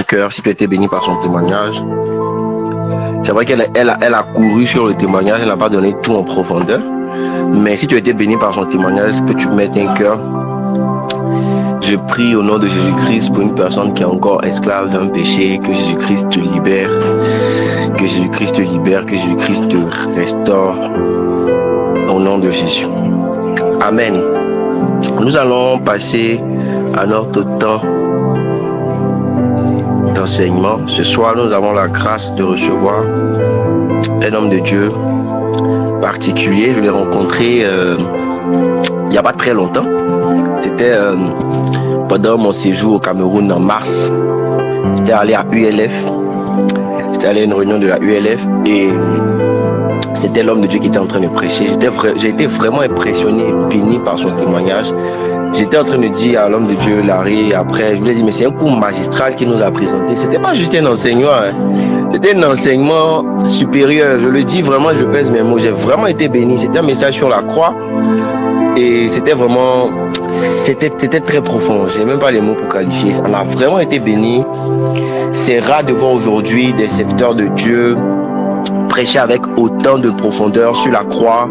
cœur, si tu as été béni par son témoignage. C'est vrai qu'elle a couru sur le témoignage, elle n'a pas donné tout en profondeur. Mais si tu as été béni par son témoignage, que tu mettes un cœur. Je prie au nom de Jésus-Christ pour une personne qui est encore esclave d'un péché, que Jésus-Christ te libère, que Jésus-Christ te libère, que Jésus-Christ te restaure au nom de Jésus. Amen. Nous allons passer à notre temps d'enseignement. Ce soir, nous avons la grâce de recevoir un homme de Dieu particulier. Je l'ai rencontré il n'y a pas très longtemps. C'était pendant mon séjour au Cameroun en mars. J'étais allé à ULF. J'étais allé à une réunion de la ULF et c'était l'homme de Dieu qui était en train de prêcher. J'ai été vraiment impressionné, béni par son témoignage. J'étais en train de dire à l'homme de Dieu, Larry, après, je lui ai dit, mais c'est un cours magistral qu'il nous a présenté. C'était pas juste un enseignement, c'était un enseignement supérieur. Je le dis vraiment, je pèse mes mots. J'ai vraiment été béni. C'était un message sur la croix. Et c'était très profond. J'ai même pas les mots pour qualifier. On a vraiment été béni. C'est rare de voir aujourd'hui des serviteurs de Dieu prêcher avec autant de profondeur sur la croix,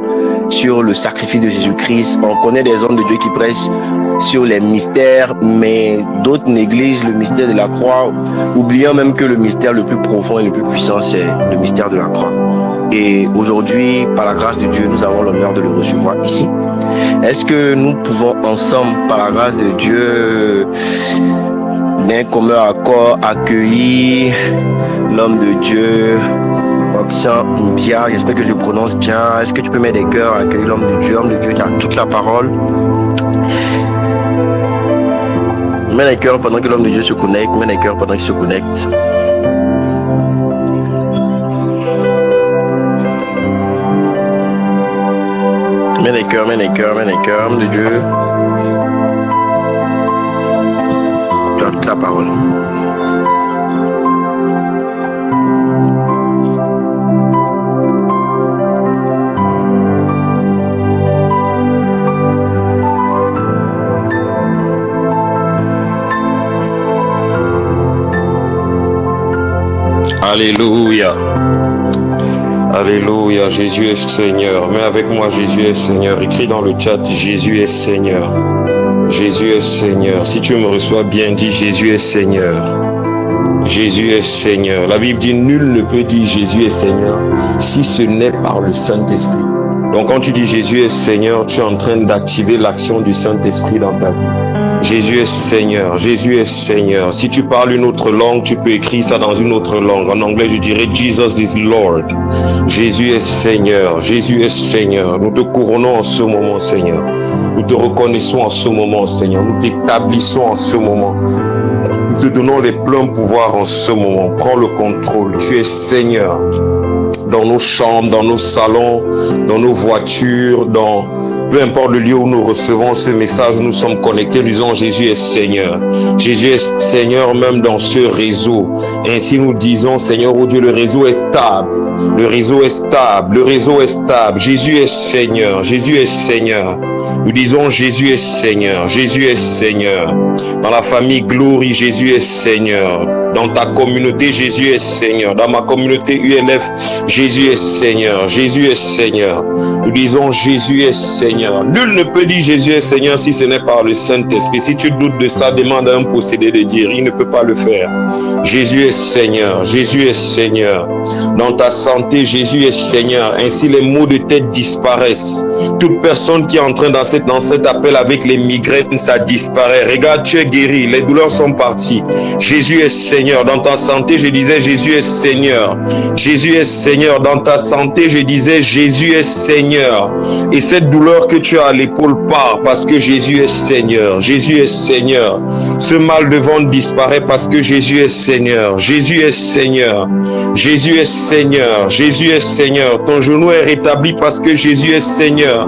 sur le sacrifice de Jésus-Christ. On connaît des hommes de Dieu qui prêchent sur les mystères, mais d'autres négligent le mystère de la croix, oubliant même que le mystère le plus profond et le plus puissant, c'est le mystère de la croix. Et aujourd'hui, par la grâce de Dieu, nous avons l'honneur de le recevoir ici. Est-ce que nous pouvons ensemble, par la grâce de Dieu, d'un commun accord, accueillir l'homme de Dieu, Oxan Mbia, j'espère que je prononce bien. Est-ce que tu peux mettre des cœurs à accueillir l'homme de Dieu qui a toute la parole. Mets des cœurs pendant que l'homme de Dieu se connecte, mets des cœurs pendant qu'il se connecte. Mets des cœurs, homme de Dieu. Tu as toute la parole. Alléluia. Alléluia, Jésus est Seigneur. Mets avec moi, Jésus est Seigneur. Écris dans le chat, Jésus est Seigneur. Jésus est Seigneur. Si tu me reçois bien, dis Jésus est Seigneur. Jésus est Seigneur. La Bible dit, nul ne peut dire Jésus est Seigneur si ce n'est par le Saint-Esprit. Donc quand tu dis Jésus est Seigneur, tu es en train d'activer l'action du Saint-Esprit dans ta vie. Jésus est Seigneur, Jésus est Seigneur. Si tu parles une autre langue, tu peux écrire ça dans une autre langue. En anglais, je dirais Jesus is Lord. Jésus est Seigneur, Jésus est Seigneur. Nous te couronnons en ce moment, Seigneur. Nous te reconnaissons en ce moment, Seigneur. Nous t'établissons en ce moment. Nous te donnons les pleins pouvoirs en ce moment. Prends le contrôle. Tu es Seigneur. Dans nos chambres, dans nos salons, dans nos voitures, dans peu importe le lieu où nous recevons ce message, nous sommes connectés, nous disons Jésus est Seigneur. Jésus est Seigneur même dans ce réseau. Ainsi nous disons, Seigneur, oh Dieu, le réseau est stable. Le réseau est stable, le réseau est stable. Jésus est Seigneur, Jésus est Seigneur. Nous disons Jésus est Seigneur, Jésus est Seigneur. Dans la famille Glory, Jésus est Seigneur. Dans ta communauté, Jésus est Seigneur. Dans ma communauté ULF, Jésus est Seigneur, Jésus est Seigneur. Nous disons Jésus est Seigneur. Nul ne peut dire Jésus est Seigneur si ce n'est par le Saint-Esprit. Si tu doutes de ça, demande à un possédé de dire. Il ne peut pas le faire. Jésus est Seigneur, Jésus est Seigneur. Dans ta santé, Jésus est Seigneur. Ainsi les maux de tête disparaissent. Toute personne qui est en train dans cet appel avec les migraines, ça disparaît. Regarde, tu es guéri, les douleurs sont parties. Jésus est Seigneur. Dans ta santé, je disais Jésus est Seigneur. Jésus est Seigneur. Dans ta santé, je disais Jésus est Seigneur. Et cette douleur que tu as à l'épaule part parce que Jésus est Seigneur. Jésus est Seigneur. Ce mal de ventre disparaît parce que Jésus est Seigneur. Jésus est Seigneur. Jésus est Seigneur. Jésus est Seigneur. Ton genou est rétabli parce que Jésus est Seigneur.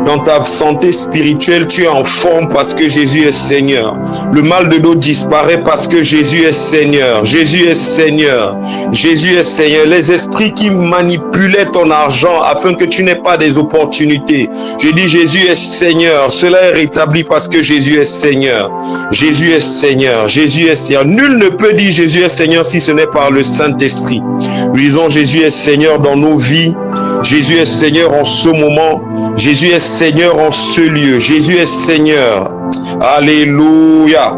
Dans ta santé spirituelle, tu es en forme parce que Jésus est Seigneur. Le mal de dos disparaît parce que Jésus est Seigneur. Jésus est Seigneur. Jésus est Seigneur. Les esprits qui manipulaient ton argent afin que tu n'aies pas des opportunités. Je dis Jésus est Seigneur. Cela est rétabli parce que Jésus est Seigneur. Jésus est Seigneur. Jésus est Seigneur. Nul ne peut dire Jésus est Seigneur si ce n'est par le Saint-Esprit. Nous disons Jésus est Seigneur dans nos vies. Jésus est Seigneur en ce moment. Jésus est Seigneur en ce lieu. Jésus est Seigneur. Alléluia.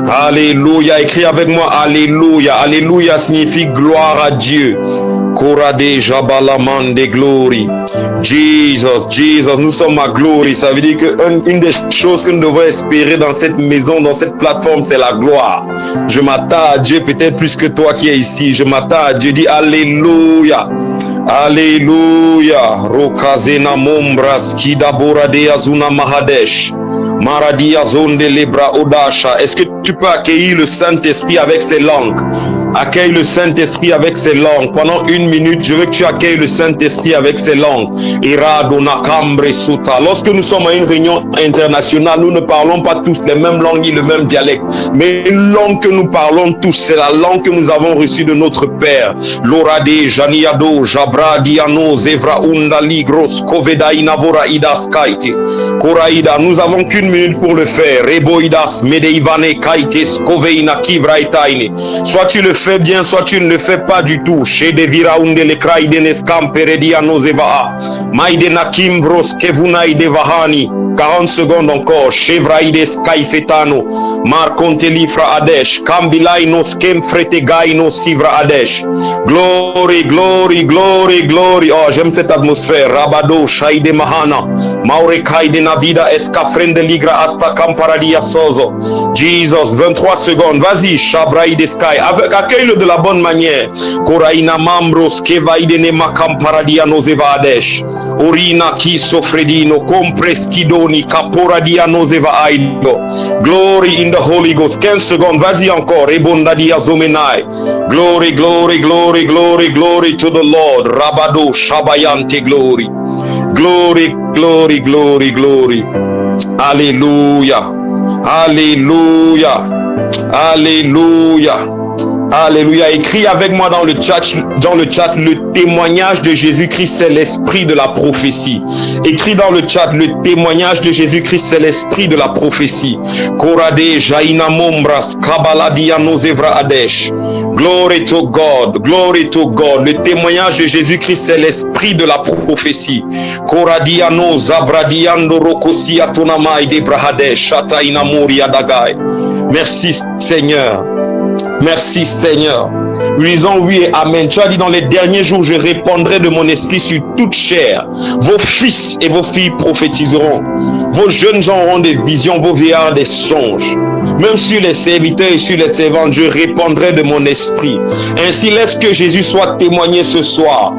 Alléluia. Écris avec moi Alléluia. Alléluia signifie gloire à Dieu. Korade Jabalaman de glory. Jesus, Jesus, nous sommes à glory. Ça veut dire qu'une des choses que nous devons espérer dans cette maison, dans cette plateforme, c'est la gloire. Je m'attends à Dieu peut-être plus que toi qui es ici. Je m'attends à Dieu. Dis Alléluia. Alléluia. Rokazena Mombras Kidabora de Azuna Mahadesh. Maradia Zone de Lebra Odasha. Est-ce que tu peux accueillir le Saint-Esprit avec ses langues? Accueille le Saint-Esprit avec ses langues. Pendant 1 minute, je veux que tu accueilles le Saint-Esprit avec ses langues. Lorsque nous sommes à une réunion internationale, nous ne parlons pas tous les mêmes langues et le même dialecte. Mais une langue que nous parlons tous, c'est la langue que nous avons reçue de notre Père. Lorade, Janiado, Jabra, Diano, Zevra, Undali, Gros, Koveda, Inavora, Idas, Kaite. Koraïda, nous avons qu'1 minute pour le faire. Reboidas, Medeivane, Kaites, Koveina, Kivra, Etaine. Soit tu le fais bien, soit tu ne le fais pas du tout. Chez Devira, Undele, Kraidenes, Kamperedia, Nozeva, Maïdena, Kimbros, Kevuna, Idevahani. 40 secondes encore. Chevraïdes, Kaifetano, Marcontelifra, Adesh, Kambilainos, Kemfretegainos, Sivra, Adesh. Glory, glory, glory, glory. Oh, j'aime cette atmosphère. Rabado, Shaide Mahana. Maurekai de Navida Escafrende Ligra Asta Camparadia Sozo. Jesus, 23 secondes. Vas-y, Shabraï de Sky. Accueille-le de la bonne manière. Koraina Mambros, Kevaïde Nema Camparadia Nozeva Adesh. Orina Kiso Fredino, Compreskidoni, Caporadia Nozeva Aido. Glory in the Holy Ghost. 15 secondes. Vas-y encore. Rebondadia Zomenai. Glory, glory, glory, glory, glory to the Lord. Rabado, Shabayante, glory. Glory, glory, glory, glory. Alléluia. Alléluia. Alléluia. Alléluia. Écris avec moi dans le chat, le témoignage de Jésus-Christ, c'est l'esprit de la prophétie. Écris dans le chat, le témoignage de Jésus-Christ, c'est l'esprit de la prophétie. Korade, Jaina Mombras, Kabaladia Nozevra Adesh. Glory to God, glory to God. Le témoignage de Jésus-Christ, c'est l'esprit de la prophétie. Koradiano, Zabradiando, Rokosi, Atonamai, Debrahadesh, Shataina Moria Dagai. Merci Seigneur. Merci Seigneur. Nous disons oui et amen. Tu as dit dans les derniers jours, je répandrai de mon esprit sur toute chair. Vos fils et vos filles prophétiseront. Vos jeunes gens auront des visions, vos vieillards des songes. Même sur les serviteurs et sur les servantes, je répandrai de mon esprit. Ainsi, laisse que Jésus soit témoigné ce soir.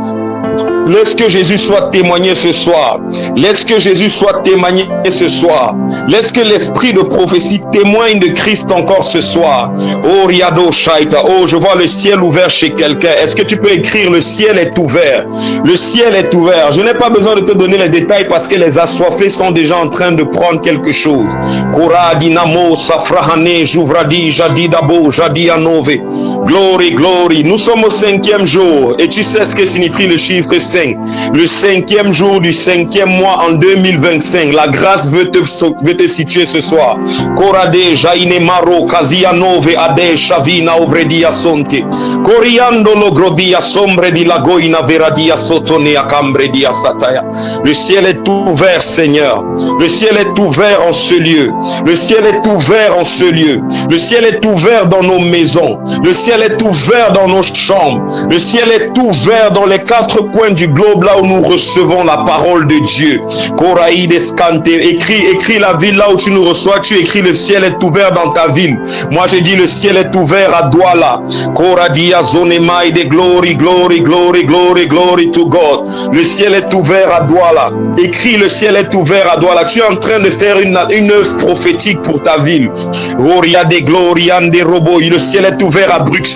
Laisse que Jésus soit témoigné ce soir. Laisse que Jésus soit témoigné ce soir. Laisse que l'esprit de prophétie témoigne de Christ encore ce soir. Oh Riado Shaita, oh je vois le ciel ouvert chez quelqu'un. Est-ce que tu peux écrire le ciel est ouvert? Le ciel est ouvert. Je n'ai pas besoin de te donner les détails parce que les assoiffés sont déjà en train de prendre quelque chose. Kora Dinamo Safrahane Jouvradi Jadidabo Jadianove. Glory, glory. Nous sommes au 5e jour. Et tu sais ce que signifie le chiffre 5. Le 5e jour du 5e mois en 2025. La grâce veut te situer ce soir. Korade, Jaine Maro, Kazianove, Ade, Shavina, Ovredia Sonte. Coriando Logrodia, Sombre di Lagoina, Veradia, Sotonea, Cambredia, Sataya. Le ciel est ouvert, Seigneur. Le ciel est ouvert en ce lieu. Le ciel est ouvert en ce lieu. Le ciel est ouvert dans nos maisons. Le ciel est ouvert dans nos chambres. Le ciel est ouvert dans les 4 coins du globe, là où nous recevons la parole de Dieu. Koraïd Escante, écris la ville là où tu nous reçois. Tu écris le ciel est ouvert dans ta ville. Moi je dis le ciel est ouvert à Douala. Koradia Zonemai de glory, glory, glory, glory, glory to God. Le ciel est ouvert à Douala. Écris le ciel est ouvert à Douala. Tu es en train de faire une œuvre prophétique pour ta ville. Gloria de Glorian de Robo. Le ciel est ouvert à Bruxelles.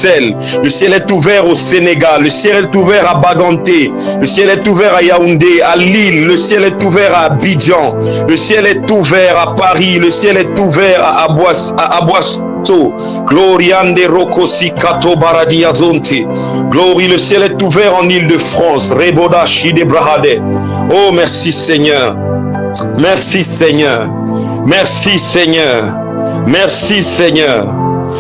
Le ciel est ouvert au Sénégal. Le ciel est ouvert à Baganté. Le ciel est ouvert à Yaoundé, à Lille. Le ciel est ouvert à Abidjan. Le ciel est ouvert à Paris. Le ciel est ouvert à Aboisseau. Glorian de Rokosi Kato Baradia Zonte. Glory, le ciel est ouvert en Île-de-France. Reboda Shide Brahade. Oh, merci Seigneur. Merci Seigneur. Merci Seigneur. Merci Seigneur.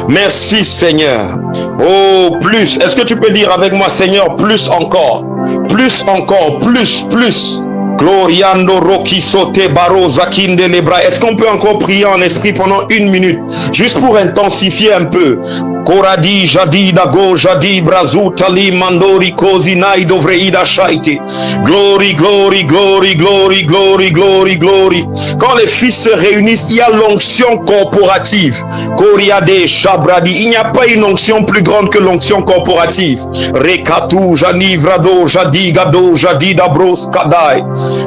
Merci Seigneur. Oh, plus. Est-ce que tu peux dire avec moi, Seigneur, plus encore? Plus encore, plus. Gloriando Roki Sote Baro Zakinde Lebra. Est-ce qu'on peut encore prier en esprit pendant 1 minute? Juste pour intensifier un peu. Koradi Jadi Dago Jadi Brazu Tali Mandori Kozinai Dovreida Shaiti. Glory, glory, glory, glory, glory, glory, glory. Quand les fils se réunissent, il y a l'onction corporative. Koriade Shabradi. Il n'y a pas une onction plus grande que l'onction corporative. Rekatu Jani Vrado Jadi Gado Jadi Dabros Kadai.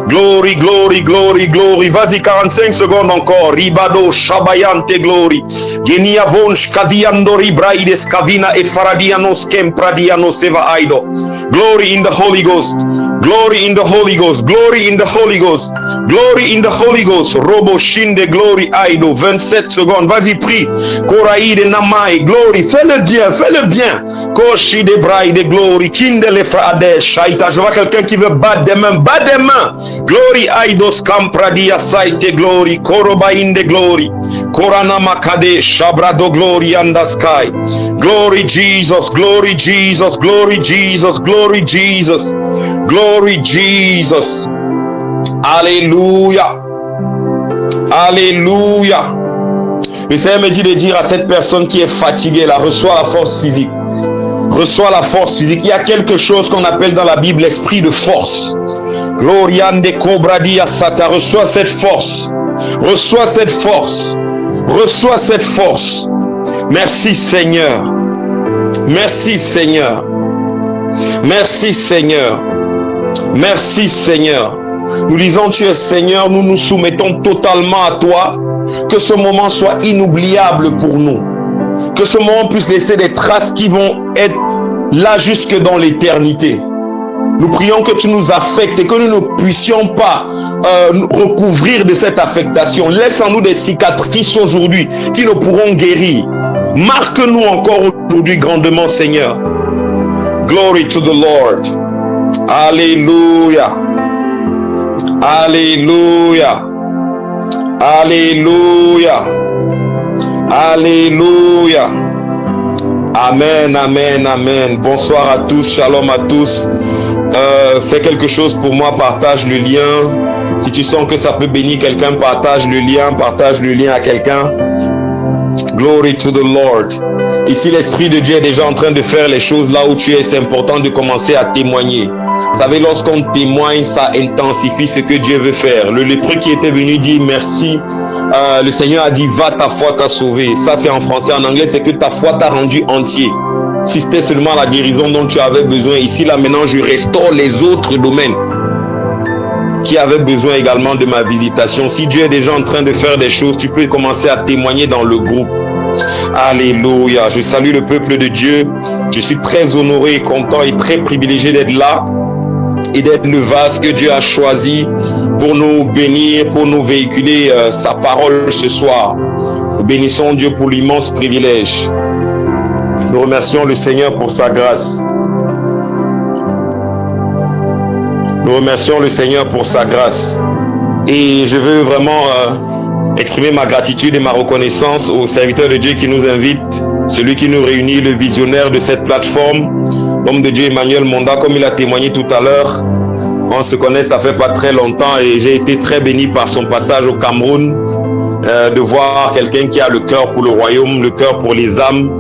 Glory, glory, glory, glory. Vas-y, 45 secondes encore. Ribado Shabayante Glory. Genia Vonsh Kadiandori Braides Kavina e Faradianos Kempradianos Seva Aido. Glory in the Holy Ghost. Glory in the Holy Ghost. Glory in the Holy Ghost. Glory in the Holy Ghost. Robo Shinde Glory Aido. 27 secondes. Vas-y, prie. Koraïde Namai. Glory. Fais-le bien. Fais-le bien. Koshi de Braide Glory. Kinde le Frade Shaita. Je vois quelqu'un qui veut battre des mains. Bat des mains. Glory Aidos Kampradia Saite Glory. Koroba in the Glory. Korana Makade Shabrado Glory and the sky. Glory Jesus, glory Jesus, glory Jesus, glory Jesus, glory Jesus. Alléluia. Alléluia. Le Seigneur me dit de dire à cette personne qui est fatiguée, là, reçois la force physique. Reçois la force physique. Il y a quelque chose qu'on appelle dans la Bible l'esprit de force. Gloriande Cobradia Sata. Reçois cette force. Reçois cette force. Reçois cette force. Merci Seigneur. Merci Seigneur. Merci Seigneur. Merci Seigneur. Nous disons tu es Seigneur, nous nous soumettons totalement à toi. Que ce moment soit inoubliable pour nous. Que ce moment puisse laisser des traces qui vont être là jusque dans l'éternité. Nous prions que tu nous affectes et que nous ne puissions pas recouvrir de cette affectation. Laisse en nous des cicatrices aujourd'hui qui nous pourront guérir. Marque-nous encore aujourd'hui grandement, Seigneur. Glory to the Lord. Alléluia. Alléluia. Alléluia. Alléluia. Amen, amen, amen. Bonsoir à tous, shalom à tous. Fais quelque chose pour moi, partage le lien. Si tu sens que ça peut bénir quelqu'un, partage le lien à quelqu'un. Glory to the Lord. Ici, l'Esprit de Dieu est déjà en train de faire les choses là où tu es. C'est important de commencer à témoigner. Vous savez, lorsqu'on témoigne, ça intensifie ce que Dieu veut faire. Le lépreux qui était venu dit merci. Le Seigneur a dit, va, ta foi t'a sauvé. Ça, c'est en français. En anglais, c'est que ta foi t'a rendu entier. Si c'était seulement la guérison dont tu avais besoin, ici, là, maintenant, je restaure les autres domaines qui avaient besoin également de ma visitation. Si Dieu est déjà en train de faire des choses, tu peux commencer à témoigner dans le groupe. Alléluia. Je salue le peuple de Dieu. Je suis très honoré, content et très privilégié d'être là et d'être le vase que Dieu a choisi pour nous bénir, pour nous véhiculer sa parole ce soir. Nous bénissons Dieu pour l'immense privilège. Nous remercions le Seigneur pour sa grâce. Nous remercions le Seigneur pour sa grâce. Et je veux vraiment exprimer ma gratitude et ma reconnaissance au serviteur de Dieu qui nous invite, celui qui nous réunit, le visionnaire de cette plateforme, l'homme de Dieu Emmanuel Monda, comme il a témoigné tout à l'heure. On se connaît, ça fait pas très longtemps et j'ai été très béni par son passage au Cameroun, de voir quelqu'un qui a le cœur pour le royaume, le cœur pour les âmes,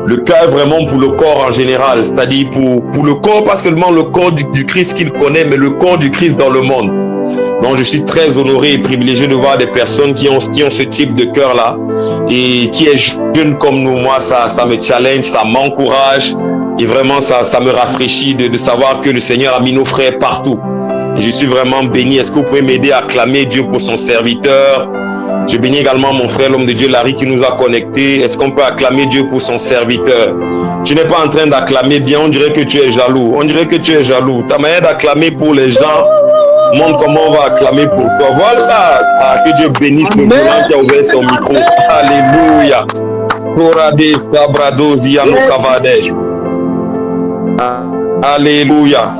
le cœur vraiment pour le corps en général, c'est-à-dire pour le corps, pas seulement le corps du Christ qu'il connaît, mais le corps du Christ dans le monde. Donc je suis très honoré et privilégié de voir des personnes qui ont ce type de cœur-là et qui est jeune comme nous. Moi, ça me challenge, ça m'encourage et vraiment ça me rafraîchit de savoir que le Seigneur a mis nos frères partout. Et je suis vraiment béni. Est-ce que vous pouvez m'aider à acclamer Dieu pour son serviteur? Je bénis également mon frère, l'homme de Dieu, Larry, qui nous a connectés. Est-ce qu'on peut acclamer Dieu pour son serviteur? Tu n'es pas en train d'acclamer bien, on dirait que tu es jaloux. On dirait que tu es jaloux. Ta manière d'acclamer pour les gens montre comment on va acclamer pour toi. Voilà. Ah, que Dieu bénisse le grand qui a ouvert son micro. Alléluia. Alléluia.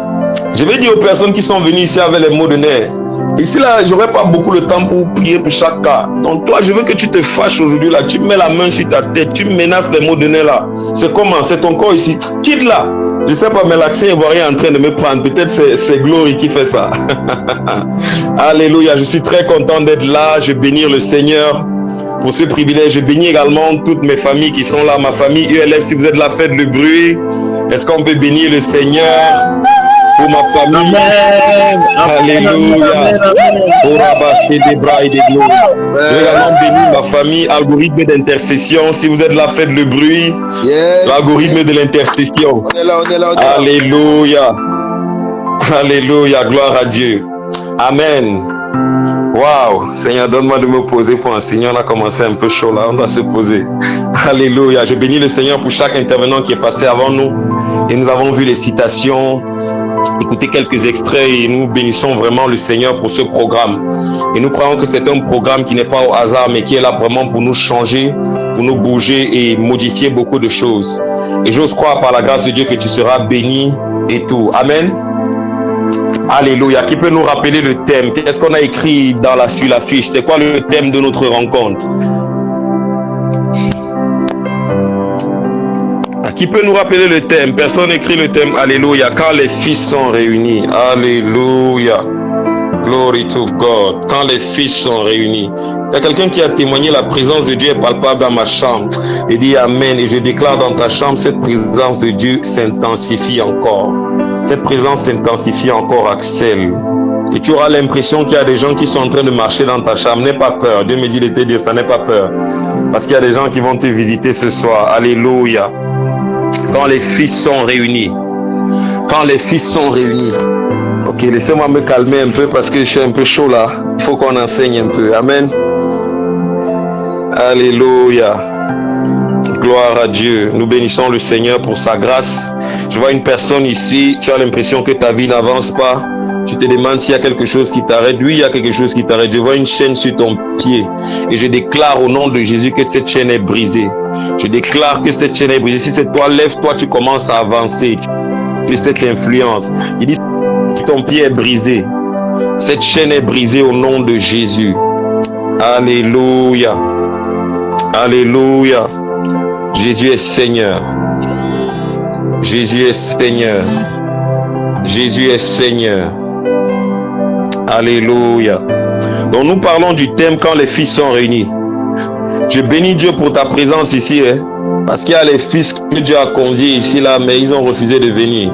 Je vais dire aux personnes qui sont venues ici avec les mots de nerfs. Ici là, j'aurai pas beaucoup de temps pour prier pour chaque cas. Donc toi, je veux que tu te fâches aujourd'hui là. Tu mets la main sur ta tête, tu menaces les mots de nerfs là. C'est comment? C'est ton corps ici. Quitte là. Je sais pas, mais l'accent ivoirien est en train de me prendre. Peut-être c'est Glory qui fait ça. Alléluia. Je suis très content d'être là. Je bénis le Seigneur pour ce privilège. Je bénis également toutes mes familles qui sont là. Ma famille ULF, si vous êtes là, faites le bruit. Est-ce qu'on peut bénir le Seigneur pour ma famille? Amen. Alléluia. Pour abaster des bras et des gloires. Je vais également bénir ma famille. Algorithme d'intercession. Si vous êtes là, faites le bruit. Yes. L'algorithme de l'intercession. On est là, on est là, on est là. Alléluia. Alléluia. Gloire à Dieu. Amen. Waouh. Seigneur, donne-moi de me poser pour enseigner. On a commencé un peu chaud là. On doit se poser. Alléluia. Je bénis le Seigneur pour chaque intervenant qui est passé avant nous. Et nous avons vu les citations. Écoutez quelques extraits et nous bénissons vraiment le Seigneur pour ce programme. Et nous croyons que c'est un programme qui n'est pas au hasard, mais qui est là vraiment pour nous changer, pour nous bouger et modifier beaucoup de choses. Et j'ose croire par la grâce de Dieu que tu seras béni et tout. Amen. Alléluia. Qui peut nous rappeler le thème? Qu'est-ce qu'on a écrit sur la fiche? C'est quoi le thème de notre rencontre? Qui peut nous rappeler le thème? Personne n'écrit le thème. Alléluia. Quand les fils sont réunis. Alléluia. Glory to God. Quand les fils sont réunis. Il y a quelqu'un qui a témoigné: la présence de Dieu est palpable dans ma chambre. Il dit Amen. Et je déclare dans ta chambre, cette présence de Dieu s'intensifie encore. Cette présence s'intensifie encore, Axel. Et tu auras l'impression qu'il y a des gens qui sont en train de marcher dans ta chambre. N'aie pas peur. Dieu me dit de te dire ça, n'aie pas peur. Parce qu'il y a des gens qui vont te visiter ce soir. Alléluia. Quand les fils sont réunis. Quand les fils sont réunis. Ok, laissez-moi me calmer un peu parce que je suis un peu chaud là. Il faut qu'on enseigne un peu. Amen. Alléluia. Gloire à Dieu. Nous bénissons le Seigneur pour sa grâce. Je vois une personne ici. Tu as l'impression que ta vie n'avance pas. Tu te demandes s'il y a quelque chose qui t'arrête. Oui, il y a quelque chose qui t'arrête. Je vois une chaîne sur ton pied. Et je déclare au nom de Jésus que cette chaîne est brisée. Je déclare que cette chaîne est brisée. Si c'est toi, lève-toi, tu commences à avancer. Tu cette influence. Il dit, ton pied est brisé. Cette chaîne est brisée au nom de Jésus. Alléluia. Alléluia. Jésus est Seigneur. Jésus est Seigneur. Jésus est Seigneur. Alléluia. Donc nous parlons du thème quand les fils sont réunis. Je bénis Dieu pour ta présence ici, hein, parce qu'il y a les fils que Dieu a conviés ici, là, mais ils ont refusé de venir.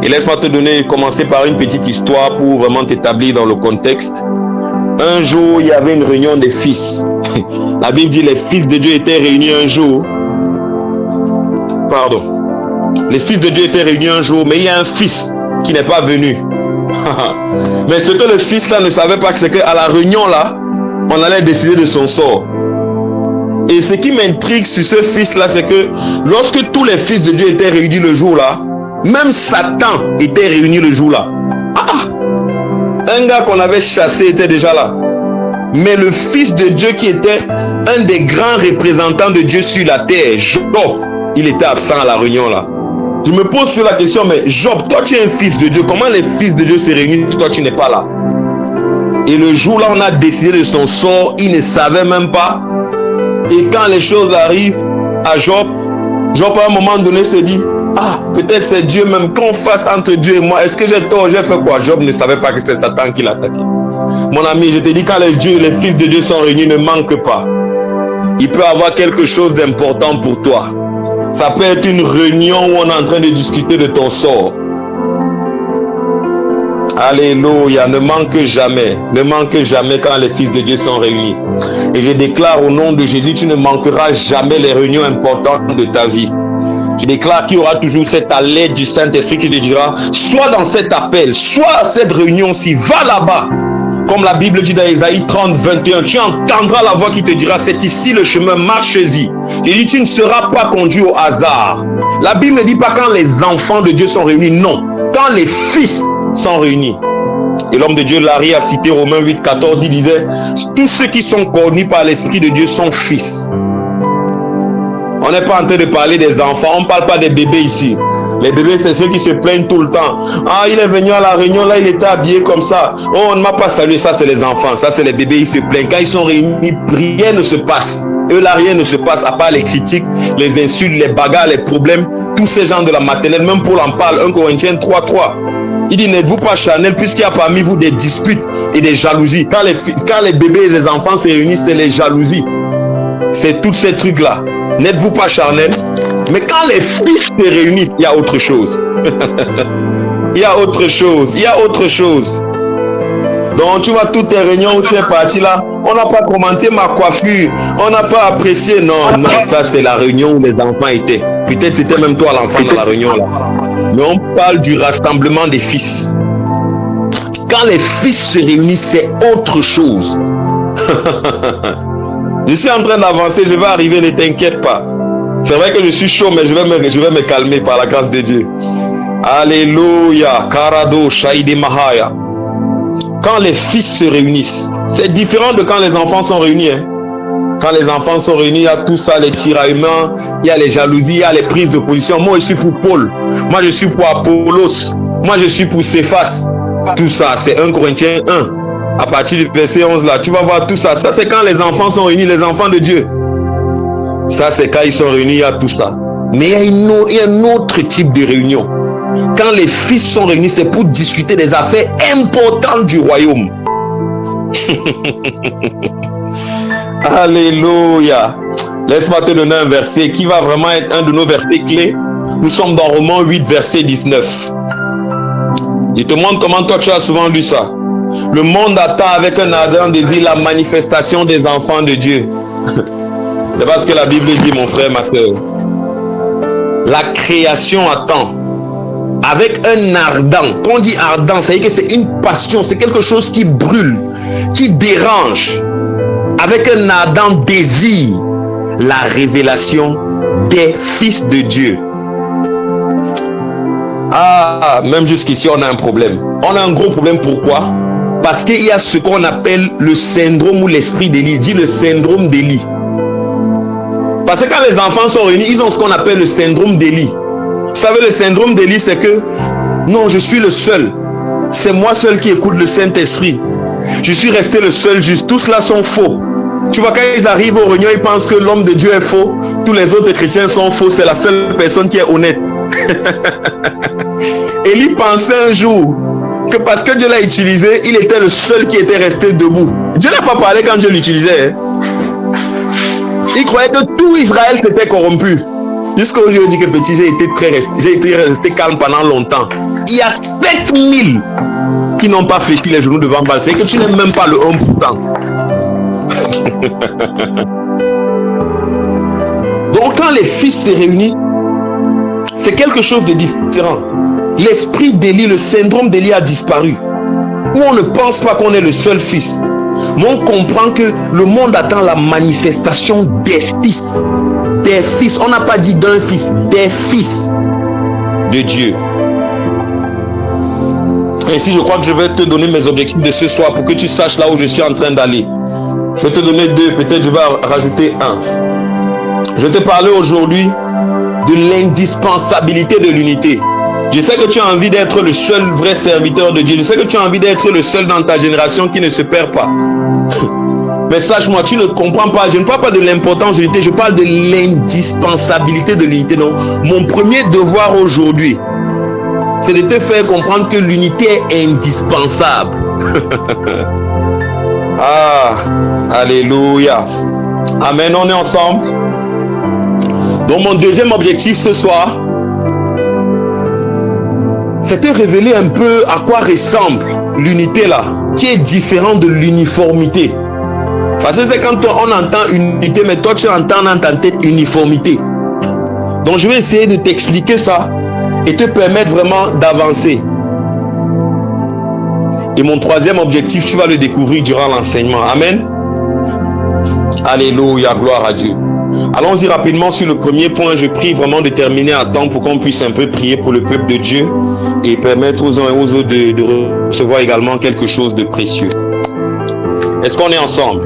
Et laisse-moi te commencer par une petite histoire pour vraiment t'établir dans le contexte. Un jour, il y avait une réunion des fils. La Bible dit les fils de Dieu étaient réunis un jour. Pardon. Les fils de Dieu étaient réunis un jour, mais il y a un fils qui n'est pas venu. Mais ce que le fils là ne savait pas, c'est qu'à la réunion là, on allait décider de son sort. Et ce qui m'intrigue sur ce fils-là, c'est que lorsque tous les fils de Dieu étaient réunis le jour-là, même Satan était réuni le jour-là. Un gars qu'on avait chassé était déjà là. Mais le fils de Dieu qui était un des grands représentants de Dieu sur la terre, Job, il était absent à la réunion-là. Je me pose sur la question, mais Job, toi tu es un fils de Dieu, comment les fils de Dieu se réunissent, toi tu n'es pas là? Et le jour-là, on a décidé de son sort, il ne savait même pas. Et quand les choses arrivent à Job, Job à un moment donné se dit, peut-être c'est Dieu même, qu'on fasse entre Dieu et moi, est-ce que j'ai tort, j'ai fait quoi? Job ne savait pas que c'est Satan qui l'attaquait. Mon ami, je te dis, quand les fils de Dieu sont réunis, ne manque pas. Il peut avoir quelque chose d'important pour toi. Ça peut être une réunion où on est en train de discuter de ton sort. Alléluia, ne manque jamais quand les fils de Dieu sont réunis. Et je déclare au nom de Jésus, tu ne manqueras jamais les réunions importantes de ta vie. Je déclare qu'il y aura toujours cette l'aide du Saint-Esprit qui te dira, sois dans cet appel, sois à cette réunion-ci, va là-bas. Comme la Bible dit dans Ésaïe 30, 21, tu entendras la voix qui te dira, c'est ici le chemin, marche-y. Il dit, tu ne seras pas conduit au hasard. La Bible ne dit pas quand les enfants de Dieu sont réunis, non. Quand les fils sont réunis. Et l'homme de Dieu, Larry, a cité Romains 8, 14, il disait, tous ceux qui sont connus par l'Esprit de Dieu sont fils. On n'est pas en train de parler des enfants, on ne parle pas des bébés ici. Les bébés, c'est ceux qui se plaignent tout le temps. Ah, il est venu à la réunion, là, il était habillé comme ça. Oh, on ne m'a pas salué. Ça, c'est les enfants. Ça, c'est les bébés, ils se plaignent. Quand ils sont réunis, rien ne se passe. Eux, là, rien ne se passe, à part les critiques, les insultes, les bagarres, les problèmes. Tous ces gens de la maternelle, même Paul en parle. 1 Corinthiens 3:3. Il dit, n'êtes-vous pas charnel, puisqu'il y a parmi vous des disputes et des jalousies. Quand les bébés et les enfants se réunissent, c'est les jalousies. C'est tous ces trucs-là. N'êtes-vous pas charnel? Mais quand les fils se réunissent, il y a autre chose. Il y a autre chose. Il y a autre chose. Donc tu vois toutes tes réunions où tu es parti là, on n'a pas commenté ma coiffure, on n'a pas apprécié. Non, non, ça c'est la réunion où les enfants étaient. Peut-être c'était même toi l'enfant dans la réunion là. Mais on parle du rassemblement des fils. Quand les fils se réunissent, c'est autre chose. Je suis en train d'avancer, je vais arriver, ne t'inquiète pas. C'est vrai que je suis chaud, mais je vais me calmer par la grâce de Dieu. Alléluia, Karado, Shaïdi Mahaya. Quand les fils se réunissent, c'est différent de quand les enfants sont réunis. Hein. Quand les enfants sont réunis, il y a tout ça, les tiraillements, il y a les jalousies, il y a les prises de position. Moi, je suis pour Paul. Moi, je suis pour Apollos. Moi, je suis pour Céphas. Tout ça, c'est 1 Corinthiens 1. À partir du verset 11 là, tu vas voir tout ça. Ça, c'est quand les enfants sont réunis, les enfants de Dieu. Ça, c'est quand ils sont réunis, il y a tout ça. Mais il y a un autre type de réunion. Quand les fils sont réunis, c'est pour discuter des affaires importantes du royaume. Alléluia. Laisse-moi te donner un verset qui va vraiment être un de nos versets clés. Nous sommes dans Romains 8, verset 19. Je te montre comment toi tu as souvent lu ça. Le monde attend avec un ardent désir la manifestation des enfants de Dieu. C'est pas ce que la Bible dit, mon frère, ma soeur. La création attend avec un ardent. Quand on dit ardent, ça veut dire que c'est une passion, c'est quelque chose qui brûle, qui dérange. Avec un ardent désir, la révélation des fils de Dieu. Ah, même jusqu'ici, on a un problème. On a un gros problème, pourquoi? Parce qu'il y a ce qu'on appelle le syndrome ou l'esprit d'Élie. Dit le syndrome d'Élie. Parce que quand les enfants sont réunis, ils ont ce qu'on appelle le syndrome d'Élie. Vous savez, le syndrome d'Élie, c'est que non, je suis le seul. C'est moi seul qui écoute le Saint-Esprit. Je suis resté le seul juste. Tous là sont faux. Tu vois, quand ils arrivent aux réunions, ils pensent que l'homme de Dieu est faux. Tous les autres chrétiens sont faux. C'est la seule personne qui est honnête. Élie pensait un jour que parce que Dieu l'a utilisé, il était le seul qui était resté debout. Dieu n'a pas parlé quand Dieu l'utilisait. Hein. Il croyait que tout Israël s'était corrompu. Jusqu'à aujourd'hui, je dis que petit, j'ai été resté calme pendant longtemps. Il y a 7000 qui n'ont pas fléchi les genoux devant Baal. C'est que tu n'es même pas le 1%. Donc quand les fils se réunissent, c'est quelque chose de différent. L'esprit d'Élie, le syndrome d'Élie a disparu. Où on ne pense pas qu'on est le seul fils. Mais on comprend que le monde attend la manifestation des fils. Des fils. On n'a pas dit d'un fils, des fils de Dieu. Ainsi, je crois que je vais te donner mes objectifs de ce soir pour que tu saches là où je suis en train d'aller. Je vais te donner 2, peut-être je vais rajouter 1. Je vais te parler aujourd'hui de l'indispensabilité de l'unité. Je sais que tu as envie d'être le seul vrai serviteur de Dieu. Je sais que tu as envie d'être le seul dans ta génération qui ne se perd pas. Mais sache-moi, tu ne comprends pas. Je ne parle pas de l'importance de l'unité, je parle de l'indispensabilité de l'unité. Donc, mon premier devoir aujourd'hui, c'est de te faire comprendre que l'unité est indispensable. Ah, alléluia. Amen, on est ensemble. Donc mon deuxième objectif ce soir, c'est de révéler un peu à quoi ressemble l'unité là, qui est différente de l'uniformité. Parce que c'est quand on entend unité, mais toi tu entends dans ta tête uniformité. Donc je vais essayer de t'expliquer ça et te permettre vraiment d'avancer. Et mon troisième objectif, tu vas le découvrir durant l'enseignement. Amen. Alléluia, gloire à Dieu. Allons-y rapidement sur le premier point. Je prie vraiment de terminer à temps pour qu'on puisse un peu prier pour le peuple de Dieu et permettre aux uns et aux autres de recevoir également quelque chose de précieux. Est-ce qu'on est ensemble?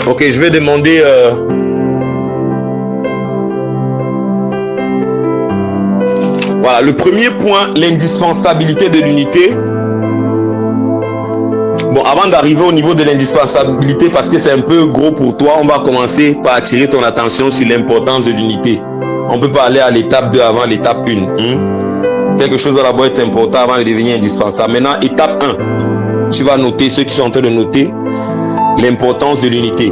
Ok, je vais demander... Voilà, le premier point, l'indispensabilité de l'unité. Bon, avant d'arriver au niveau de l'indispensabilité, parce que c'est un peu gros pour toi, on va commencer par attirer ton attention sur l'importance de l'unité. On peut pas aller à l'étape 2 avant l'étape 1. Quelque chose doit d'abord être important avant de devenir indispensable. Maintenant, étape 1. Tu vas noter, ceux qui sont en train de noter, l'importance de l'unité.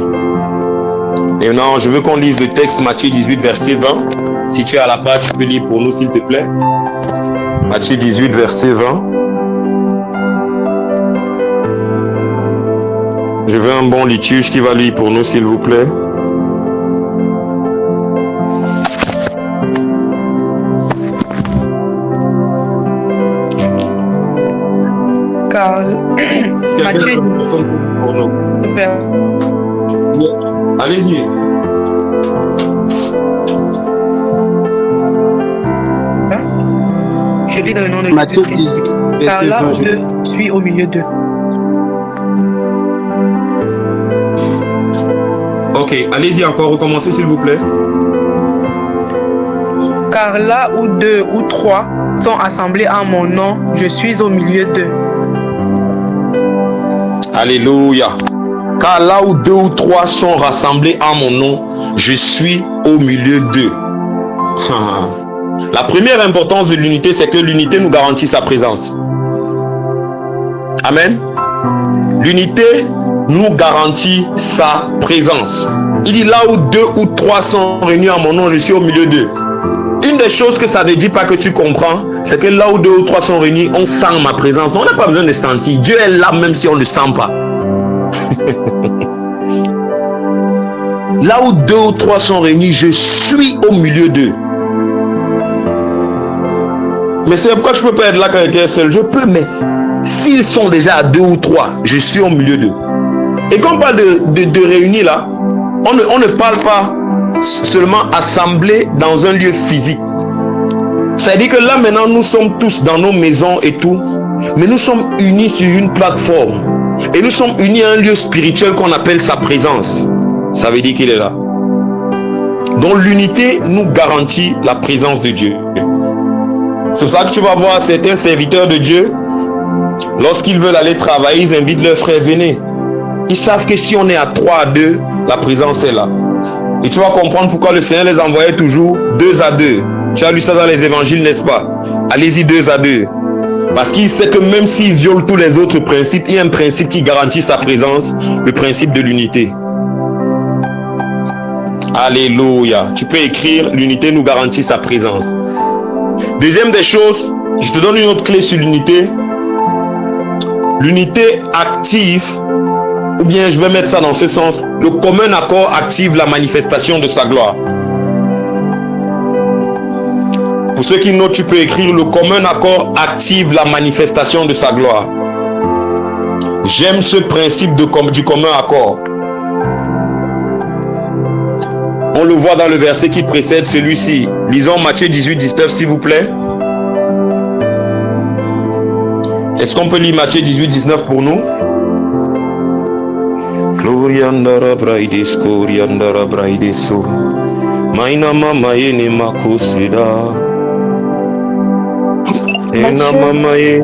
Et maintenant, je veux qu'on lise le texte Matthieu 18, verset 20. Si tu es à la page, tu peux lire pour nous, s'il te plaît. Matthieu 18, verset 20. Je veux un bon liturge qui va lire pour nous, s'il vous plaît. Car Matthieu, allez-y. je lis dans le nom de Matthieu Jésus-Christ. 18, Car là où verset 20. deux suis au milieu d'eux. Ok, allez-y encore, recommencez s'il vous plaît. Car là où deux ou trois sont assemblés en mon nom, je suis au milieu d'eux. Alléluia. Car là où deux ou trois sont rassemblés en mon nom, je suis au milieu d'eux. La première importance de l'unité, c'est que l'unité nous garantit sa présence. Amen. L'unité nous garantit sa présence. Il dit là où deux ou trois sont réunis en mon nom, je suis au milieu d'eux. Une des choses que ça ne dit pas que tu comprends, c'est que là où deux ou trois sont réunis, on sent ma présence. On n'a pas besoin de sentir. Dieu est là même si on ne le sent pas. Là où deux ou trois sont réunis, je suis au milieu d'eux. Mais c'est pourquoi je ne peux pas être là quand quelqu'un est seul. Je peux, mais s'ils sont déjà à deux ou trois, je suis au milieu d'eux. Et quand on parle de réunir là, on ne parle pas seulement assemblés dans un lieu physique. C'est-à-dire que là maintenant nous sommes tous dans nos maisons et tout, mais nous sommes unis sur une plateforme. Et nous sommes unis à un lieu spirituel qu'on appelle sa présence. Ça veut dire qu'il est là. Donc l'unité nous garantit la présence de Dieu. C'est pour ça que tu vas voir certains serviteurs de Dieu, lorsqu'ils veulent aller travailler, ils invitent leurs frères, venez. Ils savent que si on est à 3 à 2, la présence est là. Et tu vas comprendre pourquoi le Seigneur les envoyait toujours 2 à 2. Tu as lu ça dans les évangiles, n'est-ce pas? Allez-y 2 à 2. Parce qu'il sait que même s'il viole tous les autres principes, il y a un principe qui garantit sa présence, le principe de l'unité. Alléluia. Tu peux écrire, l'unité nous garantit sa présence. Deuxième des choses, je te donne une autre clé sur l'unité. L'unité active, ou bien je vais mettre ça dans ce sens, le commun accord active la manifestation de sa gloire. Pour ceux qui notent, tu peux écrire, le commun accord active la manifestation de sa gloire. J'aime ce principe du commun accord. On le voit dans le verset qui précède celui-ci. Lisons Matthieu 18, 19 s'il vous plaît. Est-ce qu'on peut lire Matthieu 18, 19 pour nous? Gloriandara braides, gloriandara braideso. Maina mama yene makosida. Ena mama ye.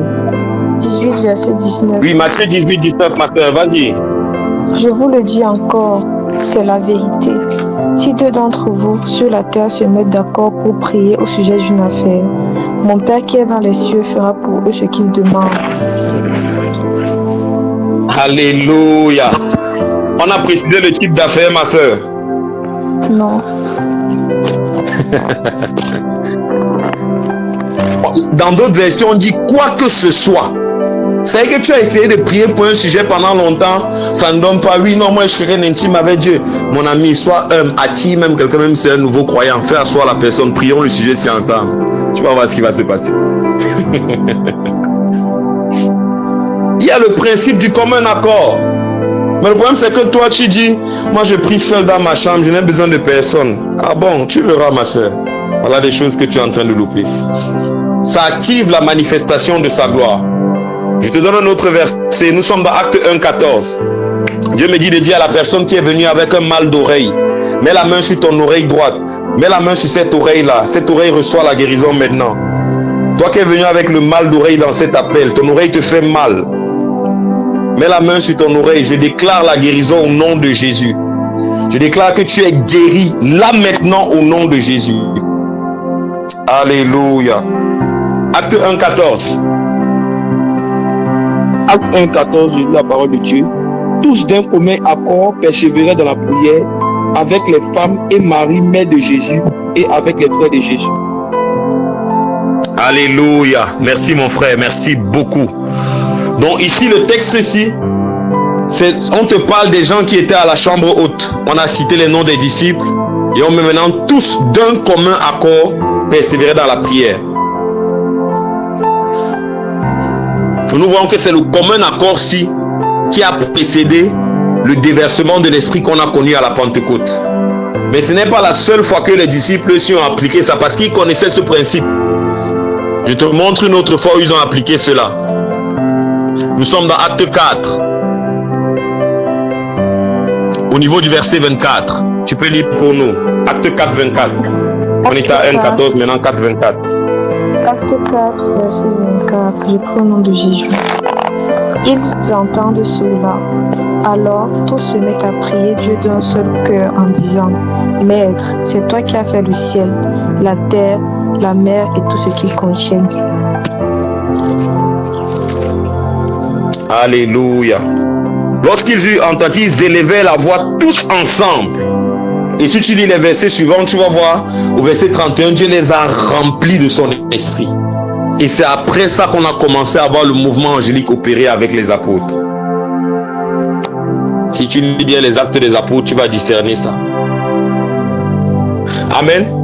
18, verset 19. Oui, Matthieu 18, 19, ma soeur, vas-y. Je vous le dis encore, c'est la vérité. Si deux d'entre vous sur la terre se mettent d'accord pour prier au sujet d'une affaire, mon Père qui est dans les cieux fera pour eux ce qu'ils demandent. Alléluia. On a précisé le type d'affaire, ma soeur. Non. Dans d'autres versions, on dit quoi que ce soit. C'est que tu as essayé de prier pour un sujet pendant longtemps, ça ne donne pas. Oui, non, moi je suis quelqu'un d'intime avec Dieu. Mon ami, sois attire même quelqu'un, même si c'est un nouveau croyant. Fais asseoir la personne, prions le sujet si ensemble. Tu vas voir ce qui va se passer. Il y a le principe du commun accord. Mais le problème c'est que toi tu dis, moi je prie seul dans ma chambre, je n'ai besoin de personne. Ah bon, tu verras ma soeur. Voilà des choses que tu es en train de louper. Ça active la manifestation de sa gloire. Je te donne un autre verset. Nous sommes dans Acte 1, 14. Dieu me dit de dire à la personne qui est venue avec un mal d'oreille, mets la main sur ton oreille droite. Mets la main sur cette oreille-là. Cette oreille reçoit la guérison maintenant. Toi qui es venu avec le mal d'oreille dans cet appel, ton oreille te fait mal. Mets la main sur ton oreille. Je déclare la guérison au nom de Jésus. Je déclare que tu es guéri là maintenant au nom de Jésus. Alléluia. Acte 1:14. Acte 1:14, je lis la parole de Dieu. Tous d'un commun accord persévéraient dans la prière avec les femmes et Marie, mère de Jésus, et avec les frères de Jésus. Alléluia. Merci mon frère, merci beaucoup. Donc ici le texte ici, on te parle des gens qui étaient à la chambre haute. On a cité les noms des disciples et on met maintenant tous d'un commun accord persévérer dans la prière. Nous voyons que c'est le commun accord-ci qui a précédé le déversement de l'esprit qu'on a connu à la Pentecôte. Mais ce n'est pas la seule fois que les disciples s'y ont appliqué ça, parce qu'ils connaissaient ce principe. Je te montre une autre fois où ils ont appliqué cela. Nous sommes dans Acte 4. Au niveau du verset 24. Tu peux lire pour nous. Acte 4, 24. On est à 1:14, maintenant 4, 24. Acte 4, verset 24. Je prie au nom de Jésus. Ils entendent cela. Alors tous se mettent à prier Dieu d'un seul cœur en disant: Maître, c'est toi qui as fait le ciel, la terre, la mer et tout ce qu'ils contiennent. Alléluia. Lorsqu'ils eurent entendu, ils élevaient la voix tous ensemble. Et si tu lis les versets suivants, tu vas voir au verset 31, Dieu les a remplis de son esprit. Et c'est après ça qu'on a commencé à voir le mouvement angélique opérer avec les apôtres. Si tu lis bien les actes des apôtres, tu vas discerner ça. Amen.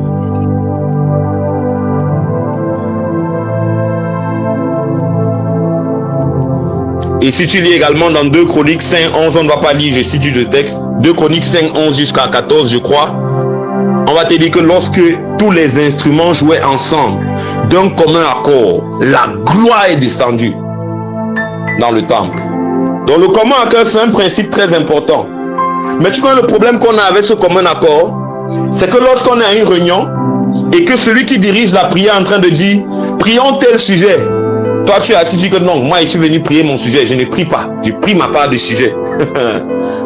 Et si tu lis également dans 2 Chroniques 5, 11, on ne va pas lire, je cite le texte. 2 Chroniques 5, 11 jusqu'à 14, je crois. On va te dire que lorsque tous les instruments jouaient ensemble, d'un commun accord, la gloire est descendue dans le temple. Donc le commun accord, c'est un principe très important. Mais tu vois le problème qu'on a avec ce commun accord, c'est que lorsqu'on est à une réunion et que celui qui dirige la prière est en train de dire « Prions tel sujet », toi tu as assis, tu dis que non, moi je suis venu prier mon sujet, je ne prie pas, je prie ma part de sujet.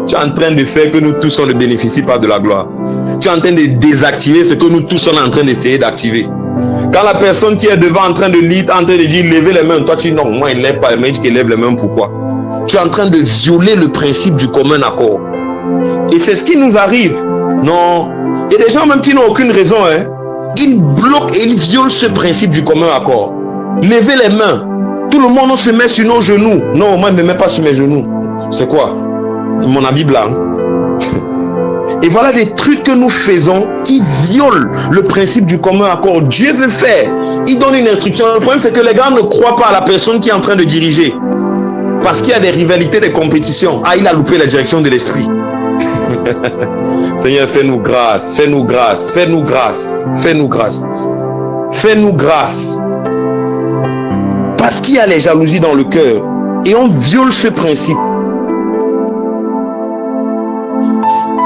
Tu es en train de faire que nous tous on ne bénéficie pas de la gloire. Tu es en train de désactiver ce que nous tous sommes en train d'essayer d'activer. Quand la personne qui est devant en train de lire, en train de dire levez les mains, toi tu dis non, moi il ne lève pas les mains, il dit qu'il lève les mains, pourquoi? Tu es en train de violer le principe du commun accord. Et c'est ce qui nous arrive. Non, il y a des gens même qui n'ont aucune raison, hein. Ils bloquent et ils violent ce principe du commun accord. Levez les mains. Tout le monde se met sur nos genoux. Non, moi je ne me mets pas sur mes genoux. C'est quoi? Mon habit blanc. Et voilà des trucs que nous faisons qui violent le principe du commun accord. Dieu veut faire. Il donne une instruction. Le problème c'est que les gars ne croient pas à la personne qui est en train de diriger. Parce qu'il y a des rivalités, des compétitions. Ah, il a loupé la direction de l'esprit. Seigneur, fais-nous grâce, fais-nous grâce, fais-nous grâce, fais-nous grâce. Fais-nous grâce. Parce qu'il y a les jalousies dans le cœur. Et on viole ce principe.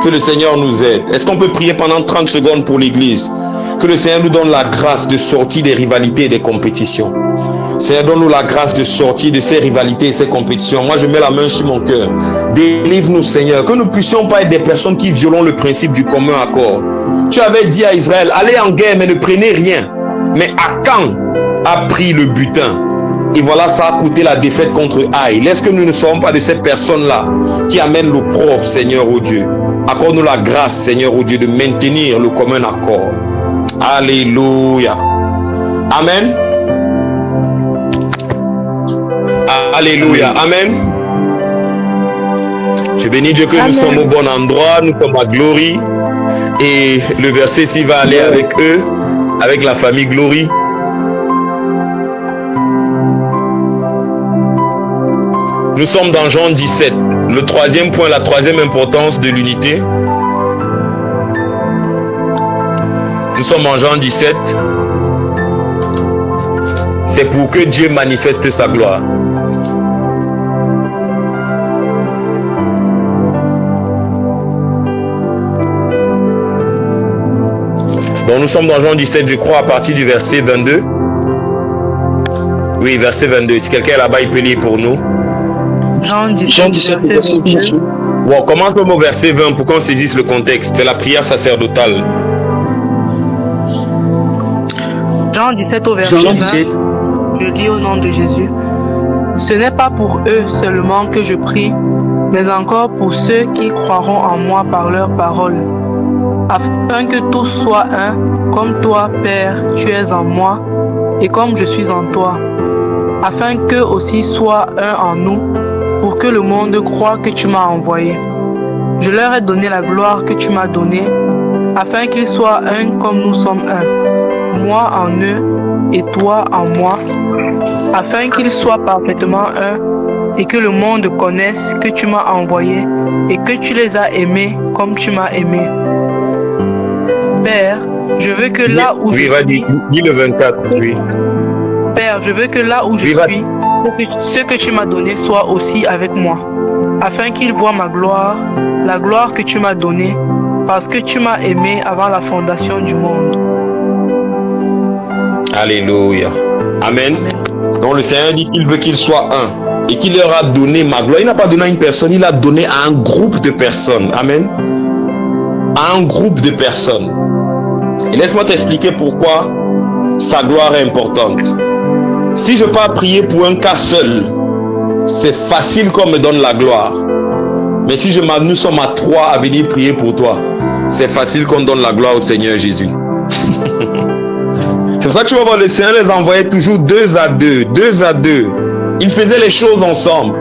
Que le Seigneur nous aide. Est-ce qu'on peut prier pendant 30 secondes pour l'église? Que le Seigneur nous donne la grâce de sortir des rivalités et des compétitions. Seigneur, donne-nous la grâce de sortir de ces rivalités et ces compétitions. Moi, je mets la main sur mon cœur. Délivre-nous, Seigneur. Que nous ne puissions pas être des personnes qui violent le principe du commun accord. Tu avais dit à Israël, allez en guerre, mais ne prenez rien. Mais Akan a pris le butin. Et voilà, ça a coûté la défaite contre Aïe. Laisse que nous ne soyons pas de ces personnes-là qui amènent l'opprobre, Seigneur, ô Dieu. Accorde-nous la grâce, Seigneur, ô Dieu, de maintenir le commun accord. Alléluia. Amen. Alléluia. Amen. Je bénis Dieu que Amen. Nous sommes au bon endroit, nous sommes à Glory. Et le verset ci va aller avec eux, avec la famille Glory. Nous sommes dans Jean 17, le troisième point, la troisième importance de l'unité. Nous sommes en Jean 17. C'est pour que Dieu manifeste sa gloire. Donc nous sommes dans Jean 17, je crois, à partir du verset 22. Oui, verset 22. Si quelqu'un est là-bas, il peut lire pour nous. Jean 17, Jean 17, verset 22. Bon, commence au verset 20 pour qu'on saisisse le contexte. C'est la prière sacerdotale. Jean 17 au verset 20. Je lis au nom de Jésus. Ce n'est pas pour eux seulement que je prie, mais encore pour ceux qui croiront en moi par leur parole, afin que tous soient un, comme toi, Père, tu es en moi, et comme je suis en toi, afin qu'eux aussi soient un en nous, pour que le monde croie que tu m'as envoyé. Je leur ai donné la gloire que tu m'as donnée, afin qu'ils soient un comme nous sommes un, moi en eux et toi en moi, afin qu'ils soient parfaitement un, et que le monde connaisse que tu m'as envoyé et que tu les as aimés comme tu m'as aimé. Père, je veux que là où je suis... Dis le 24, oui. Père, je veux que là où je suis, ce que tu m'as donné soit aussi avec moi, afin qu'ils voient ma gloire, la gloire que tu m'as donnée, parce que tu m'as aimé avant la fondation du monde. Alléluia. Amen. Donc le Seigneur dit qu'il veut qu'ils soient un et qu'il leur a donné ma gloire. Il n'a pas donné à une personne, il a donné à un groupe de personnes. Amen. À un groupe de personnes. Et laisse-moi t'expliquer pourquoi sa gloire est importante. Si je pars prier pour un cas seul, c'est facile qu'on me donne la gloire. Mais si nous sommes à 3 à venir prier pour toi, c'est facile qu'on donne la gloire au Seigneur Jésus. C'est pour ça que tu vas voir, le Seigneur les envoyait toujours 2 à 2, 2 à 2. Ils faisaient les choses ensemble.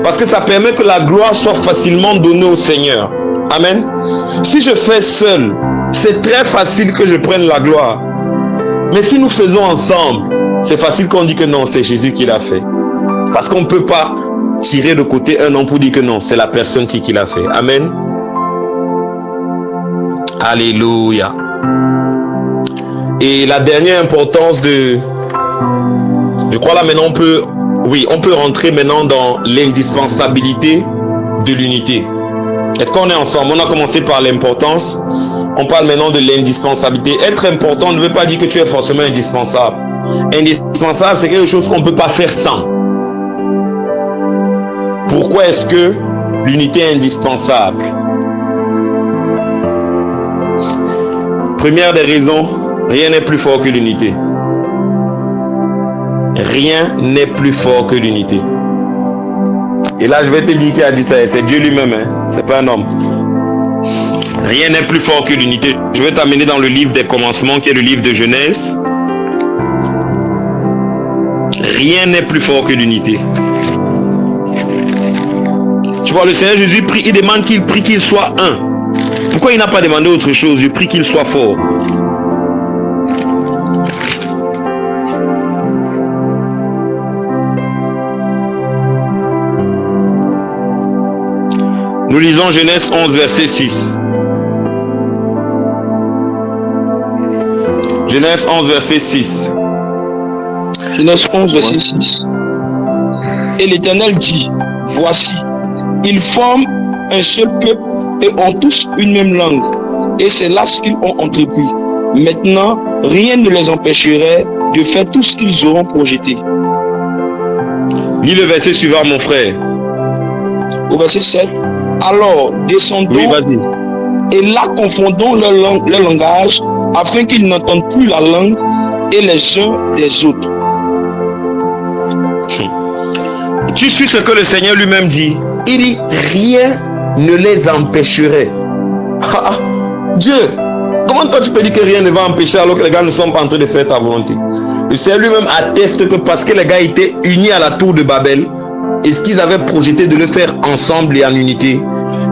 Parce que ça permet que la gloire soit facilement donnée au Seigneur. Amen. Si je fais seul, c'est très facile que je prenne la gloire. Mais si nous faisons ensemble, c'est facile qu'on dit que non, c'est Jésus qui l'a fait. Parce qu'on ne peut pas tirer de côté un nom pour dire que non, c'est la personne qui l'a fait. Amen. Alléluia. Et la dernière importance je crois là maintenant on peut rentrer maintenant dans l'indispensabilité de l'unité. Est-ce qu'on est ensemble? On a commencé par l'importance, on parle maintenant de l'indispensabilité. Être important ne veut pas dire que tu es forcément indispensable. Indispensable, c'est quelque chose qu'on ne peut pas faire sans. Pourquoi est-ce que l'unité est indispensable? Première des raisons, rien n'est plus fort que l'unité. Rien n'est plus fort que l'unité. Et là, je vais te dire qui a dit ça. C'est Dieu lui-même, hein? C'est pas un homme. Rien n'est plus fort que l'unité. Je vais t'amener dans le livre des commencements, qui est le livre de Genèse. Rien n'est plus fort que l'unité. Tu vois, le Seigneur Jésus prie, il demande qu'il prie qu'il soit un. Pourquoi il n'a pas demandé autre chose? Je prie qu'il soit fort. Nous lisons Genèse 11, verset 6. Genèse 11, verset 6. Genèse 11, verset 6. Et l'Éternel dit, voici, ils forment un seul peuple et ont tous une même langue. Et c'est là ce qu'ils ont entrepris. Maintenant, rien ne les empêcherait de faire tout ce qu'ils auront projeté. Lis le verset suivant, mon frère. Au verset 7. Alors, descendons et là confondons leur langage afin qu'ils n'entendent plus la langue et les uns des autres. Tu suis ce que le Seigneur lui-même dit. Il dit, rien ne les empêcherait. Dieu, comment toi tu peux dire que rien ne va empêcher alors que les gars ne sont pas en train de faire ta volonté? Le Seigneur lui-même atteste que parce que les gars étaient unis à la tour de Babel, et ce qu'ils avaient projeté de le faire ensemble et en unité,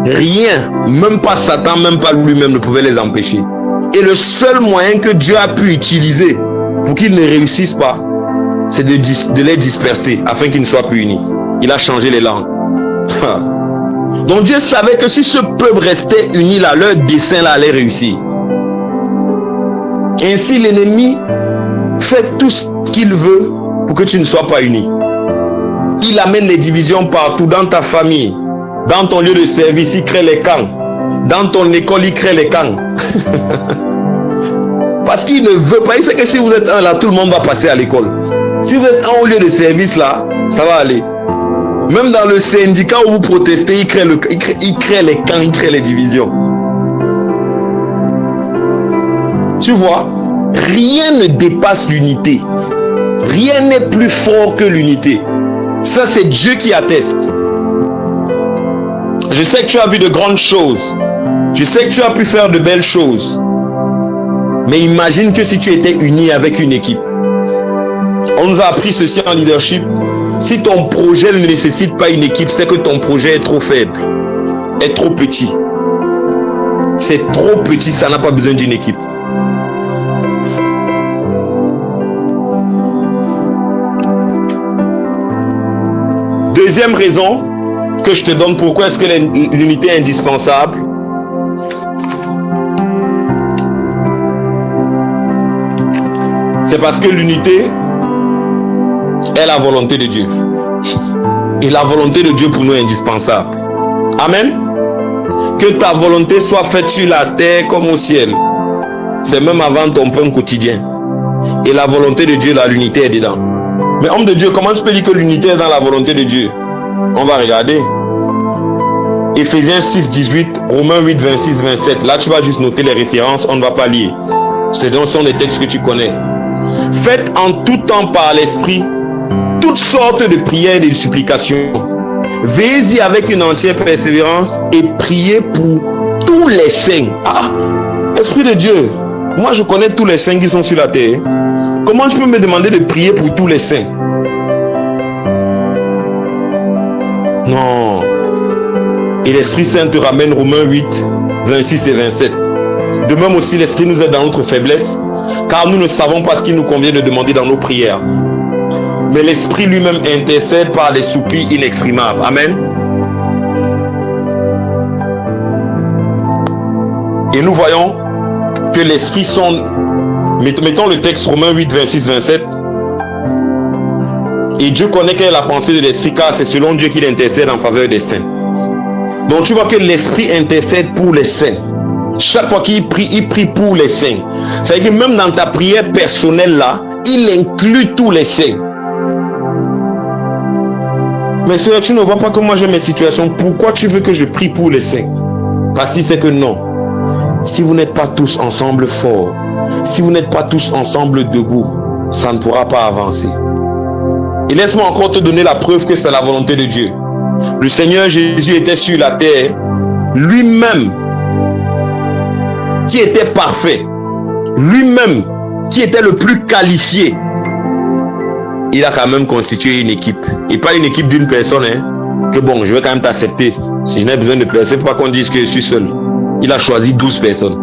rien, même pas Satan, même pas lui-même ne pouvait les empêcher. Et le seul moyen que Dieu a pu utiliser pour qu'ils ne réussissent pas, c'est de les disperser afin qu'ils ne soient plus unis. Il a changé les langues. Donc Dieu savait que si ce peuple restait uni là, leur dessein là allait réussir. Ainsi l'ennemi fait tout ce qu'il veut pour que tu ne sois pas uni. Il amène les divisions partout, dans ta famille, dans ton lieu de service, il crée les camps. Dans ton école, il crée les camps. Parce qu'il ne veut pas, il sait que si vous êtes un là, tout le monde va passer à l'école. Si vous êtes un lieu de service là, ça va aller. Même dans le syndicat où vous protestez, il crée les camps, il crée les divisions. Tu vois, rien ne dépasse l'unité. Rien n'est plus fort que l'unité. Ça, c'est Dieu qui atteste. Je sais que tu as vu de grandes choses. Je sais que tu as pu faire de belles choses. Mais imagine que si tu étais uni avec une équipe. On nous a appris ceci en leadership. Si ton projet ne nécessite pas une équipe, c'est que ton projet est trop faible, est trop petit. C'est trop petit, ça n'a pas besoin d'une équipe. Deuxième raison que je te donne pourquoi est-ce que l'unité est indispensable. C'est parce que l'unité est la volonté de Dieu. Et la volonté de Dieu pour nous est indispensable. Amen. Que ta volonté soit faite sur la terre comme au ciel. C'est même avant ton pain quotidien. Et la volonté de Dieu, là, l'unité est dedans. Mais homme de Dieu, comment tu peux dire que l'unité est dans la volonté de Dieu? On va regarder. Éphésiens 6, 18, Romains 8, 26, 27. Là, tu vas juste noter les références, on ne va pas lire. Ce sont des textes que tu connais. Faites en tout temps par l'esprit toutes sortes de prières et de supplications. Veillez-y avec une entière persévérance et priez pour tous les saints. Ah, Esprit de Dieu, moi je connais tous les saints qui sont sur la terre. Comment tu peux me demander de prier pour tous les saints? Non. Et l'Esprit Saint te ramène Romains 8, 26 et 27. De même aussi l'Esprit nous aide dans notre faiblesse, car nous ne savons pas ce qu'il nous convient de demander dans nos prières. Mais l'Esprit lui-même intercède par des soupirs inexprimables. Amen. Et nous voyons que l'Esprit sont... Mettons le texte Romains 8, 26, 27. Et Dieu connaît quelle est la pensée de l'Esprit, car c'est selon Dieu qu'il intercède en faveur des saints. Donc tu vois que l'Esprit intercède pour les saints. Chaque fois qu'il prie, il prie pour les saints. C'est-à-dire que même dans ta prière personnelle là, il inclut tous les saints. Mais sœur, tu ne vois pas que moi j'ai mes situations. Pourquoi tu veux que je prie pour les saints? Parce que c'est que non. Si vous n'êtes pas tous ensemble forts, si vous n'êtes pas tous ensemble debout, ça ne pourra pas avancer. Et laisse-moi encore te donner la preuve que c'est la volonté de Dieu. Le Seigneur Jésus était sur la terre, lui-même, qui était parfait, lui-même, qui était le plus qualifié. Il a quand même constitué une équipe. Et pas une équipe d'une personne, hein. Que bon, je vais quand même t'accepter. Si je n'ai besoin de personne, il ne faut pas qu'on dise que je suis seul. Il a choisi 12 personnes.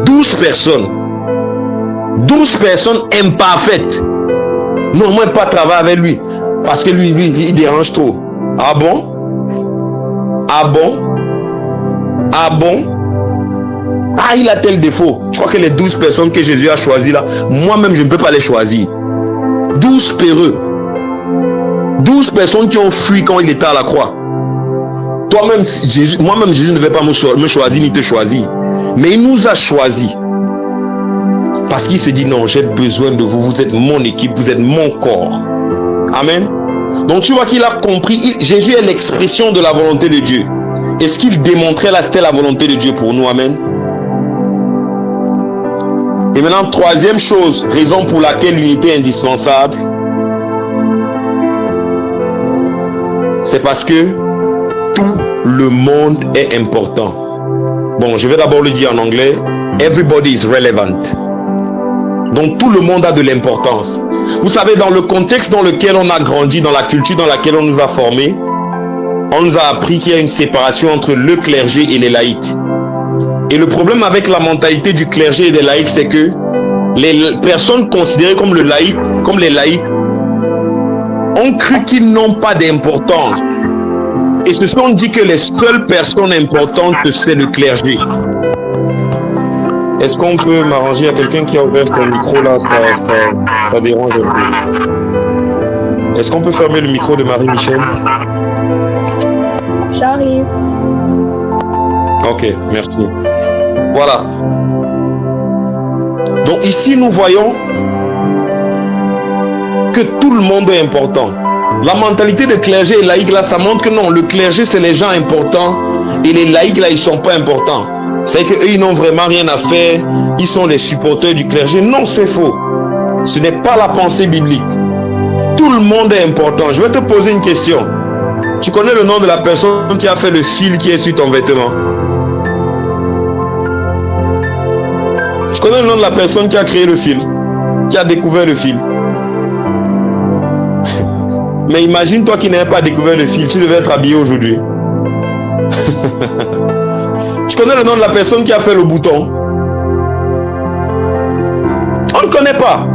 12 personnes. 12 personnes imparfaites. Non, moi, pas travailler avec lui. Parce que lui, il dérange trop. Ah bon? Ah bon? Ah bon? Ah, il a tel défaut. Je crois que les 12 personnes que Jésus a choisies là, moi-même, je ne peux pas les choisir. 12 peureux. 12 personnes qui ont fui quand il était à la croix. Toi-même, Jésus, moi-même, Jésus ne va pas me choisir ni te choisir. Mais il nous a choisis. Parce qu'il se dit, non, j'ai besoin de vous. Vous êtes mon équipe, vous êtes mon corps. Amen. Donc tu vois qu'il a compris. Jésus est l'expression de la volonté de Dieu. Et ce qu'il démontrait là, c'était la volonté de Dieu pour nous. Amen. Et maintenant, troisième chose, raison pour laquelle l'unité est indispensable, c'est parce que tout le monde est important. Bon, je vais d'abord le dire en anglais. Everybody is relevant. Donc tout le monde a de l'importance. Vous savez, dans le contexte dans lequel on a grandi, dans la culture dans laquelle on nous a formés, on nous a appris qu'il y a une séparation entre le clergé et les laïcs. Et le problème avec la mentalité du clergé et des laïcs, c'est que les personnes considérées comme les laïcs, ont cru qu'ils n'ont pas d'importance. Et se sont dit que les seules personnes importantes, c'est le clergé. Est-ce qu'on peut m'arranger à quelqu'un qui a ouvert son micro là, ça dérange un peu. Est-ce qu'on peut fermer le micro de Marie-Michel? J'arrive. Ok, merci. Voilà. Donc ici nous voyons que tout le monde est important. La mentalité de clergé et laïque là, ça montre que non, le clergé c'est les gens importants et les laïcs là, ils sont pas importants. C'est qu'eux, ils n'ont vraiment rien à faire, ils sont les supporters du clergé. Non, c'est faux. Ce n'est pas la pensée biblique. Tout le monde est important. Je vais te poser une question. Tu connais le nom de la personne qui a fait le fil qui est sur ton vêtement? Tu connais le nom de la personne qui a créé le fil, qui a découvert le fil? Mais imagine toi qui n'avais pas découvert le fil, tu devais être habillé aujourd'hui. Tu connais le nom de la personne qui a fait le bouton? On ne connaît pas.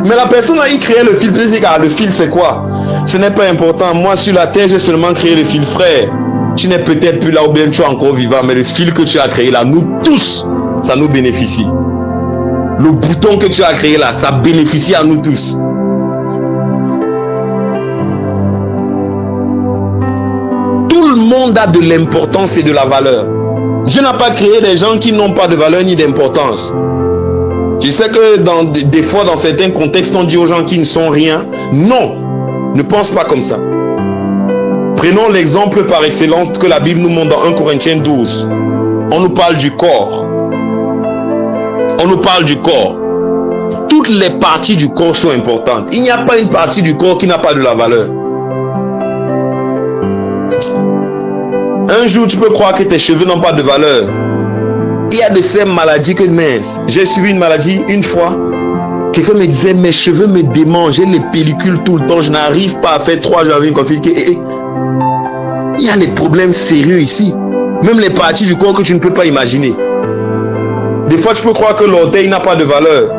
Mais la personne a créé le fil. Le fil c'est quoi? Ce n'est pas important. Moi sur la terre j'ai seulement créé le fil. Frère, tu n'es peut-être plus là ou bien tu es encore vivant, mais le fil que tu as créé là, nous tous, ça nous bénéficie. Le bouton que tu as créé là, ça bénéficie à nous tous. Tout le monde a de l'importance et de la valeur. Dieu n'a pas créé des gens qui n'ont pas de valeur ni d'importance. Je sais que des fois dans certains contextes on dit aux gens qui ne sont rien. Non, ne pense pas comme ça. Prenons l'exemple par excellence que la Bible nous montre dans 1 Corinthiens 12. On nous parle du corps. On nous parle du corps. Toutes les parties du corps sont importantes. Il n'y a pas une partie du corps qui n'a pas de la valeur. Un jour, tu peux croire que tes cheveux n'ont pas de valeur. Il y a de ces maladies que mince. J'ai suivi une maladie une fois. Quelqu'un me disait, mes cheveux me démangent, j'ai les pellicules tout le temps, je n'arrive pas à faire 3 jours avec une conflit. Il y a des problèmes sérieux ici. Même les parties du corps que tu ne peux pas imaginer. Des fois, tu peux croire que l'orteil n'a pas de valeur.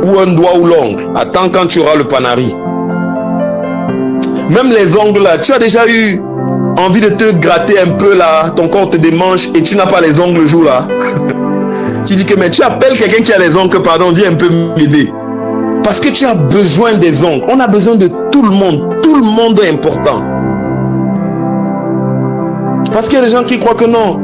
Ou un doigt ou l'ongle. Attends quand tu auras le panari. Même les ongles là, tu as déjà eu envie de te gratter un peu là, ton corps te démange et tu n'as pas les ongles le jour là. Tu dis que mais tu appelles quelqu'un qui a les ongles, pardon, viens un peu m'aider. Parce que tu as besoin des ongles. On a besoin de tout le monde. Tout le monde est important. Parce qu'il y a des gens qui croient que non.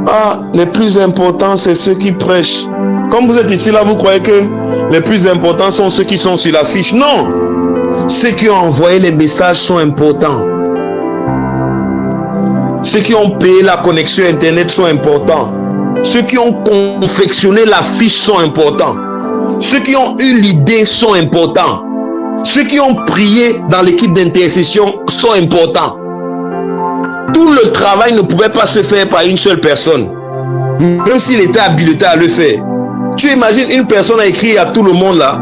Ah, les plus importants, c'est ceux qui prêchent. Comme vous êtes ici là, vous croyez que les plus importants sont ceux qui sont sur l'affiche. Non. Ceux qui ont envoyé les messages sont importants. Ceux qui ont payé la connexion internet sont importants. Ceux qui ont confectionné l'affiche sont importants. Ceux qui ont eu l'idée sont importants. Ceux qui ont prié dans l'équipe d'intercession sont importants. Tout le travail ne pouvait pas se faire par une seule personne. Même s'il était habilité à le faire. Tu imagines une personne a écrit à tout le monde là.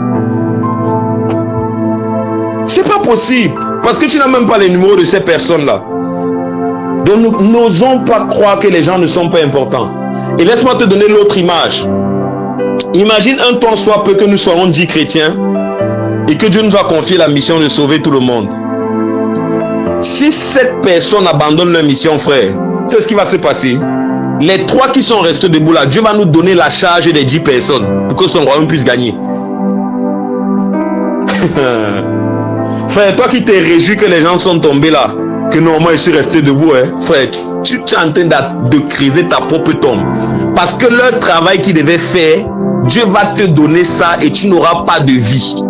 C'est pas possible. Parce que tu n'as même pas les numéros de ces personnes là. Donc nous n'osons pas croire que les gens ne sont pas importants. Et laisse-moi te donner l'autre image. Imagine un temps soit peu que nous soyons 10 chrétiens et que Dieu nous a confié la mission de sauver tout le monde. Si cette personne abandonne leur mission, frère, c'est ce qui va se passer. Les 3 qui sont restés debout là, Dieu va nous donner la charge des 10 personnes pour que son royaume puisse gagner. Frère, toi qui t'es réjoui que les gens sont tombés là, que non, moi je suis resté debout, hein. Frère, tu es en train de creuser ta propre tombe. Parce que leur travail qu'ils devaient faire, Dieu va te donner ça et tu n'auras pas de vie.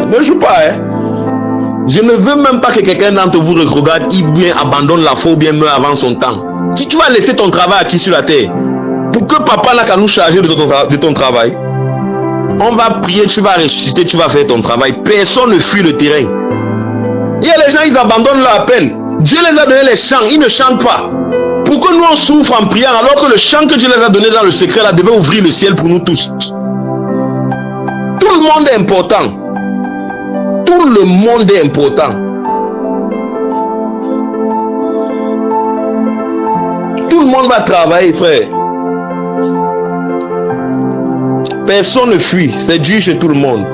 Ne joue pas, hein. Je ne veux même pas que quelqu'un d'entre vous regarde, il bien abandonne la foi ou bien meurt avant son temps. Qui tu vas laisser ton travail à qui sur la terre? Pour que papa n'a qu'à nous charger de ton travail. On va prier, tu vas ressusciter, tu vas faire ton travail. Personne ne fuit le terrain. Il y a les gens, ils abandonnent leur appel. Dieu les a donné les chants, ils ne chantent pas. Pourquoi nous on souffre en priant alors que le chant que Dieu les a donné dans le secret là devait ouvrir le ciel pour nous tous? Tout le monde est important. Tout le monde est important. Tout le monde va travailler, frère. Personne ne fuit, c'est Dieu chez tout le monde.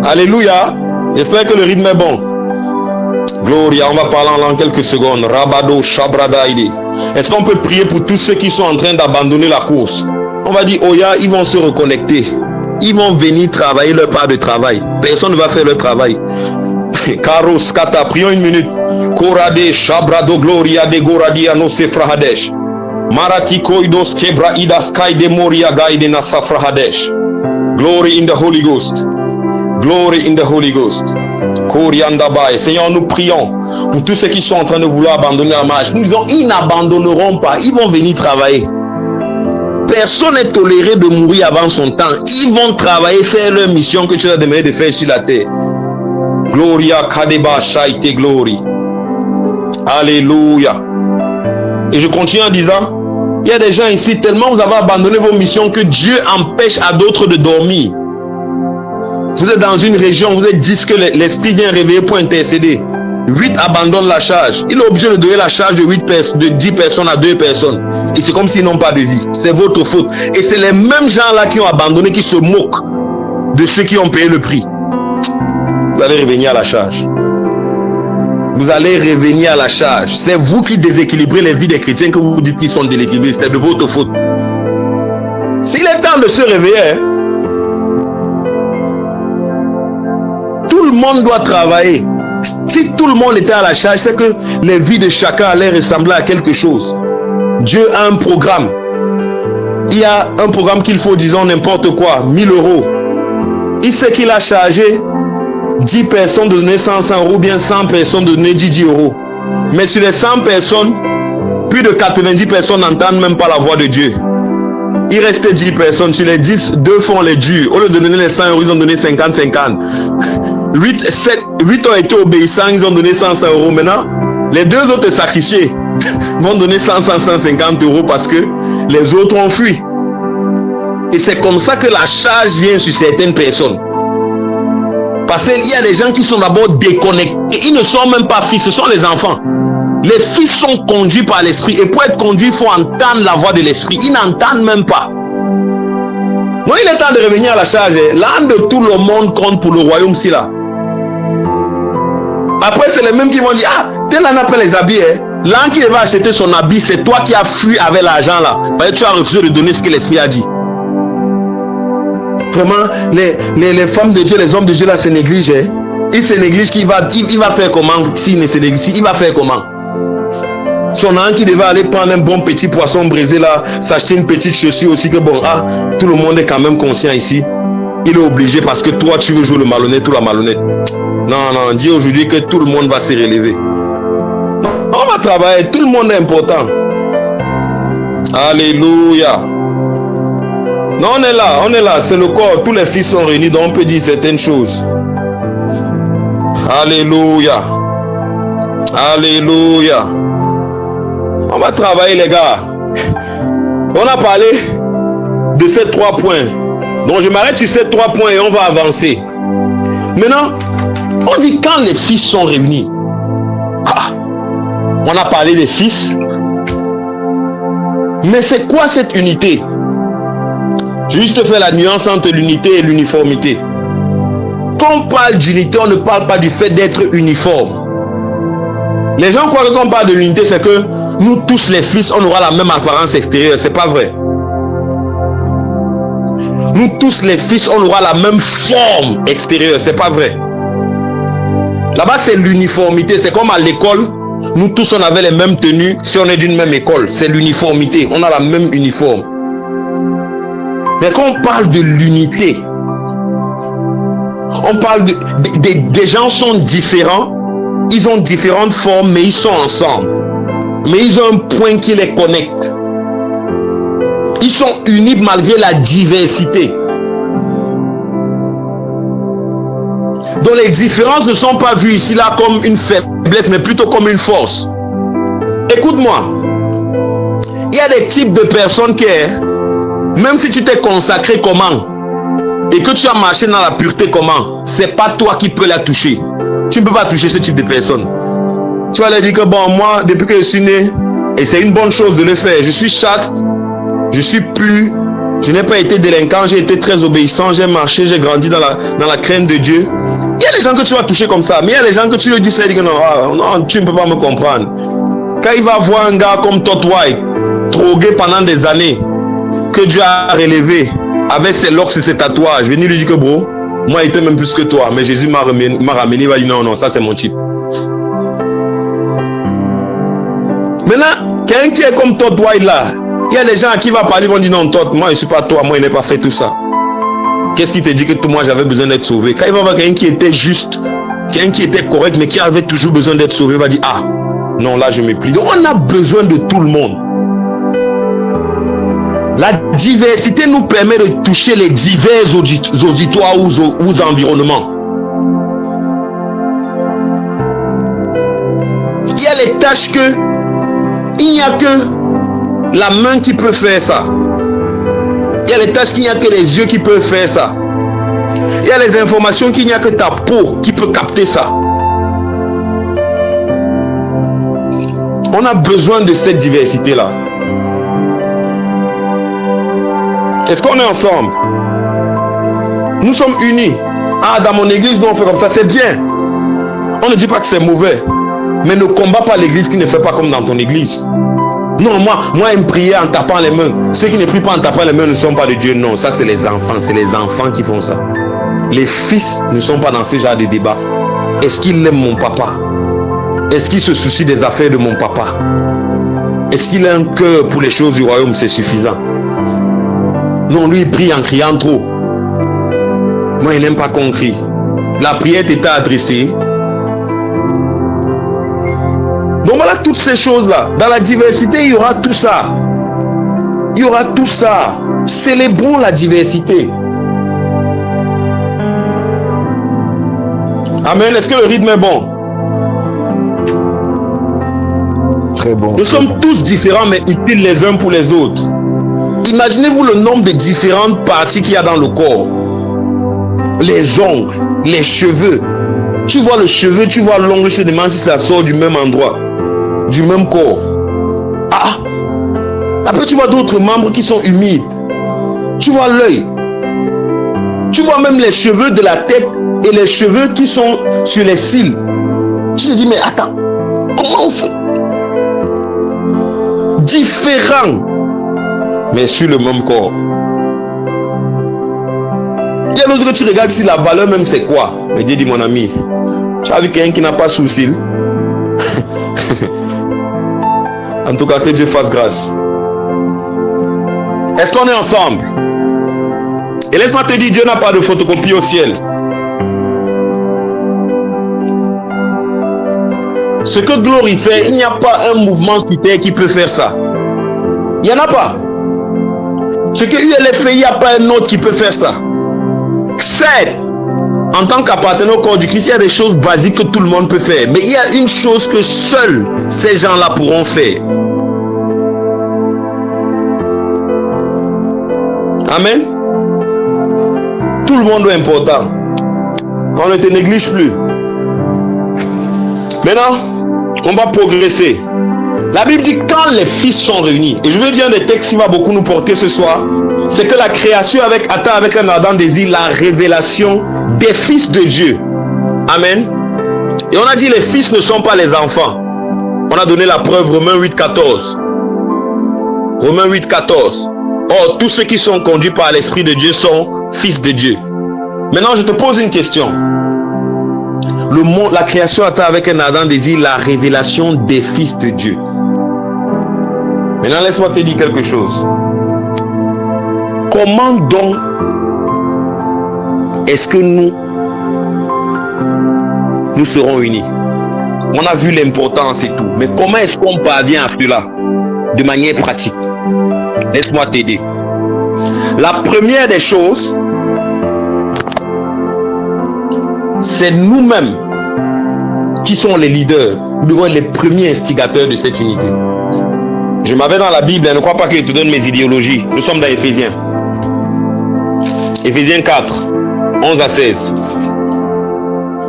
Alléluia. J'espère que le rythme est bon. Gloria, on va parler en langue quelques secondes. Rabado, Shabradaïdi. Est-ce qu'on peut prier pour tous ceux qui sont en train d'abandonner la course? On va dire, Oya, ils vont se reconnecter. Ils vont venir travailler leur part de travail. Personne ne va faire leur travail. Karos, Kata, prions une minute. Korade, Shabrado, Gloria, de Goradia, no Sefrahadesh. Marati Koidos, Kebra, Idas, Kai, de Moria, Gaide, na Safrahadesh. Glory in the Holy Ghost. Glory in the Holy Ghost. Seigneur, nous prions pour tous ceux qui sont en train de vouloir abandonner la marche. Nous disons, ils n'abandonneront pas. Ils vont venir travailler. Personne n'est toléré de mourir avant son temps. Ils vont travailler, faire leur mission que tu as demandé de faire sur la terre. Gloria Kadeba Shaite Glory. Alléluia. Et je continue en disant, il y a des gens ici, tellement vous avez abandonné vos missions que Dieu empêche à d'autres de dormir. Vous êtes dans une région, vous êtes 10 que l'esprit vient réveiller pour intercéder. 8 abandonnent la charge. Il est obligé de donner la charge de 10 personnes à 2 personnes. Et c'est comme s'ils n'ont pas de vie. C'est votre faute. Et c'est les mêmes gens-là qui ont abandonné, qui se moquent de ceux qui ont payé le prix. Vous allez revenir à la charge. Vous allez revenir à la charge. C'est vous qui déséquilibrez les vies des chrétiens que vous dites qu'ils sont déséquilibrés. C'est de votre faute. S'il est temps de se réveiller, tout le monde doit travailler. Si tout le monde était à la charge, c'est que les vies de chacun allaient ressembler à quelque chose. Dieu a un programme. Il y a un programme qu'il faut, disons, n'importe quoi, 1000 euros. Il sait qu'il a chargé 10 personnes de donner 100 euros, ou bien 100 personnes de donner 10 euros. Mais sur les 100 personnes, plus de 90 personnes n'entendent même pas la voix de Dieu. Il restait 10 personnes. Sur les 10, 2 font les durs. Au lieu de donner les 100 euros, ils ont donné 50-50. 8 ont été obéissants, ils ont donné 100 euros. Maintenant, les 2 autres sacrifiés vont donner 150 euros parce que les autres ont fui. Et c'est comme ça que la charge vient sur certaines personnes. Parce qu'il y a des gens qui sont d'abord déconnectés. Ils ne sont même pas fils, ce sont les enfants. Les fils sont conduits par l'esprit. Et pour être conduit, il faut entendre la voix de l'esprit. Ils n'entendent même pas. Donc il est temps de revenir à la charge. L'âme de tout le monde compte pour le royaume-ci là. Après, c'est les mêmes qui vont dire, ah, tel en appelle les habits. L'un qui va acheter son habit, c'est toi qui as fui avec l'argent là. Parce que tu as refusé de donner ce que l'esprit a dit. Vraiment, les femmes de Dieu, les hommes de Dieu là se négligent. Ils se négligent, il va faire comment s'il ne se néglige, il va faire comment? Si on a un qui devait aller prendre un bon petit poisson brisé là, s'acheter une petite chaussure aussi que bon, ah, tout le monde est quand même conscient ici. Il est obligé parce que toi tu veux jouer le malhonnête ou la malhonnête. Non, dis aujourd'hui que tout le monde va se relever. On va travailler, tout le monde est important. Alléluia. Non, on est là, c'est le corps, tous les fils sont réunis, donc on peut dire certaines choses. Alléluia. Alléluia. On va travailler les gars. On a parlé de ces 3 points. Donc je m'arrête sur ces 3 points et on va avancer. Maintenant, on dit quand les fils sont réunis. Ah, on a parlé des fils. Mais c'est quoi cette unité? Je vais juste faire la nuance entre l'unité et l'uniformité. Quand on parle d'unité, on ne parle pas du fait d'être uniforme. Les gens croient que quand on parle de l'unité, c'est que nous tous les fils, on aura la même apparence extérieure. C'est pas vrai. Nous tous les fils, on aura la même forme extérieure. C'est pas vrai. Là-bas, c'est l'uniformité. C'est comme à l'école. Nous tous, on avait les mêmes tenues si on est d'une même école. C'est l'uniformité. On a la même uniforme. Mais quand on parle de l'unité, on parle des gens sont différents. Ils ont différentes formes, mais ils sont ensemble. Mais ils ont un point qui les connecte. Ils sont unis malgré la diversité. Donc les différences ne sont pas vues ici là comme une faiblesse, mais plutôt comme une force. Écoute-moi. Il y a des types de personnes qui, même si tu t'es consacré comment, et que tu as marché dans la pureté comment, c'est pas toi qui peux la toucher. Tu ne peux pas toucher ce type de personnes. Tu vas leur dire que bon, moi, depuis que je suis né, et c'est une bonne chose de le faire, je suis chaste, je suis pur, je n'ai pas été délinquant, j'ai été très obéissant, j'ai marché, j'ai grandi dans la crainte de Dieu. Il y a des gens que tu vas toucher comme ça, mais il y a des gens que tu lui dis ça, il dit que non, tu ne peux pas me comprendre. Quand il va voir un gars comme Todd White, drogué pendant des années, que Dieu a relevé, avec ses locks et ses tatouages, venir lui dire que bro, moi il était même plus que toi, mais Jésus m'a ramené, il va dire non, ça c'est mon type. Maintenant, quelqu'un qui est comme Todd White là, il y a des gens à qui il va parler, ils vont dire non, Todd, moi je ne suis pas toi, moi il n'ai pas fait tout ça. Qu'est-ce qui te dit que moi j'avais besoin d'être sauvé? Quand il va voir quelqu'un qui était juste, quelqu'un qui était correct, mais qui avait toujours besoin d'être sauvé, il va dire, ah, non, là je me plie. Donc on a besoin de tout le monde. La diversité nous permet de toucher les divers auditoires ou environnements. Il y a les tâches que il n'y a que la main qui peut faire ça. Il y a les tâches qu'il n'y a que les yeux qui peuvent faire ça. Il y a les informations qu'il n'y a que ta peau qui peut capter ça. On a besoin de cette diversité-là. Est-ce qu'on est ensemble? Nous sommes unis. Ah, dans mon église, nous on fait comme ça, c'est bien. On ne dit pas que c'est mauvais. Mais ne combat pas l'église qui ne fait pas comme dans ton église. Non, moi, aime prier en tapant les mains. Ceux qui ne prient pas en tapant les mains ne sont pas de Dieu. Non, ça c'est les enfants. C'est les enfants qui font ça. Les fils ne sont pas dans ce genre de débat. Est-ce qu'il aime mon papa? Est-ce qu'il se soucie des affaires de mon papa? Est-ce qu'il a un cœur pour les choses du royaume? C'est suffisant. Non, lui il prie en criant trop. Moi, il n'aime pas qu'on crie. La prière t'était adressée. Donc voilà toutes ces choses-là. Dans la diversité, il y aura tout ça. Il y aura tout ça. Célébrons la diversité. Amen. Est-ce que le rythme est bon? Très bon. Nous sommes tous différents mais utiles les uns pour les autres. Imaginez-vous le nombre de différentes parties qu'il y a dans le corps. Les ongles, les cheveux. Tu vois le cheveu, tu vois l'ongle, je te demande si ça sort du même endroit, du même corps. Ah! Après tu vois d'autres membres qui sont humides. Tu vois l'œil. Tu vois même les cheveux de la tête et les cheveux qui sont sur les cils. Tu te dis mais attends, comment on fait? Différents, mais sur le même corps. Il y a l'autre que tu regardes si la valeur même c'est quoi. Mais Dieu dit mon ami, tu as vu quelqu'un qui n'a pas sous cils? En tout cas que Dieu fasse grâce. Est-ce qu'on est ensemble? Et laisse-moi te dire, Dieu n'a pas de photocopie au ciel. Ce que Glory fait, il n'y a pas un mouvement sur terre qui peut faire ça. Il n'y en a pas. Ce que ULF fait, il n'y a pas un autre qui peut faire ça. Certes, en tant qu'appartenant au corps du Christ, il y a des choses basiques que tout le monde peut faire. Mais il y a une chose que seuls ces gens-là pourront faire. Amen. Tout le monde est important. On ne te néglige plus. Maintenant, on va progresser. La Bible dit quand les fils sont réunis, et je veux dire un des textes qui va beaucoup nous porter ce soir, c'est que la création attend avec un ardent désir la révélation des fils de Dieu. Amen. Et on a dit les fils ne sont pas les enfants. On a donné la preuve, Romains 8,14. Romains 8,14. Or, tous ceux qui sont conduits par l'Esprit de Dieu sont fils de Dieu. Maintenant, je te pose une question. Le monde, la création attend avec un ardent désir la révélation des fils de Dieu. Maintenant, laisse-moi te dire quelque chose. Comment donc est-ce que nous serons unis? On a vu l'importance et tout. Mais comment est-ce qu'on parvient à cela de manière pratique? Laisse-moi t'aider. La première des choses, c'est nous-mêmes qui sont les leaders. Nous devons être les premiers instigateurs de cette unité. Je m'avais dans la Bible, ne crois pas que je te donne mes idéologies. Nous sommes dans Éphésiens. Éphésiens 4, 11 à 16.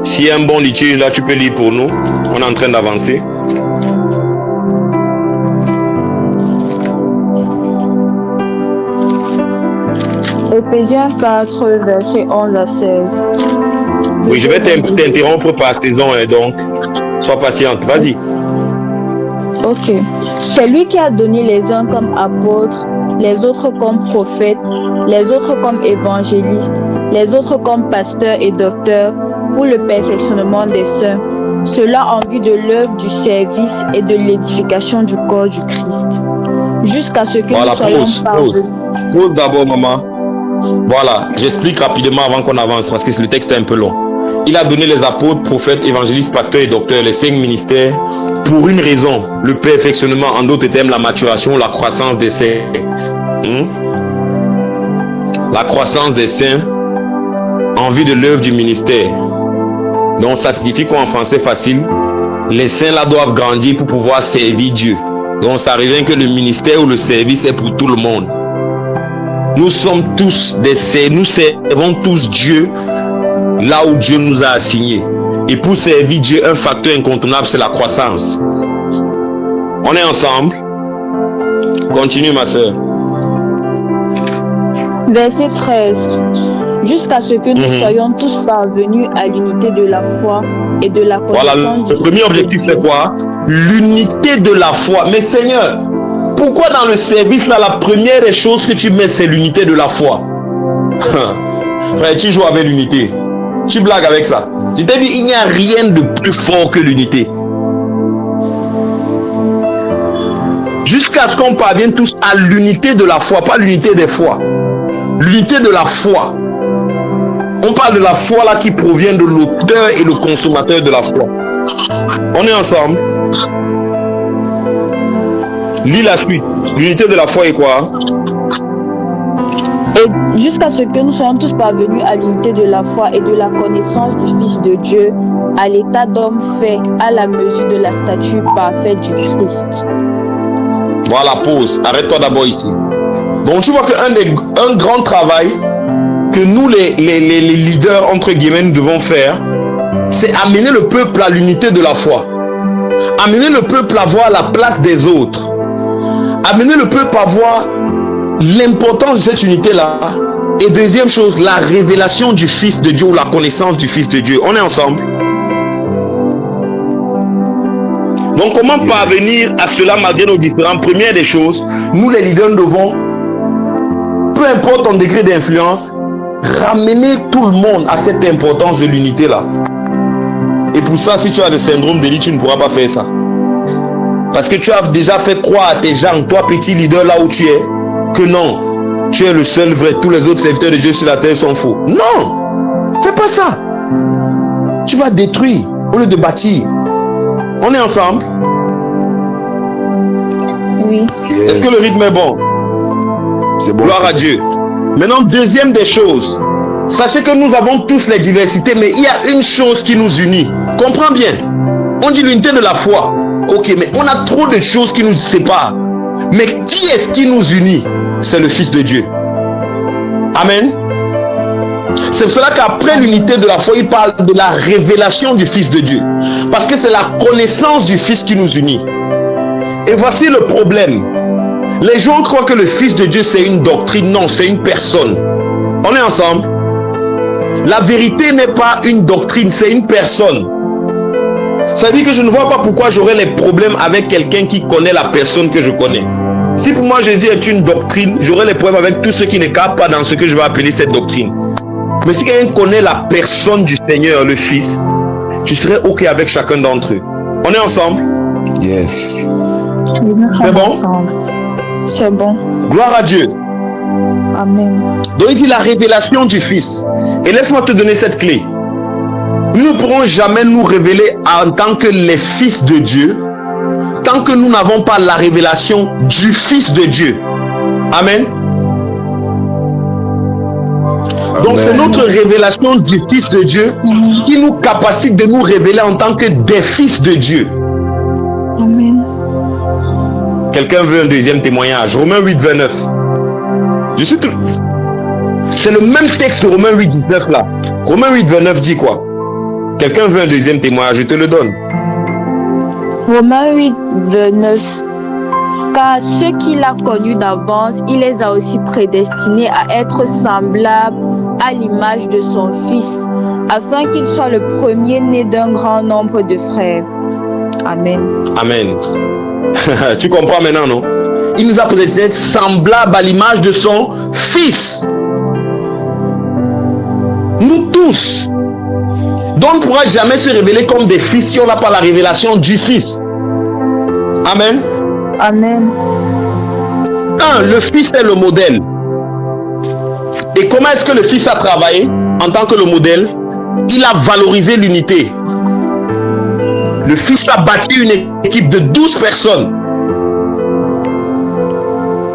S'il y a un bon litige là, tu peux lire pour nous. On est en train d'avancer. Éphésiens 4, versets 11 à 16. Oui, je vais t'interrompre par saison, donc sois patiente. Vas-y. Ok. C'est lui qui a donné les uns comme apôtres, les autres comme prophètes, les autres comme évangélistes, les autres comme pasteurs et docteurs, pour le perfectionnement des saints, cela en vue de l'œuvre du service et de l'édification du corps du Christ, jusqu'à ce que voilà, nous soyons parvenus. Pause d'abord, maman. Voilà, j'explique rapidement avant qu'on avance parce que le texte est un peu long. Il a donné les apôtres, prophètes, évangélistes, pasteurs et docteurs, les 5 ministères, pour une raison, le perfectionnement, en d'autres termes, la maturation, la croissance des saints. La croissance des saints en vue de l'œuvre du ministère. Donc ça signifie quoi en français facile? Les saints là doivent grandir pour pouvoir servir Dieu. Donc ça revient que le ministère ou le service est pour tout le monde. Nous sommes tous nous servons tous Dieu là où Dieu nous a assignés. Et pour servir Dieu, un facteur incontournable, c'est la croissance. On est ensemble? Continue, ma soeur. Verset 13. Jusqu'à ce que nous soyons tous parvenus à l'unité de la foi et de la connaissance. Voilà, le premier objectif c'est quoi? L'unité de la foi. Mais Seigneur, pourquoi dans le service là, la première des choses que tu mets, c'est l'unité de la foi? Frère, tu joues avec l'unité. Tu blagues avec ça. Je t'ai dit, il n'y a rien de plus fort que l'unité. Jusqu'à ce qu'on parvienne tous à l'unité de la foi, pas l'unité des foi. L'unité de la foi. On parle de la foi là qui provient de l'auteur et le consommateur de la foi. On est ensemble. Lis la suite. L'unité de la foi est quoi? Et jusqu'à ce que nous soyons tous parvenus à l'unité de la foi et de la connaissance du Fils de Dieu, à l'état d'homme fait à la mesure de la stature parfaite du Christ. Voilà, pause. Arrête-toi d'abord ici. Donc tu vois qu'un grand travail que nous les leaders entre guillemets nous devons faire, c'est amener le peuple à l'unité de la foi. Amener le peuple à voir la place des autres. Amener le peuple à voir l'importance de cette unité-là. Et deuxième chose, la révélation du Fils de Dieu ou la connaissance du Fils de Dieu. On est ensemble? Donc comment parvenir à cela malgré nos différents? Première des choses, nous les leaders devons, peu importe ton degré d'influence, ramener tout le monde à cette importance de l'unité-là. Et pour ça, si tu as le syndrome d'Élie, tu ne pourras pas faire ça. Parce que tu as déjà fait croire à tes gens, toi petit leader là où tu es, que non, tu es le seul vrai, tous les autres serviteurs de Dieu sur la terre sont faux. Non, fais pas ça. Tu vas détruire au lieu de bâtir. On est ensemble? Oui. Yes. Est-ce que le rythme est bon? C'est bon. Gloire à Dieu. Maintenant, deuxième des choses. Sachez que nous avons tous les diversités, mais il y a une chose qui nous unit. Comprends bien. On dit l'unité de la foi. Ok, mais on a trop de choses qui nous séparent. Mais qui est-ce qui nous unit? C'est le Fils de Dieu. Amen. C'est pour cela qu'après l'unité de la foi, il parle de la révélation du Fils de Dieu. Parce que c'est la connaissance du Fils qui nous unit. Et voici le problème. Les gens croient que le Fils de Dieu c'est une doctrine. Non, c'est une personne. On est ensemble? La vérité n'est pas une doctrine, c'est une personne. Ça veut dire que je ne vois pas pourquoi j'aurais les problèmes avec quelqu'un qui connaît la personne que je connais. Si pour moi Jésus est une doctrine, j'aurais les problèmes avec tous ceux qui ne capent pas dans ce que je vais appeler cette doctrine. Mais si quelqu'un connaît la personne du Seigneur, le Fils, je serai ok avec chacun d'entre eux. On est ensemble? Yes. C'est bon? C'est bon. Gloire à Dieu. Amen. Donc il dit la révélation du Fils. Et laisse-moi te donner cette clé. Nous ne pourrons jamais nous révéler en tant que les fils de Dieu tant que nous n'avons pas la révélation du Fils de Dieu. Amen. Donc c'est notre révélation du Fils de Dieu qui nous capacite de nous révéler en tant que des fils de Dieu. Amen. Quelqu'un veut un deuxième témoignage? Romains 8, 29. C'est le même texte de Romains 8, 19 là. Romains 8, 29 dit quoi? Quelqu'un veut un deuxième témoignage? Je te le donne. Romains 8, 29. Car ceux qu'il a connus d'avance, il les a aussi prédestinés à être semblables à l'image de son Fils, afin qu'il soit le premier-né d'un grand nombre de frères. Amen. Amen. Tu comprends maintenant, non? Il nous a prédestinés semblables à l'image de son Fils. Nous tous. Donc on ne pourra jamais se révéler comme des fils si on n'a pas la révélation du Fils. Amen. Amen. Le Fils est le modèle. Et comment est-ce que le Fils a travaillé en tant que le modèle? Il a valorisé l'unité. Le Fils a bâti une équipe de 12 personnes.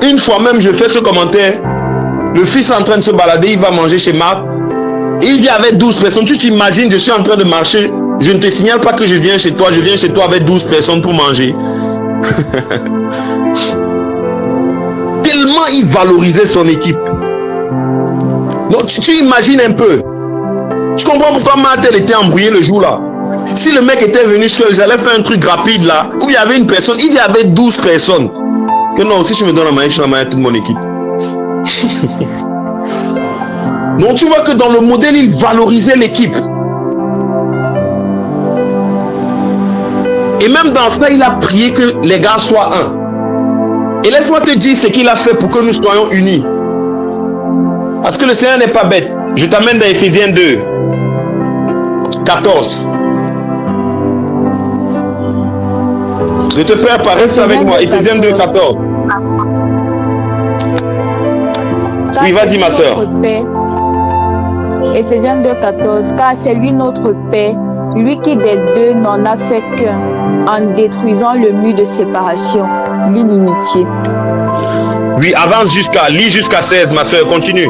Une fois même, je fais ce commentaire. Le Fils est en train de se balader, il va manger chez Marc. Et il vient avec 12 personnes. Tu t'imagines, je suis en train de marcher. Je ne te signale pas que je viens chez toi. Je viens chez toi avec 12 personnes pour manger. Tellement il valorisait son équipe. Donc tu imagines un peu. Je comprends pourquoi Martel était embrouillé le jour-là. Si le mec était venu seul, j'allais faire un truc rapide là, où il y avait une personne, il y avait 12 personnes. Que non, si je me donne la main, je la main à toute mon équipe. Donc tu vois que dans le modèle, il valorisait l'équipe. Et même dans ça, il a prié que les gars soient un. Et laisse-moi te dire ce qu'il a fait pour que nous soyons unis. Parce que le Seigneur n'est pas bête. Je t'amène dans Éphésiens 2, 14. Je te prépare, reste avec moi. Éphésiens 2, 14. Oui, vas-y ma soeur. Éphésiens 2, 14. Car c'est lui notre paix, lui qui des deux n'en a fait qu'un, en détruisant le mur de séparation, l'inimitié. Oui, avance lis jusqu'à 16, ma soeur, continue.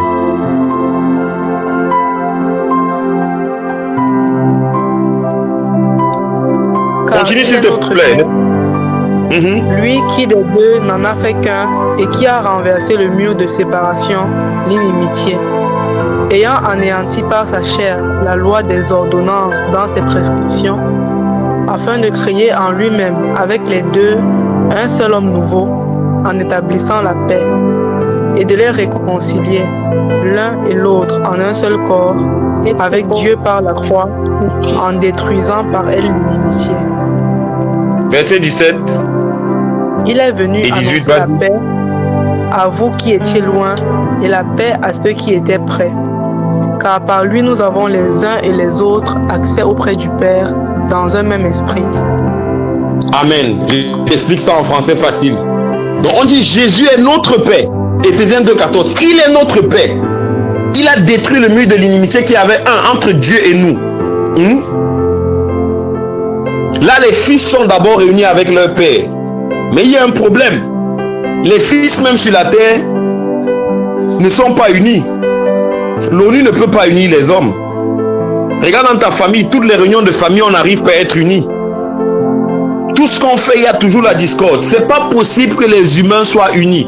Continue s'il te plaît. Lui qui des deux n'en a fait qu'un et qui a renversé le mur de séparation, l'inimitié, ayant anéanti par sa chair la loi des ordonnances dans ses prescriptions, afin de créer en lui-même avec les deux un seul homme nouveau, en établissant la paix, et de les réconcilier l'un et l'autre en un seul corps avec Dieu par la croix, en détruisant par elle l'inimitié. Verset 17. Il est venu annoncer la paix à vous qui étiez loin et la paix à ceux qui étaient près. Car par lui nous avons les uns et les autres accès auprès du Père dans un même esprit. Amen. Je t'explique ça en français facile. Donc on dit Jésus est notre paix. Éphésiens 2, 14. Il est notre paix. Il a détruit le mur de l'inimitié qu'il y avait entre Dieu et nous. Là les fils sont d'abord réunis avec leur père. Mais il y a un problème. Les fils même sur la terre ne sont pas unis. L'ONU ne peut pas unir les hommes. Regarde dans ta famille, toutes les réunions de famille, on n'arrive pas à être unis. Tout ce qu'on fait, il y a toujours la discorde. C'est pas possible que les humains soient unis.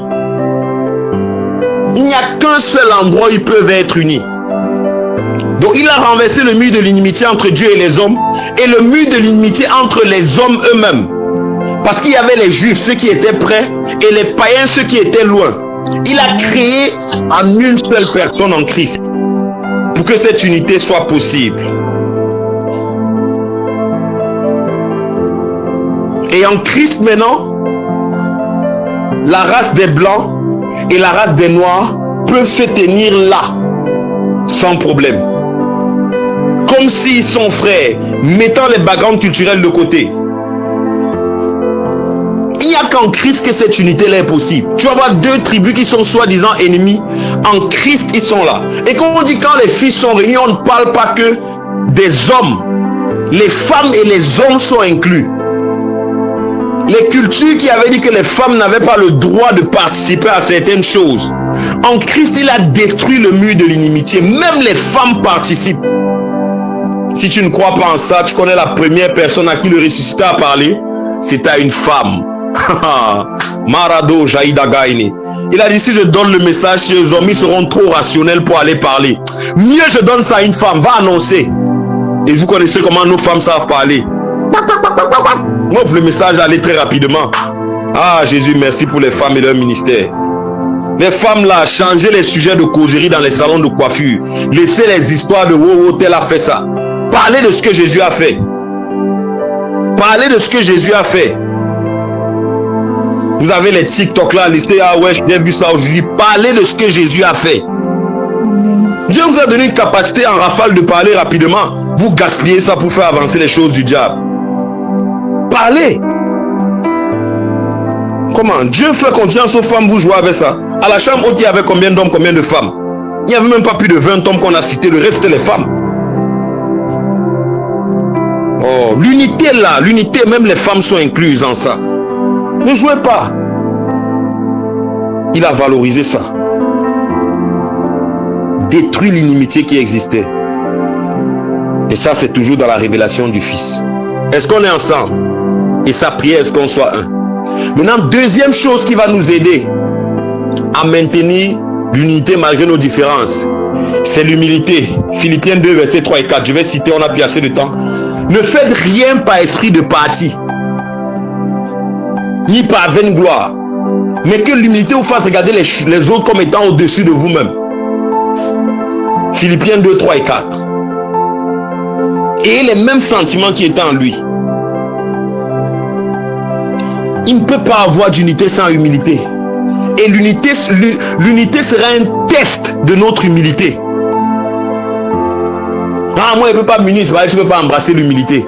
Il n'y a qu'un seul endroit où ils peuvent être unis. Donc il a renversé le mur de l'inimitié entre Dieu et les hommes, et le mur de l'inimitié entre les hommes eux-mêmes. Parce qu'il y avait les juifs, ceux qui étaient près, et les païens, ceux qui étaient loin. Il a créé en une seule personne en Christ, pour que cette unité soit possible. Et en Christ maintenant, la race des blancs et la race des noirs peuvent se tenir là, sans problème. Comme s'ils sont frères, mettant les backgrounds culturels de côté. Il n'y a qu'en Christ que cette unité-là est possible. Tu vas voir deux tribus qui sont soi-disant ennemies. En Christ, ils sont là. Et quand on dit quand les fils sont réunis, on ne parle pas que des hommes. Les femmes et les hommes sont inclus. Les cultures qui avaient dit que les femmes n'avaient pas le droit de participer à certaines choses. En Christ, il a détruit le mur de l'inimitié. Même les femmes participent. Si tu ne crois pas en ça, tu connais la première personne à qui le ressuscité a parlé. C'était à une femme. Marado Jaïda Gaïni. Il a dit si je donne le message, les hommes ils seront trop rationnels pour aller parler. Mieux je donne ça à une femme, va annoncer. Et vous connaissez comment nos femmes savent parler. Moi le message allait très rapidement. Ah Jésus, merci pour les femmes et leur ministère. Les femmes là, changer les sujets de causerie dans les salons de coiffure. Laisser les histoires de wow, tel a fait ça. Parlez de ce que Jésus a fait. Parlez de ce que Jésus a fait. Vous avez les TikTok là, laissez, ah ouais, j'ai vu ça aujourd'hui. Parlez de ce que Jésus a fait. Dieu vous a donné une capacité en rafale de parler rapidement. Vous gaspillez ça pour faire avancer les choses du diable. Parlez. Comment? Dieu fait confiance aux femmes, vous jouez avec ça. À la chambre haute, il y avait combien d'hommes, combien de femmes? Il n'y avait même pas plus de 20 hommes qu'on a cités, le reste les femmes. Oh, l'unité là, l'unité, même les femmes sont incluses en ça. Ne jouez pas. Il a valorisé ça. Détruit l'inimitié qui existait. Et ça, c'est toujours dans la révélation du Fils. Est-ce qu'on est ensemble? Et sa prière, est-ce qu'on soit un? Maintenant, deuxième chose qui va nous aider à maintenir l'unité malgré nos différences, c'est l'humilité. Philippiens 2, versets 3 et 4. Je vais citer, on a plus assez de temps. Ne faites rien par esprit de parti, ni par vaine gloire, mais que l'humilité vous fasse regarder les autres comme étant au-dessus de vous-même. Philippiens 2, 3 et 4. Et les mêmes sentiments qui étaient en lui. Il ne peut pas avoir d'unité sans humilité. Et l'unité sera un test de notre humilité. Ah, moi, je ne peux pas m'unir, je ne peux pas embrasser l'humilité.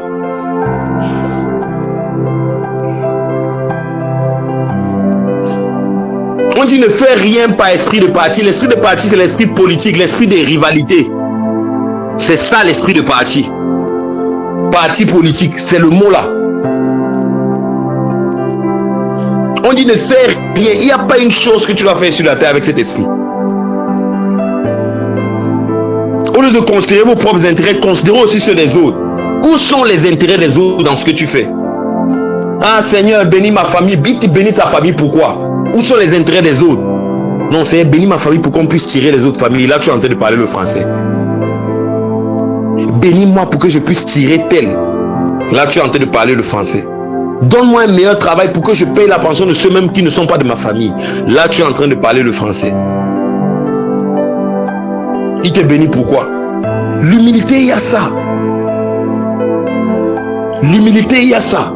On dit ne fais rien par esprit de parti. L'esprit de parti, c'est l'esprit politique, l'esprit des rivalités. C'est ça l'esprit de parti. Parti politique, c'est le mot là. On dit ne fais rien. Il n'y a pas une chose que tu vas faire sur la terre avec cet esprit. Au lieu de considérer vos propres intérêts, considérez aussi ceux des autres. Où sont les intérêts des autres dans ce que tu fais? Ah Seigneur, bénis ma famille. Bénis ta famille, pourquoi? Où sont les intérêts des autres? Non, Seigneur, bénis ma famille pour qu'on puisse tirer les autres familles. Là, tu es en train de parler le français. Bénis-moi pour que je puisse tirer tel. Là, tu es en train de parler le français. Donne-moi un meilleur travail pour que je paye la pension de ceux-mêmes qui ne sont pas de ma famille. Là, tu es en train de parler le français. Il te bénit pourquoi? L'humilité, il y a ça. L'humilité, il y a ça.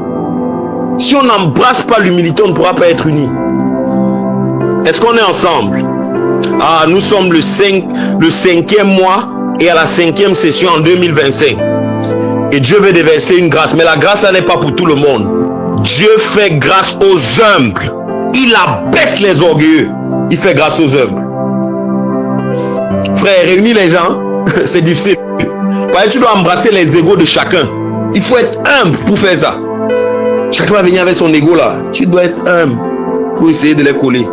Si on n'embrasse pas l'humilité, on ne pourra pas être unis. Est-ce qu'on est ensemble? Ah, nous sommes le 5e mois et à la 5e session en 2025. Et Dieu veut déverser une grâce. Mais la grâce, elle n'est pas pour tout le monde. Dieu fait grâce aux humbles. Il abaisse les orgueilleux. Il fait grâce aux humbles. Frère, réunir les gens, c'est difficile. Parce que tu dois embrasser les égos de chacun. Il faut être humble pour faire ça. Chacun va venir avec son égo là. Tu dois être humble pour essayer de les coller.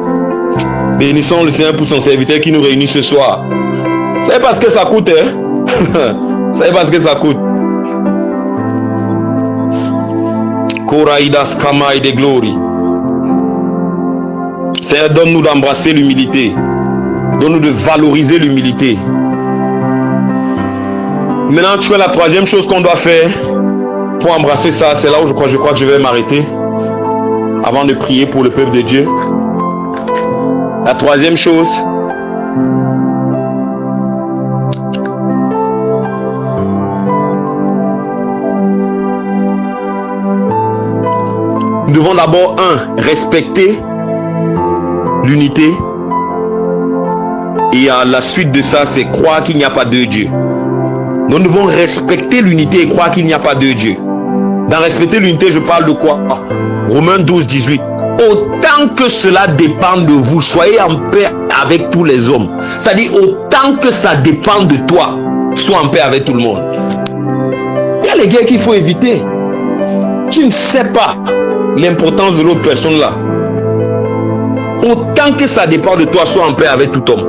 Bénissons le Seigneur pour son serviteur qui nous réunit ce soir. Vous savez pas ce que ça coûte, hein? Vous savez pas ce que ça coûte. Koraïdas Kamaï de Glory. Seigneur, donne-nous d'embrasser l'humilité. Donne-nous de valoriser l'humilité. Maintenant, tu vois la troisième chose qu'on doit faire pour embrasser ça. C'est là où je crois que je vais m'arrêter avant de prier pour le peuple de Dieu. La troisième chose, nous devons d'abord, respecter l'unité. Et à la suite de ça, c'est croire qu'il n'y a pas de Dieu. Nous devons respecter l'unité et croire qu'il n'y a pas de Dieu. Dans respecter l'unité, je parle de quoi? Romains 12, 18. Autant que cela dépend de vous, soyez en paix avec tous les hommes. C'est-à-dire, autant que ça dépend de toi, sois en paix avec tout le monde. Il y a les guerres qu'il faut éviter. Tu ne sais pas l'importance de l'autre personne là. Autant que ça dépend de toi, sois en paix avec tout homme.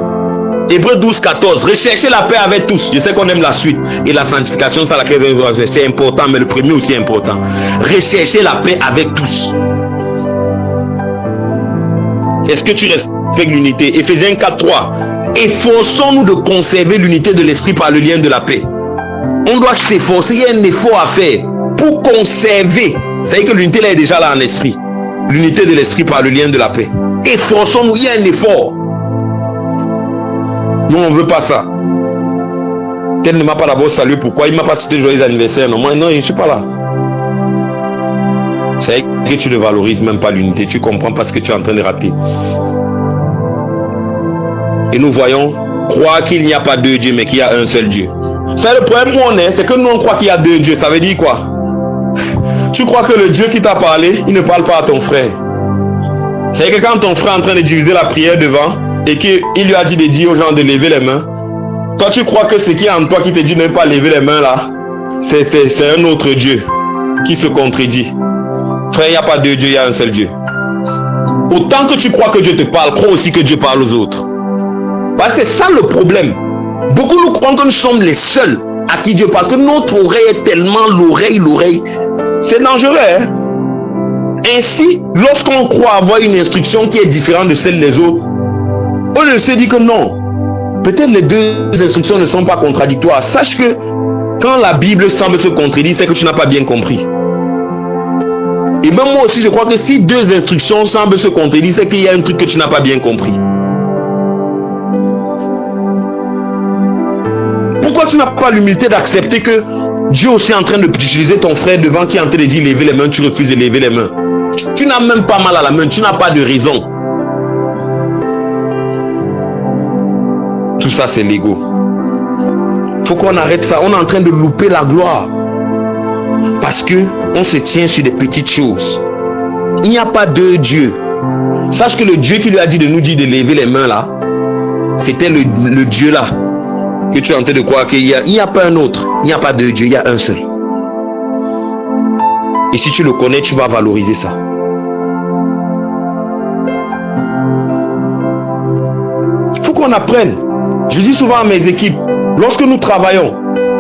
Hébreux 12, 14. Recherchez la paix avec tous. Je sais qu'on aime la suite. Et la sanctification, c'est important, mais le premier aussi est important. Recherchez la paix avec tous. Est-ce que tu respectes l'unité? Éphésiens 4, 3. Efforçons-nous de conserver l'unité de l'esprit par le lien de la paix. On doit s'efforcer. Il y a un effort à faire pour conserver. C'est-à-dire que l'unité là est déjà là en esprit. L'unité de l'esprit par le lien de la paix. Efforçons-nous. Il y a un effort. Nous, on ne veut pas ça. Tel ne m'a pas d'abord salué. Pourquoi? Il ne m'a pas souhaité joyeux anniversaire. Non, moi, non, je ne suis pas là. C'est que tu ne valorises même pas l'unité. Tu comprends pas ce que tu es en train de rater. Et nous voyons croire qu'il n'y a pas deux dieux, mais qu'il y a un seul Dieu. C'est le problème où on est. C'est que nous, on croit qu'il y a deux dieux. Ça veut dire quoi? Tu crois que le Dieu qui t'a parlé, il ne parle pas à ton frère. C'est que quand ton frère est en train de diviser la prière devant, et qu'il lui a dit de dire aux gens de lever les mains, toi tu crois que ce qui est en toi qui te dit de ne pas lever les mains là, c'est un autre Dieu qui se contredit. Frère, il n'y a pas deux dieux, il y a un seul Dieu. Autant que tu crois que Dieu te parle, crois aussi que Dieu parle aux autres. Parce que c'est ça le problème. Beaucoup nous croient que nous sommes les seuls à qui Dieu parle, que notre oreille est tellement l'oreille. C'est dangereux, hein? Ainsi, lorsqu'on croit avoir une instruction qui est différente de celle des autres, on se dit que non. Peut-être les deux instructions ne sont pas contradictoires. Sache que quand la Bible semble se contredire, c'est que tu n'as pas bien compris. Et même moi aussi, je crois que si deux instructions semblent se contredire, c'est qu'il y a un truc que tu n'as pas bien compris. Pourquoi tu n'as pas l'humilité d'accepter que Dieu aussi est en train d'utiliser ton frère devant qui est en train de dire lever les mains, tu refuses de lever les mains. Tu n'as même pas mal à la main, tu n'as pas de raison. Tout ça c'est l'ego. Faut qu'on arrête ça, on est en train de louper la gloire. Parce que on se tient sur des petites choses. Il n'y a pas deux dieux. Sache que le Dieu qui lui a dit de nous dire de lever les mains là, c'était le Dieu là. Que tu es en train de croire qu'il n'y a pas un autre. Il n'y a pas deux dieux, il y a un seul. Et si tu le connais, tu vas valoriser ça. Il faut qu'on apprenne. Je dis souvent à mes équipes, lorsque nous travaillons,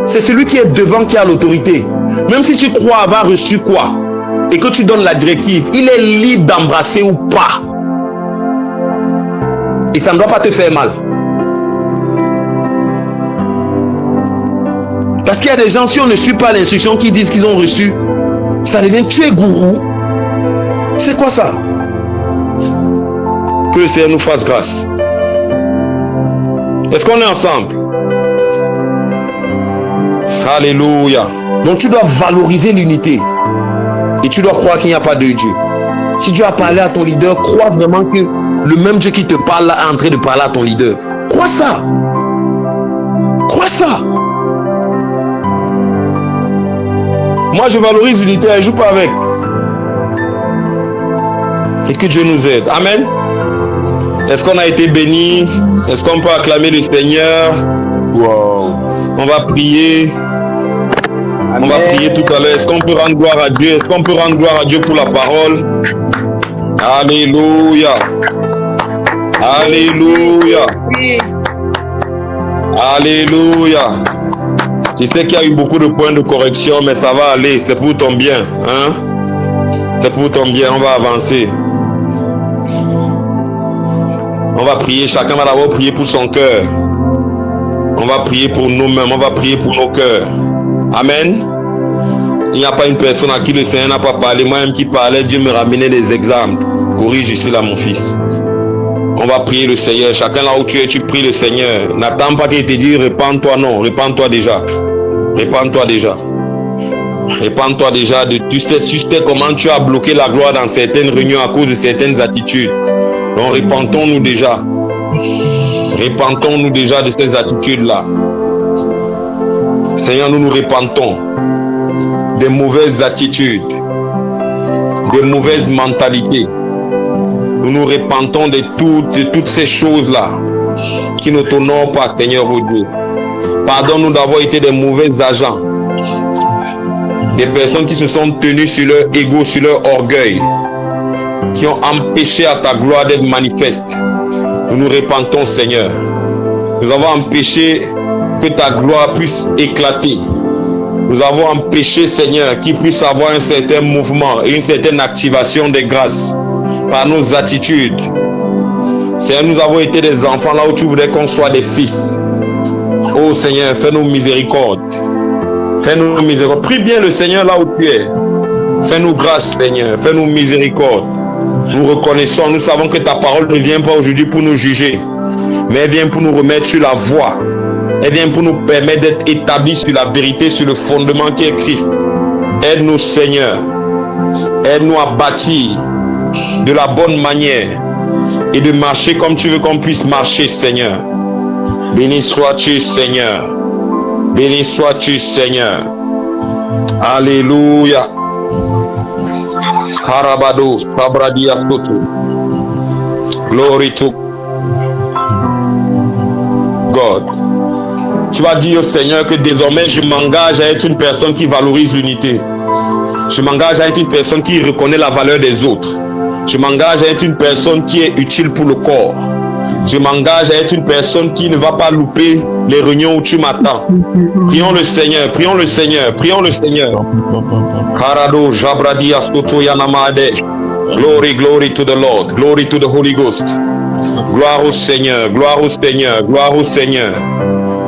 c'est celui qui est devant qui a l'autorité. Même si tu crois avoir reçu quoi, et que tu donnes la directive, il est libre d'embrasser ou pas. Et ça ne doit pas te faire mal. Parce qu'il y a des gens, si on ne suit pas l'instruction qui disent qu'ils ont reçu, ça devient tu es gourou. C'est quoi ça? Que le Seigneur nous fasse grâce. Est-ce qu'on est ensemble? Alléluia. Donc tu dois valoriser l'unité. Et tu dois croire qu'il n'y a pas de Dieu. Si Dieu a parlé à ton leader, crois vraiment que le même Dieu qui te parle là est en train de parler à ton leader. Crois ça. Crois ça. Moi je valorise l'unité, je ne joue pas avec. Et que Dieu nous aide. Amen. Est-ce qu'on a été béni? Est-ce qu'on peut acclamer le Seigneur? Wow. On va prier. Amen. On va prier tout à l'heure. Est-ce qu'on peut rendre gloire à Dieu? Est-ce qu'on peut rendre gloire à Dieu pour la parole? Alléluia. Alléluia. Alléluia. Je sais qu'il y a eu beaucoup de points de correction, mais ça va aller. C'est pour ton bien. Hein? C'est pour ton bien. On va avancer. On va prier. Chacun va d'abord prier pour son cœur. On va prier pour nous-mêmes. On va prier pour nos cœurs. Amen. Il n'y a pas une personne à qui le Seigneur n'a pas parlé. Moi-même qui parlais, Dieu me ramenait des exemples. Corrige ici là, mon fils. On va prier le Seigneur. Chacun là où tu es, tu pries le Seigneur. N'attends pas qu'il te dise repends-toi. Non, repends-toi déjà. Repends-toi déjà. Repends-toi déjà. Tu sais comment tu as bloqué la gloire dans certaines réunions à cause de certaines attitudes. Donc repentons-nous déjà. Repentons-nous déjà de ces attitudes-là. Seigneur, nous nous repentons des mauvaises attitudes, des mauvaises mentalités. Nous nous repentons de toutes ces choses-là qui ne t'honorent pas, Seigneur au Dieu. Pardonne-nous d'avoir été des mauvais agents, des personnes qui se sont tenues sur leur ego, sur leur orgueil, qui ont empêché à ta gloire d'être manifeste. Nous nous repentons, Seigneur. Nous avons empêché que ta gloire puisse éclater. Nous avons empêché, Seigneur, qu'il puisse avoir un certain mouvement et une certaine activation des grâces par nos attitudes. Seigneur, nous avons été des enfants là où tu voulais qu'on soit des fils. Oh Seigneur, fais-nous miséricorde. Fais-nous miséricorde. Prie bien le Seigneur là où tu es. Fais-nous grâce, Seigneur. Fais-nous miséricorde. Nous reconnaissons, nous savons que ta parole ne vient pas aujourd'hui pour nous juger, mais elle vient pour nous remettre sur la voie. Elle vient pour nous permettre d'être établis sur la vérité, sur le fondement qui est Christ. Aide-nous, Seigneur. Aide-nous à bâtir de la bonne manière et de marcher comme tu veux qu'on puisse marcher, Seigneur. Béni sois-tu, Seigneur. Béni sois-tu, Seigneur. Alléluia. Karabado, Sabradiaskotu. Glory to God. Tu vas dire au Seigneur que désormais je m'engage à être une personne qui valorise l'unité. Je m'engage à être une personne qui reconnaît la valeur des autres. Je m'engage à être une personne qui est utile pour le corps. Je m'engage à être une personne qui ne va pas louper les réunions où tu m'attends. Prions le Seigneur, prions le Seigneur, prions le Seigneur. Karado Jabradi Askoto Yanamade. Glory, glory to the Lord, glory to the Holy Ghost. Gloire au Seigneur, gloire au Seigneur, gloire au Seigneur.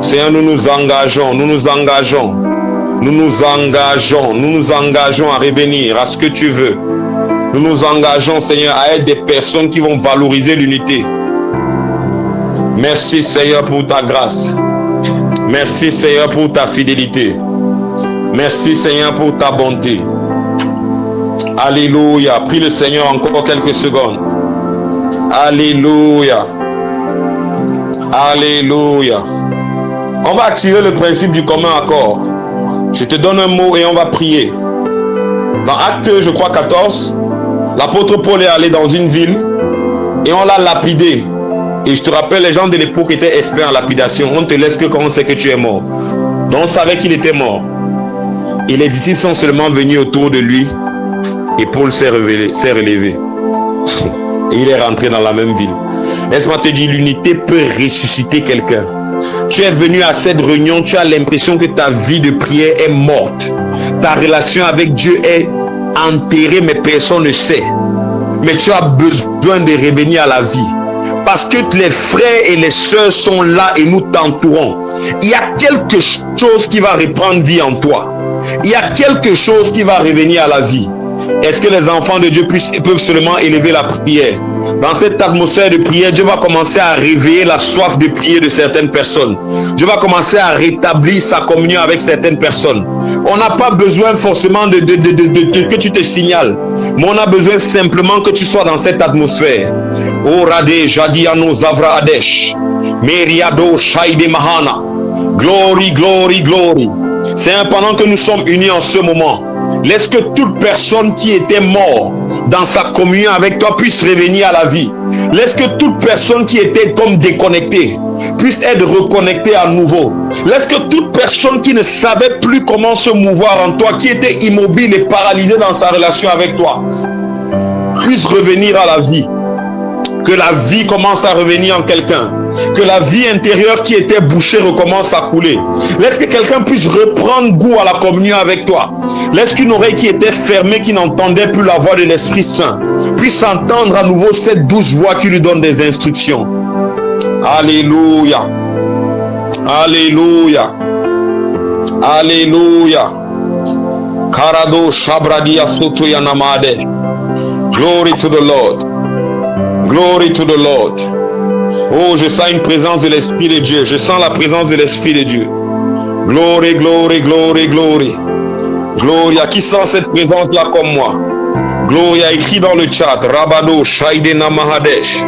Seigneur, nous nous engageons, nous nous engageons. Nous nous engageons, nous nous engageons à revenir à ce que tu veux. Nous nous engageons, Seigneur, à être des personnes qui vont valoriser l'unité. Merci, Seigneur, pour ta grâce. Merci, Seigneur, pour ta fidélité. Merci, Seigneur, pour ta bonté. Alléluia. Prie le Seigneur encore quelques secondes. Alléluia. Alléluia. On va activer le principe du commun accord. Je te donne un mot et on va prier. Dans Acte, je crois 14, l'apôtre Paul est allé dans une ville et on l'a lapidé. Et je te rappelle, les gens de l'époque étaient experts en lapidation. On ne te laisse que quand on sait que tu es mort. Donc on savait qu'il était mort. Et les disciples sont seulement venus autour de lui. Et Paul s'est relevé. Et il est rentré dans la même ville. Laisse-moi te dire, l'unité peut ressusciter quelqu'un. Tu es venu à cette réunion, tu as l'impression que ta vie de prière est morte. Ta relation avec Dieu est enterrée, mais personne ne sait. Mais tu as besoin de revenir à la vie. Parce que les frères et les sœurs sont là et nous t'entourons. Il y a quelque chose qui va reprendre vie en toi. Il y a quelque chose qui va revenir à la vie. Est-ce que les enfants de Dieu peuvent seulement élever la prière? Dans cette atmosphère de prière, Dieu va commencer à réveiller la soif de prier de certaines personnes. Dieu va commencer à rétablir sa communion avec certaines personnes. On n'a pas besoin forcément que tu te signales. Mais on a besoin simplement que tu sois dans cette atmosphère. Oh Radé, Jadiano Zavra Adesh, Meriado Shaide Mahana. Glory, glory, glory. C'est pendant que nous sommes unis en ce moment. Laisse que toute personne qui était morte dans sa communion avec toi puisse revenir à la vie. Laisse que toute personne qui était comme déconnectée puisse être reconnectée à nouveau. Laisse que toute personne qui ne savait plus comment se mouvoir en toi, qui était immobile et paralysée dans sa relation avec toi, puisse revenir à la vie. Que la vie commence à revenir en quelqu'un. Que la vie intérieure qui était bouchée recommence à couler. Laisse que quelqu'un puisse reprendre goût à la communion avec toi. Laisse qu'une oreille qui était fermée, qui n'entendait plus la voix de l'Esprit Saint, puisse entendre à nouveau cette douce voix qui lui donne des instructions. Alléluia. Alléluia. Alléluia. Karado Shabradia Soto Yanamade. Glory to the Lord. Glory to the Lord. Oh, je sens une présence de l'Esprit de Dieu. Je sens la présence de l'Esprit de Dieu. Glory, glory, glory, glory. Gloria, qui sent cette présence-là comme moi? Gloria, écrit dans le chat. Rabado, Shaide Namahadesh.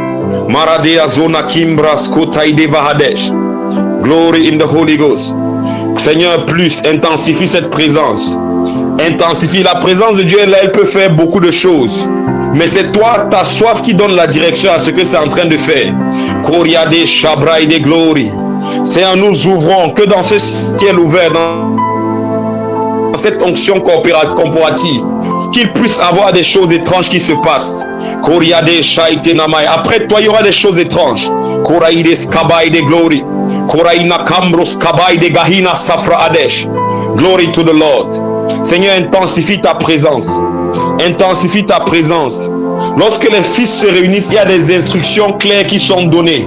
Maradea Zona Kimbras Kotaide Vahadesh. Glory in the Holy Ghost. Seigneur, plus, intensifie cette présence. Intensifie. La présence de Dieu, là, elle peut faire beaucoup de choses. Mais c'est toi, ta soif qui donne la direction à ce que c'est en train de faire. Koriade Shabraide Glory. Seigneur, nous ouvrons que dans ce ciel ouvert, dans cette onction corporative, qu'il puisse avoir des choses étranges qui se passent. Koriade Shaite Namai. Après toi, il y aura des choses étranges. Koraide Skabaide Glory. Koraina Kambros Kabaide Gahina Safra Adesh. Glory to the Lord. Seigneur, intensifie ta présence. Intensifie ta présence. Lorsque les fils se réunissent, il y a des instructions claires qui sont données.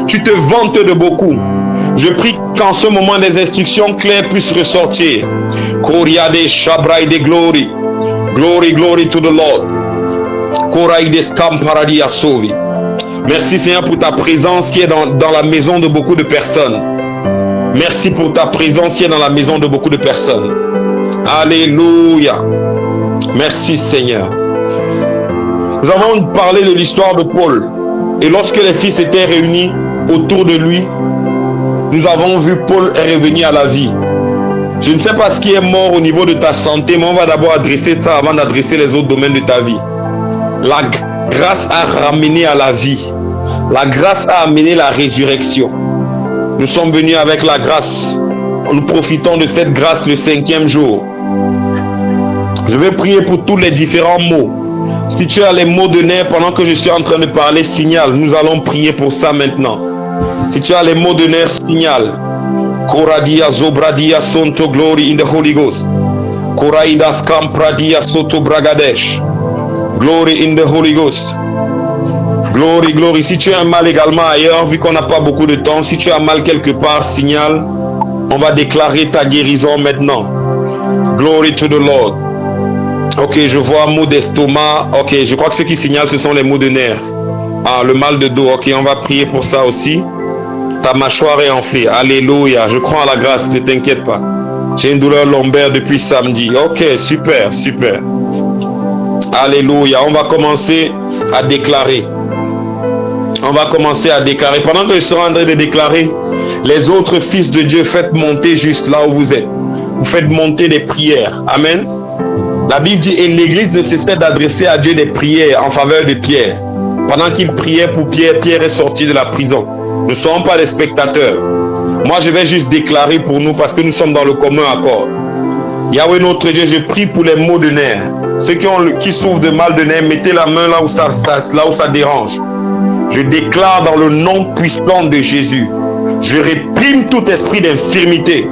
Tu te vantes de beaucoup. Je prie qu'en ce moment des instructions claires puissent ressortir. Koriade Shabraide Glory. Glory, glory to the Lord. Koraide Skam Paradis Asovi. Merci Seigneur pour ta présence qui est dans la maison de beaucoup de personnes. Merci pour ta présence qui est dans la maison de beaucoup de personnes. Alléluia. Merci Seigneur. Nous avons parlé de l'histoire de Paul. Et lorsque les fils étaient réunis autour de lui, nous avons vu Paul revenir à la vie. Je ne sais pas ce qui est mort au niveau de ta santé, mais on va d'abord adresser ça avant d'adresser les autres domaines de ta vie. La grâce a ramené à la vie. La grâce a amené la résurrection. Nous sommes venus avec la grâce. Nous profitons de cette grâce le 5e jour. Je vais prier pour tous les différents mots. Si tu as les mots de nerfs pendant que je suis en train de parler, signale. Nous allons prier pour ça maintenant. Si tu as les mots de nerfs, signale. Koradia zobradia sonto glory in the Holy Ghost. Koraidas kampradia soto bragadesh. Glory in the Holy Ghost. Glory, glory. Si tu as un mal également ailleurs, vu qu'on n'a pas beaucoup de temps, si tu as mal quelque part, signale. On va déclarer ta guérison maintenant. Glory to the Lord. Ok, je vois mot d'estomac. Ok, je crois que ce qui signale, ce sont les maux de nerfs. Ah, le mal de dos. Ok, on va prier pour ça aussi. Ta mâchoire est enflée. Alléluia. Je crois en la grâce, ne t'inquiète pas. J'ai une douleur lombaire depuis samedi. Ok, super, super. Alléluia. On va commencer à déclarer. On va commencer à déclarer. Pendant que je serai en train de déclarer, les autres fils de Dieu, faites monter juste là où vous êtes. Vous faites monter des prières. Amen. La Bible dit, et l'Église ne cessait d'adresser à Dieu des prières en faveur de Pierre. Pendant qu'il priait pour Pierre, Pierre est sorti de la prison. Nous ne sommes pas des spectateurs. Moi, je vais juste déclarer pour nous parce que nous sommes dans le commun accord. Yahweh notre Dieu, je prie pour les maux de nerfs. Ceux qui souffrent de mal de nerfs, mettez la main là où ça dérange. Je déclare dans le nom puissant de Jésus. Je réprime tout esprit d'infirmité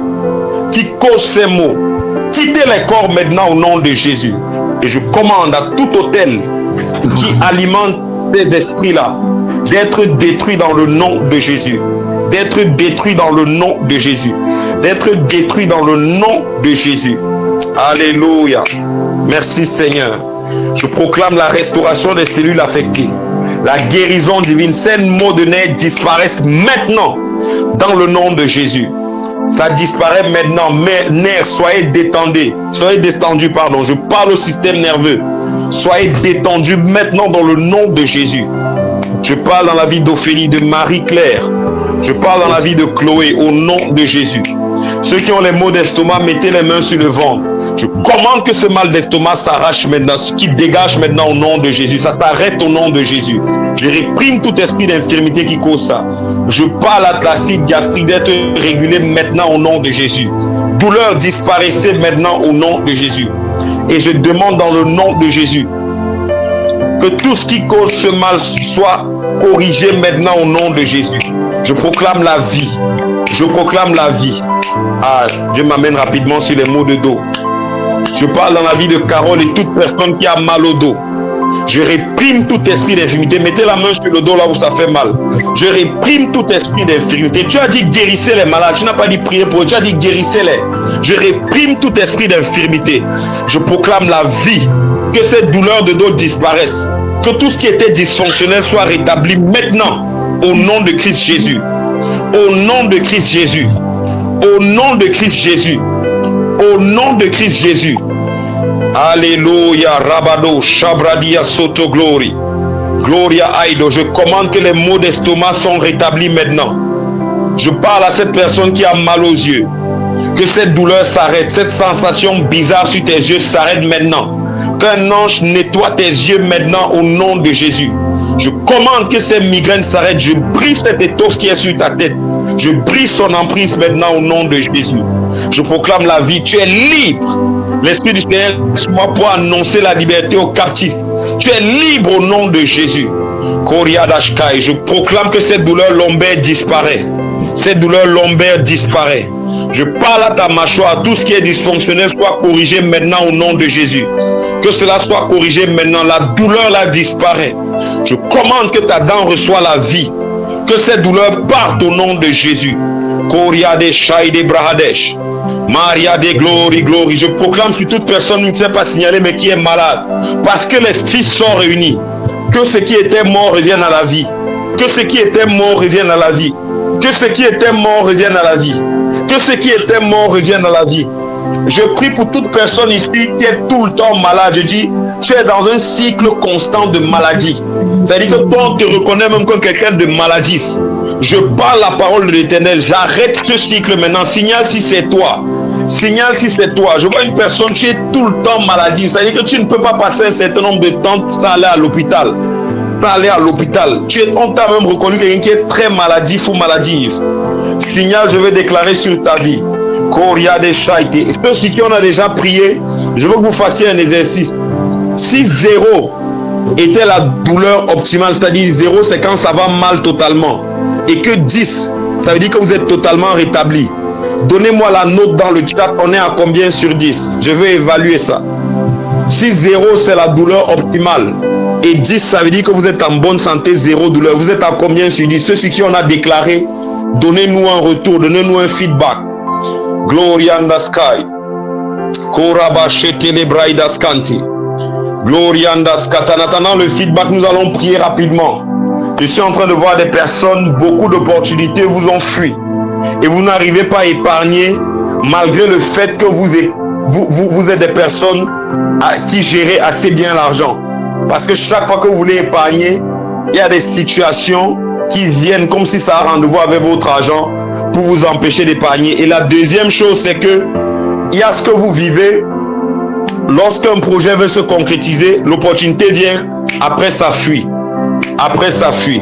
qui cause ces maux. Quittez les corps maintenant au nom de Jésus. Et je commande à tout hôtel qui alimente ces esprits-là d'être détruits dans le nom de Jésus. D'être détruits dans le nom de Jésus. D'être détruits dans le nom de Jésus. Alléluia. Merci Seigneur. Je proclame la restauration des cellules affectées. La guérison divine. Ces maux de nerfs disparaissent maintenant dans le nom de Jésus. Ça disparaît maintenant. Mais nerfs, soyez détendus. Soyez détendus, pardon. Je parle au système nerveux. Soyez détendus maintenant dans le nom de Jésus. Je parle dans la vie d'Ophélie, de Marie-Claire. Je parle dans la vie de Chloé au nom de Jésus. Ceux qui ont les maux d'estomac, mettez les mains sur le ventre. Je commande que ce mal d'estomac s'arrache maintenant, ce qui dégage maintenant au nom de Jésus. Ça s'arrête au nom de Jésus. Je réprime tout esprit d'infirmité qui cause ça. Je parle à l'acide gastrique d'être régulé maintenant au nom de Jésus. Douleur disparaissez maintenant au nom de Jésus. Et je demande dans le nom de Jésus que tout ce qui cause ce mal soit corrigé maintenant au nom de Jésus. Je proclame la vie. Je proclame la vie. Ah, Dieu m'amène rapidement sur les maux de dos. Je parle dans la vie de Carole et toute personne qui a mal au dos. Je réprime tout esprit d'infirmité. Mettez la main sur le dos là où ça fait mal. Je réprime tout esprit d'infirmité. Tu as dit guérissez les malades. Tu n'as pas dit prier pour eux. Tu as dit guérissez-les. Je réprime tout esprit d'infirmité. Je proclame la vie. Que cette douleur de dos disparaisse. Que tout ce qui était dysfonctionnel soit rétabli maintenant. Au nom de Christ Jésus. Au nom de Christ Jésus. Au nom de Christ Jésus. Au nom de Christ Jésus. Alléluia. Rabado. Shabradia Soto Glory. Gloria Aido. Je commande que les maux d'estomac sont rétablis maintenant. Je parle à cette personne qui a mal aux yeux. Que cette douleur s'arrête. Cette sensation bizarre sur tes yeux s'arrête maintenant. Qu'un ange nettoie tes yeux maintenant au nom de Jésus. Je commande que ces migraines s'arrêtent. Je brise cette étoffe qui est sur ta tête. Je brise son emprise maintenant au nom de Jésus. Je proclame la vie. Tu es libre. L'Esprit du Seigneur est sur moi pour annoncer la liberté aux captifs. Tu es libre au nom de Jésus. Koriadashkai. Je proclame que cette douleur lombaire disparaît. Cette douleur lombaire disparaît. Je parle à ta mâchoire. Tout ce qui est dysfonctionnel soit corrigé maintenant au nom de Jésus. Que cela soit corrigé maintenant. La douleur là disparaît. Je commande que ta dent reçoit la vie. Que cette douleur parte au nom de Jésus. Koria de Shai de Brahadesh. Maria de Glory, Glory. Je proclame sur toute personne qui ne s'est pas signalée mais qui est malade. Parce que les fils sont réunis. Que ceux qui étaient morts reviennent à la vie. Que ceux qui étaient morts reviennent à la vie. Que ceux qui étaient morts reviennent à la vie. Que ceux qui étaient morts reviennent à la vie. Je prie pour toute personne ici qui est tout le temps malade. Je dis, tu es dans un cycle constant de maladie. C'est-à-dire que toi, on te reconnaît même comme quelqu'un de maladif. Je parle la parole de l'Éternel. J'arrête ce cycle maintenant. Signale si c'est toi. Signale si c'est toi. Je vois une personne qui est tout le temps maladif. C'est-à-dire que tu ne peux pas passer un certain nombre de temps sans aller à l'hôpital. Sans aller à l'hôpital. On t'a même reconnu quelqu'un qui est très maladif ou maladif. signal, je vais déclarer sur ta vie. Koria de Shaiti. Ceux qui on a déjà prié, je veux que vous fassiez un exercice. Si 0 était la douleur optimale, c'est-à-dire 0 c'est quand ça va mal totalement, et que 10, ça veut dire que vous êtes totalement rétabli. Donnez-moi la note dans le chat, on est à combien sur 10? Je vais évaluer ça. Si 0 c'est la douleur optimale, et 10 ça veut dire que vous êtes en bonne santé, 0 douleur, vous êtes à combien sur 10? Ceux qui on a déclaré, donnez-nous un retour, donnez-nous un feedback. Gloria in the sky. Korabashete lebraida skanti. Gloria in the sky. En attendant le feedback, nous allons prier rapidement. Je suis en train de voir des personnes, beaucoup d'opportunités vous ont fui. Et vous n'arrivez pas à épargner, malgré le fait que vous êtes des personnes qui gèrent assez bien l'argent. Parce que chaque fois que vous voulez épargner, il y a des situations qui viennent comme si ça a rendez-vous avec votre argent pour vous empêcher d'épargner. Et la deuxième chose, c'est que il y a ce que vous vivez. Lorsqu'un projet veut se concrétiser, l'opportunité vient, après ça fuit. Après ça fuit.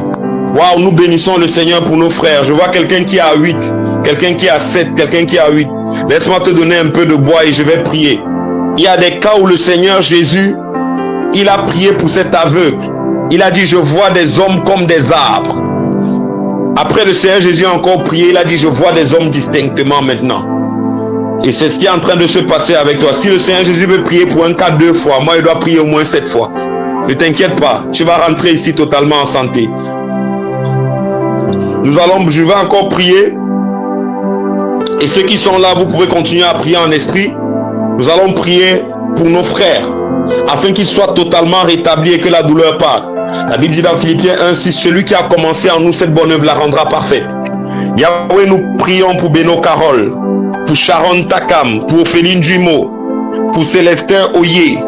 Waouh, nous bénissons le Seigneur pour nos frères. Je vois quelqu'un qui a 8, quelqu'un qui a 7, quelqu'un qui a 8. Laisse-moi te donner un peu de bois et je vais prier. Il y a des cas où le Seigneur Jésus, il a prié pour cet aveugle. Il a dit, je vois des hommes comme des arbres. Après le Seigneur Jésus a encore prié, il a dit, je vois des hommes distinctement maintenant. Et c'est ce qui est en train de se passer avec toi. Si le Seigneur Jésus veut prier pour un cas 2 fois, moi il doit prier au moins 7 fois. Ne t'inquiète pas, tu vas rentrer ici totalement en santé. Je vais encore prier. Et ceux qui sont là, vous pouvez continuer à prier en esprit. Nous allons prier pour nos frères, afin qu'ils soient totalement rétablis et que la douleur parte. La Bible dit dans Philippiens 1:6, celui qui a commencé en nous cette bonne œuvre la rendra parfaite. Yahweh, nous prions pour Beno Carole, pour Sharon Takam, pour Ophéline Duimo, pour Célestin Oye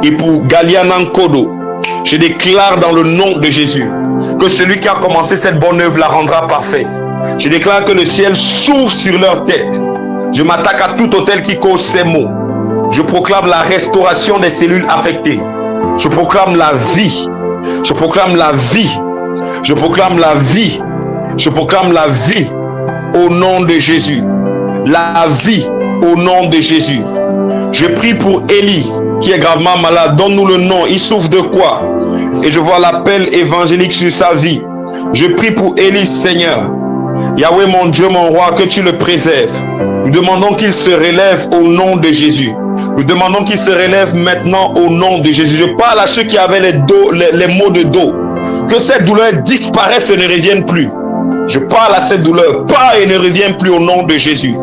et pour Galiana Nkodo. Je déclare dans le nom de Jésus que celui qui a commencé cette bonne œuvre la rendra parfaite. Je déclare que le ciel s'ouvre sur leur tête. Je m'attaque à tout autel qui cause ces maux. Je proclame la restauration des cellules affectées. Je proclame la vie. Je proclame la vie. Je proclame la vie. Je proclame la vie au nom de Jésus. La vie au nom de Jésus. Je prie pour Élie qui est gravement malade. Donne-nous le nom. Il souffre de quoi? Et je vois l'appel évangélique sur sa vie. Je prie pour Élie, Seigneur. Yahweh, mon Dieu, mon roi, que tu le préserves. Nous demandons qu'il se relève au nom de Jésus. Nous demandons qu'il se relève maintenant au nom de Jésus. Je parle à ceux qui avaient les maux de dos. Que cette douleur disparaisse et ne revienne plus. Je parle à cette douleur. Pas et ne revienne plus au nom de Jésus.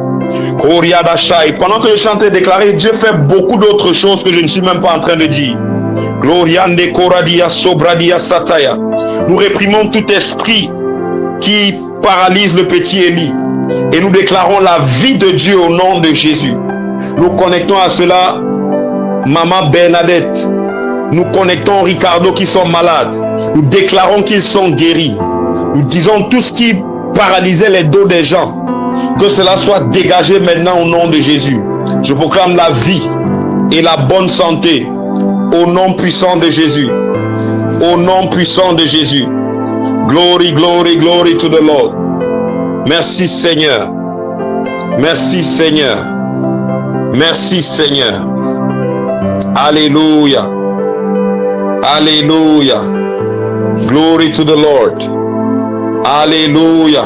Pendant que je chante et déclarer, Dieu fait beaucoup d'autres choses que je ne suis même pas en train de dire. Gloriande Koradia Sobradia Sataya. Nous réprimons tout esprit qui paralyse le petit Élie. Et nous déclarons la vie de Dieu au nom de Jésus. Nous connectons à cela Maman Bernadette. Nous connectons Ricardo qui sont malades. Nous déclarons qu'ils sont guéris. Nous disons tout ce qui paralysait les dos des gens. Que cela soit dégagé maintenant au nom de Jésus. Je proclame la vie et la bonne santé au nom puissant de Jésus. Au nom puissant de Jésus. Glory, glory, glory to the Lord. Merci Seigneur. Merci Seigneur. Merci Seigneur. Alléluia. Alléluia. Glory to the Lord. Alléluia.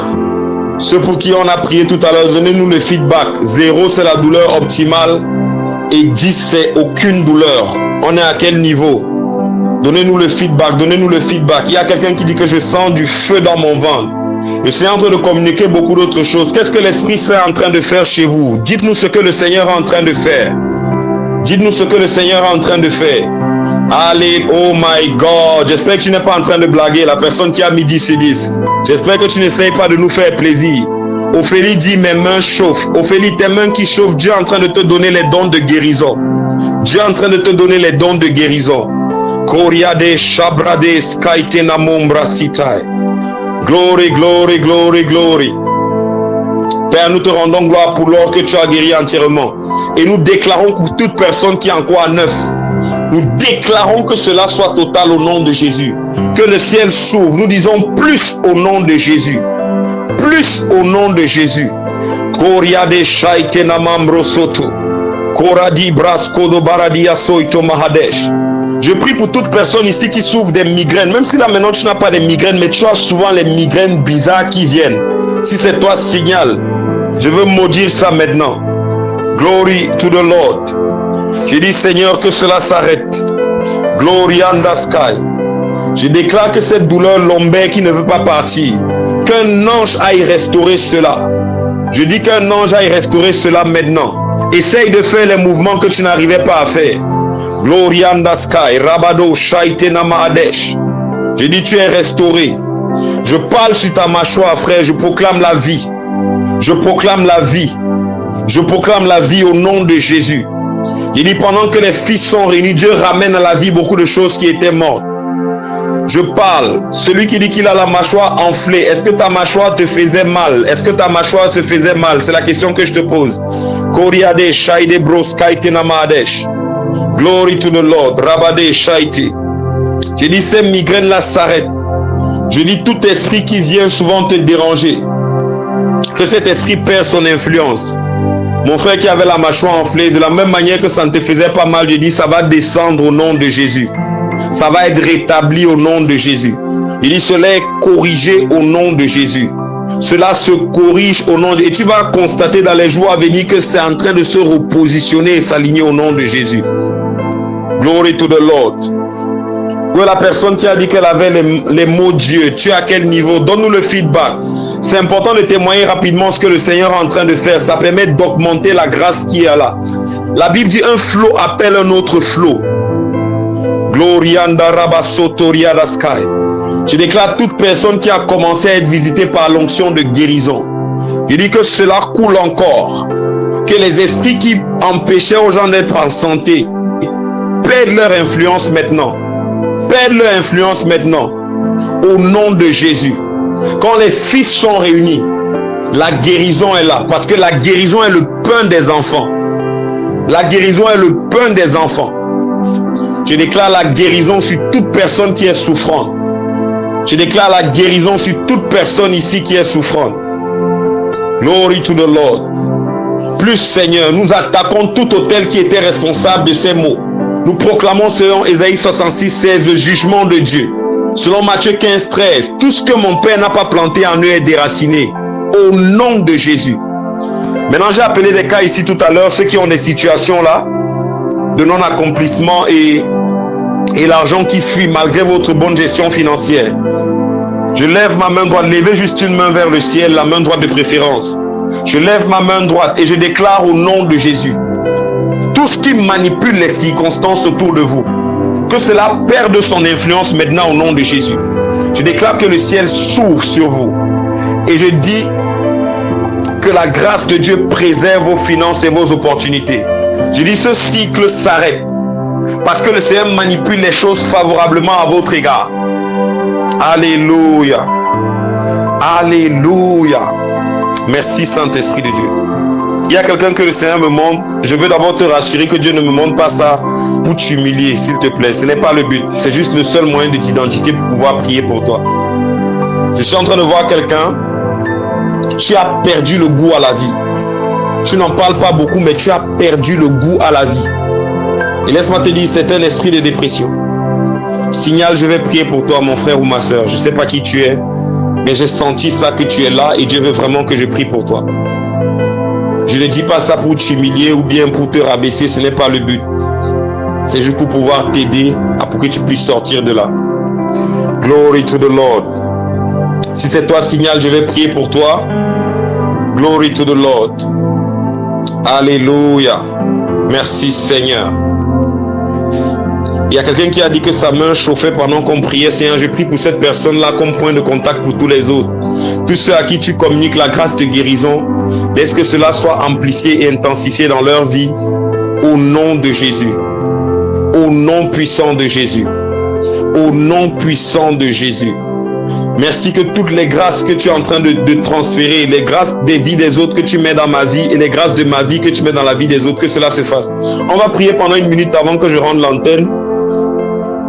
Ceux pour qui on a prié tout à l'heure, donnez-nous le feedback. 0 c'est la douleur optimale et 10 c'est aucune douleur. On est à quel niveau? Donnez-nous le feedback, donnez-nous le feedback. Il y a quelqu'un qui dit que je sens du feu dans mon ventre. Je suis en train de communiquer beaucoup d'autres choses. Qu'est-ce que l'Esprit Saint est en train de faire chez vous? Dites-nous ce que le Seigneur est en train de faire. Dites-nous ce que le Seigneur est en train de faire. Allez, oh my God. J'espère que tu n'es pas en train de blaguer. La personne qui a mis 10 sur 10. J'espère que tu n'essayes pas de nous faire plaisir. Ophélie dit, mes mains chauffent. Ophélie, tes mains qui chauffent, Dieu est en train de te donner les dons de guérison. Dieu est en train de te donner les dons de guérison. Koriade shabrade skaitena mombra sitai. Glory, glory, glory, glory. Père, nous te rendons gloire pour l'or que tu as guéri entièrement. Et nous déclarons pour toute personne qui est encore à neuf. Nous déclarons que cela soit total au nom de Jésus. Que le ciel s'ouvre. Nous disons plus au nom de Jésus. Plus au nom de Jésus. Koria de Shaite Namambro Soto. Koradi Braskodo Baradia Soito Mahadesh. Je prie pour toute personne ici qui souffre des migraines. Même si là maintenant tu n'as pas de migraines, mais tu as souvent les migraines bizarres qui viennent. Si c'est toi, signale. Je veux maudire ça maintenant. Glory to the Lord. Je dis Seigneur que cela s'arrête. Glory on the sky. Je déclare que cette douleur lombaire qui ne veut pas partir, qu'un ange aille restaurer cela. Je dis qu'un ange aille restaurer cela maintenant. Essaye de faire les mouvements que tu n'arrivais pas à faire. Glory on the sky. Rabado Shaite Namahadesh. Je dis tu es restauré. Je parle sur ta mâchoire, frère. Je proclame la vie. Je proclame la vie. Je proclame la vie au nom de Jésus. Il dit pendant que les fils sont réunis, Dieu ramène à la vie beaucoup de choses qui étaient mortes. Je parle. Celui qui dit qu'il a la mâchoire enflée, est-ce que ta mâchoire te faisait mal? Est-ce que ta mâchoire te faisait mal? C'est la question que je te pose. Koriade Shaide Broskaite Namadesh. Glory to the Lord. Rabade Shaite. Je dis ces migraines-là s'arrêtent. Je dis tout esprit qui vient souvent te déranger, que cet esprit perd son influence. Mon frère qui avait la mâchoire enflée, de la même manière que ça ne te faisait pas mal, je dis ça va descendre au nom de Jésus. Ça va être rétabli au nom de Jésus. Il dit cela est corrigé au nom de Jésus. Cela se corrige au nom de... Et tu vas constater dans les jours à venir que c'est en train de se repositionner et s'aligner au nom de Jésus. Glory to the Lord. Où est la personne qui a dit qu'elle avait les mots Dieu? Tu es à quel niveau? Donne-nous le feedback. C'est important de témoigner rapidement ce que le Seigneur est en train de faire. Ça permet d'augmenter la grâce qui est là. La Bible dit un flot appelle un autre flot. Glorianda Rabasotoria Daskai. Je déclare toute personne qui a commencé à être visitée par l'onction de guérison. Je dis que cela coule encore. Que les esprits qui empêchaient aux gens d'être en santé perdent leur influence maintenant. Perdent leur influence maintenant. Au nom de Jésus. Quand les fils sont réunis, la guérison est là. Parce que la guérison est le pain des enfants. La guérison est le pain des enfants. Je déclare la guérison sur toute personne qui est souffrante. Je déclare la guérison sur toute personne ici qui est souffrante. Glory to the Lord. Plus Seigneur, nous attaquons tout autel qui était responsable de ces maux. Nous proclamons selon Ésaïe 66:16 le jugement de Dieu. Selon Matthieu 15:13, tout ce que mon Père n'a pas planté en eux est déraciné. Au nom de Jésus. Maintenant, j'ai appelé des cas ici tout à l'heure, ceux qui ont des situations là, de non-accomplissement et l'argent qui fuit malgré votre bonne gestion financière. Je lève ma main droite, levez juste une main vers le ciel, la main droite de préférence. Je lève ma main droite et je déclare au nom de Jésus, tout ce qui manipule les circonstances autour de vous, que cela perde son influence maintenant au nom de Jésus. Je déclare que le ciel s'ouvre sur vous. Et je dis que la grâce de Dieu préserve vos finances et vos opportunités. Je dis ce cycle s'arrête. Parce que le Seigneur manipule les choses favorablement à votre égard. Alléluia. Alléluia. Merci Saint-Esprit de Dieu. Il y a quelqu'un que le Seigneur me montre. Je veux d'abord te rassurer que Dieu ne me montre pas ça pour t'humilier, s'il te plaît. Ce n'est pas le but. C'est juste le seul moyen de t'identifier pour pouvoir prier pour toi. Je suis en train de voir quelqu'un qui a perdu le goût à la vie. Tu n'en parles pas beaucoup, mais tu as perdu le goût à la vie. Et laisse-moi te dire, c'est un esprit de dépression. Signal, je vais prier pour toi, mon frère ou ma soeur. Je ne sais pas qui tu es, mais j'ai senti ça que tu es là et Dieu veut vraiment que je prie pour toi. Je ne dis pas ça pour t'humilier ou bien pour te rabaisser, ce n'est pas le but. C'est juste pour pouvoir t'aider pour que tu puisses sortir de là. Glory to the Lord. Si c'est toi, signal, je vais prier pour toi. Glory to the Lord. Alléluia. Merci Seigneur. Il y a quelqu'un qui a dit que sa main chauffait pendant qu'on priait. Seigneur, je prie pour cette personne-là comme point de contact pour tous les autres. Tous ceux à qui tu communiques la grâce de guérison, laisse que cela soit amplifié et intensifié dans leur vie. Au nom de Jésus. Au nom puissant de Jésus. Au nom puissant de Jésus. Merci que toutes les grâces que tu es en train de transférer, les grâces des vies des autres que tu mets dans ma vie et les grâces de ma vie que tu mets dans la vie des autres, que cela se fasse. On va prier pendant une minute avant que je rende l'antenne.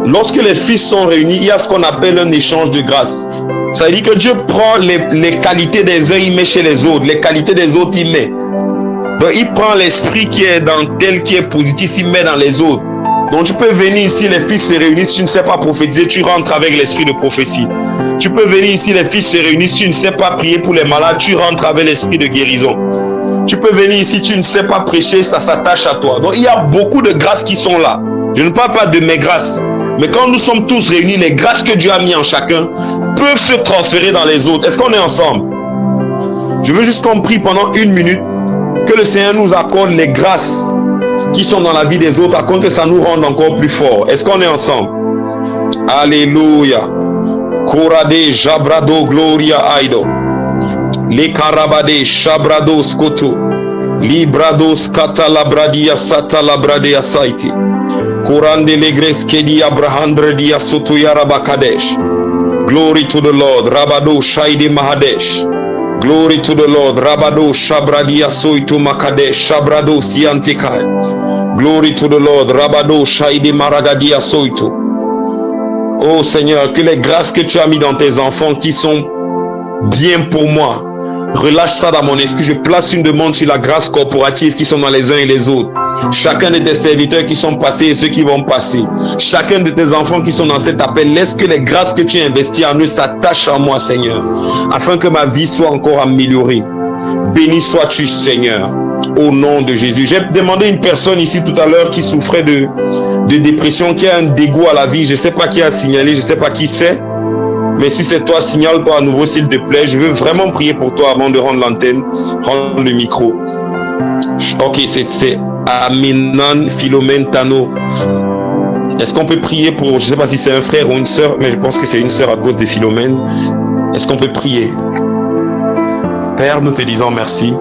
Lorsque les fils sont réunis, il y a ce qu'on appelle un échange de grâce. Ça veut dire que Dieu prend les qualités des uns, il met chez les autres. Les qualités des autres, il met. Donc il prend l'esprit qui est dans tel qui est positif, il met dans les autres. Donc tu peux venir ici, les fils se réunissent, tu ne sais pas prophétiser, tu rentres avec l'esprit de prophétie. Tu peux venir ici, les fils se réunissent, tu ne sais pas prier pour les malades, tu rentres avec l'esprit de guérison. Tu peux venir ici, tu ne sais pas prêcher, ça s'attache à toi. Donc il y a beaucoup de grâces qui sont là. Je ne parle pas de mes grâces. Mais quand nous sommes tous réunis, les grâces que Dieu a mis en chacun peuvent se transférer dans les autres. Est-ce qu'on est ensemble? Je veux juste qu'on prie pendant 1 minute, que le Seigneur nous accorde les grâces qui sont dans la vie des autres, afin que ça nous rende encore plus forts. Est-ce qu'on est ensemble? Alléluia. Korade Jabrado Gloria Aido. Les Karabade Shabrados Koto. Librados Katalabradia Satalabradia Saiti. Korande Legres Kedi Abrahandre Dia Soto Yarabakadesh. Glory to the Lord. Rabado Shaide Mahadesh. Glory to the Lord. Rabado Shabradia Soito Makadesh. Shabrado Siantekai. Glory to the Lord. Rabado Shaide Maragadia Soito. Oh Seigneur, que les grâces que tu as mis dans tes enfants qui sont bien pour moi, relâche ça dans mon esprit. Je place une demande sur la grâce corporative qui sont dans les uns et les autres. Chacun de tes serviteurs qui sont passés et ceux qui vont passer. Chacun de tes enfants qui sont dans cet appel. Laisse que les grâces que tu as investies en eux s'attachent à moi, Seigneur. Afin que ma vie soit encore améliorée. Béni sois-tu, Seigneur. Au nom de Jésus. J'ai demandé à une personne ici tout à l'heure qui souffrait de dépression, qui a un dégoût à la vie. Je ne sais pas qui a signalé, je ne sais pas qui c'est. Mais si c'est toi, signale-toi à nouveau s'il te plaît. Je veux vraiment prier pour toi avant de rendre l'antenne, rendre le micro. Ok, c'est Aminan Philomène Tano. Est-ce qu'on peut prier pour, je ne sais pas si c'est un frère ou une sœur, mais je pense que c'est une sœur à cause de Philomène. Est-ce qu'on peut prier? Père, nous te disons merci.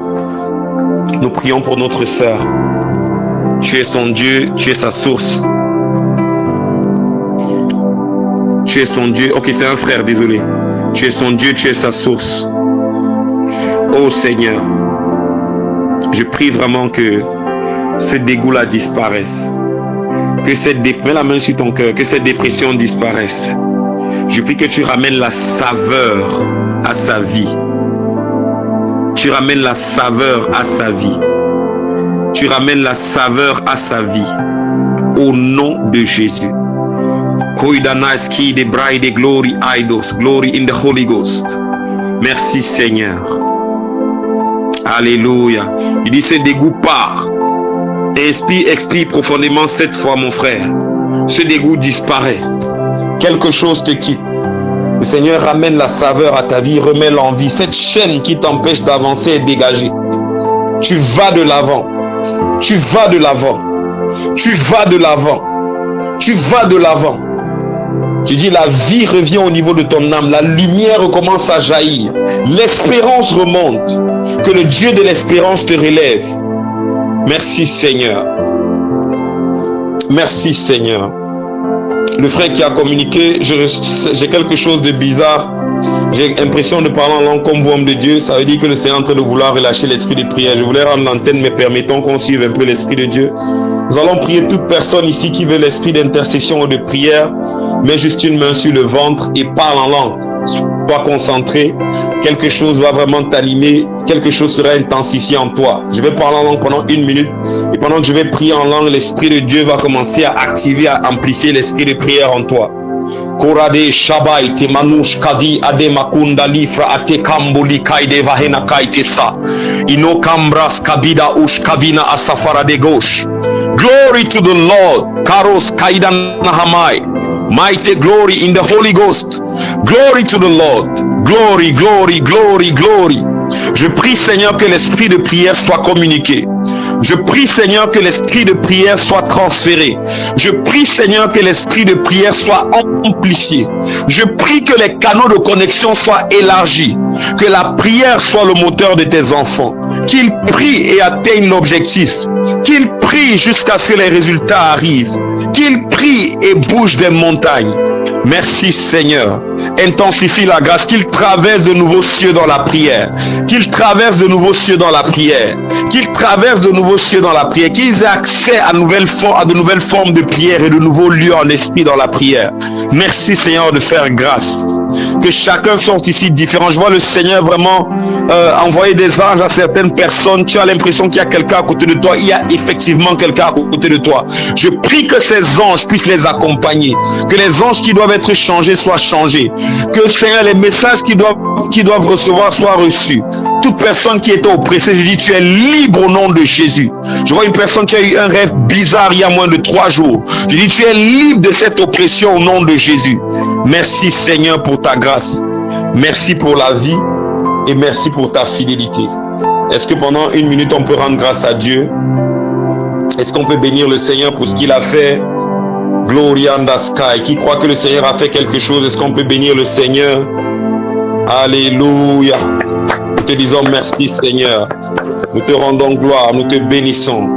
Nous prions pour notre sœur. Tu es son Dieu, tu es sa source. Tu es son Dieu. Ok, c'est un frère, désolé. Tu es son Dieu, tu es sa source. Oh Seigneur, je prie vraiment que ce dégoût-là disparaisse. Que mets la main sur ton cœur, que cette dépression disparaisse. Je prie que tu ramènes la saveur à sa vie. Tu ramènes la saveur à sa vie. Tu ramènes la saveur à sa vie. Au nom de Jésus. Koidanaski de bride glory idols, glory in the Holy Ghost. Merci Seigneur. Alléluia. Il dit ce dégoût part. Expire profondément cette fois mon frère. Ce dégoût disparaît. Quelque chose te quitte. Le Seigneur ramène la saveur à ta vie, remet l'envie. Cette chaîne qui t'empêche d'avancer est dégagée. Tu vas de l'avant. Tu vas de l'avant. Tu vas de l'avant. Tu vas de l'avant. Tu dis la vie revient au niveau de ton âme. La lumière recommence à jaillir. L'espérance remonte. Que le Dieu de l'espérance te relève. Merci Seigneur. Merci Seigneur. Le frère qui a communiqué, j'ai quelque chose de bizarre. J'ai l'impression de parler en langue comme homme de Dieu. Ça veut dire que le Seigneur est en train de vouloir relâcher l'esprit de prière. Je voulais rendre l'antenne, mais permettons qu'on suive un peu l'esprit de Dieu. Nous allons prier toute personne ici qui veut l'esprit d'intercession ou de prière. Mets juste une main sur le ventre et parle en langue. Sois concentré. Quelque chose va vraiment t'animer. Quelque chose sera intensifié en toi. Je vais parler en langue pendant 1 minute. Et pendant que je vais prier en langue, l'esprit de Dieu va commencer à activer, à amplifier l'esprit de prière en toi. Korade shabai te manush kavi ade makunda lifra ate kambuli kaide vahena kaite sa. Ino kambras kabida ush kavina asafara de gauche. Glory to the Lord. Karos kaidan nahamai. Mighty glory in the Holy Ghost. Glory to the Lord. Glory, glory, glory, glory. Je prie Seigneur que l'esprit de prière soit communiqué. Je prie Seigneur que l'esprit de prière soit transféré. Je prie Seigneur que l'esprit de prière soit amplifié. Je prie que les canaux de connexion soient élargis. Que la prière soit le moteur de tes enfants. Qu'ils prient et atteignent l'objectif. Qu'ils prient jusqu'à ce que les résultats arrivent. Qu'ils prient et bougent des montagnes. Merci Seigneur. Intensifie la grâce, qu'ils traversent de nouveaux cieux dans la prière, qu'ils traversent de nouveaux cieux dans la prière, qu'ils traversent de nouveaux cieux dans la prière, qu'ils aient accès à de nouvelles formes de prière et de nouveaux lieux en esprit dans la prière. Merci Seigneur de faire grâce. Que chacun sorte ici différent. Je vois le Seigneur vraiment envoyer des anges à certaines personnes. Tu as l'impression qu'il y a quelqu'un à côté de toi. Il y a effectivement quelqu'un à côté de toi. Je prie que ces anges puissent les accompagner. Que les anges qui doivent être changés soient changés. Que Seigneur, les messages qu'ils doivent recevoir soient reçus. Toute personne qui était oppressée, je dis, tu es libre au nom de Jésus. Je vois une personne qui a eu un rêve bizarre il y a moins de 3 jours. Je dis, tu es libre de cette oppression au nom de Jésus. Merci Seigneur pour ta grâce. Merci pour la vie et merci pour ta fidélité. Est-ce que pendant 1 minute on peut rendre grâce à Dieu? Est-ce qu'on peut bénir le Seigneur pour ce qu'il a fait? Gloria in the sky. Qui croit que le Seigneur a fait quelque chose? Est-ce qu'on peut bénir le Seigneur? Alléluia. Nous te disons merci Seigneur. Nous te rendons gloire, nous te bénissons.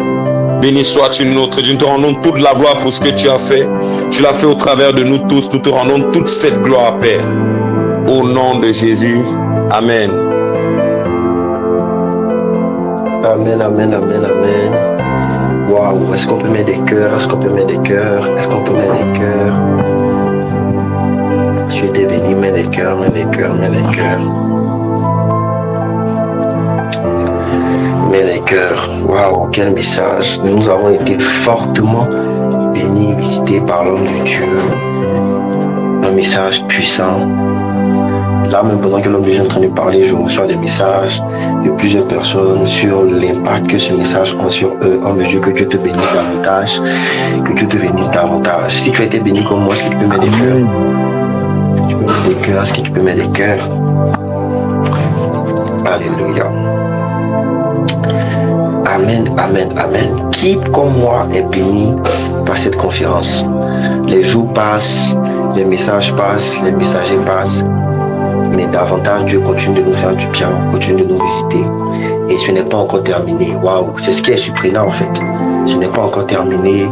Béni sois-tu notre Dieu. Nous te rendons toute la gloire pour ce que tu as fait. Tu l'as fait au travers de nous tous. Nous te rendons toute cette gloire, Père. Au nom de Jésus. Amen. Amen, amen, amen, amen. Waouh, est-ce qu'on peut mettre des cœurs? Est-ce qu'on peut mettre des cœurs? Est-ce qu'on peut mettre des cœurs? Je suis été béni, mets des cœurs, mets des cœurs, mets des cœurs. Mets des cœurs. Waouh, quel message. Nous avons été fortement bénis, visités par l'homme de Dieu. Un message puissant. Là, même pendant que l'homme de Dieu est en train de parler, je reçois des messages de plusieurs personnes sur l'impact que ce message a sur eux. Homme de Dieu, que Dieu te bénisse davantage. Que Dieu te bénisse davantage. Si tu as été béni comme moi, est-ce que tu peux mettre des cœurs? Tu peux mettre des cœurs. Est-ce que tu peux mettre des cœurs? Alléluia. Amen, amen, amen. Qui, comme moi, est béni par cette conférence? Les jours passent, les messages passent, les messagers passent. Mais davantage, Dieu continue de nous faire du bien, continue de nous visiter. Et ce n'est pas encore terminé. Waouh, c'est ce qui est surprenant en fait. Ce n'est pas encore terminé.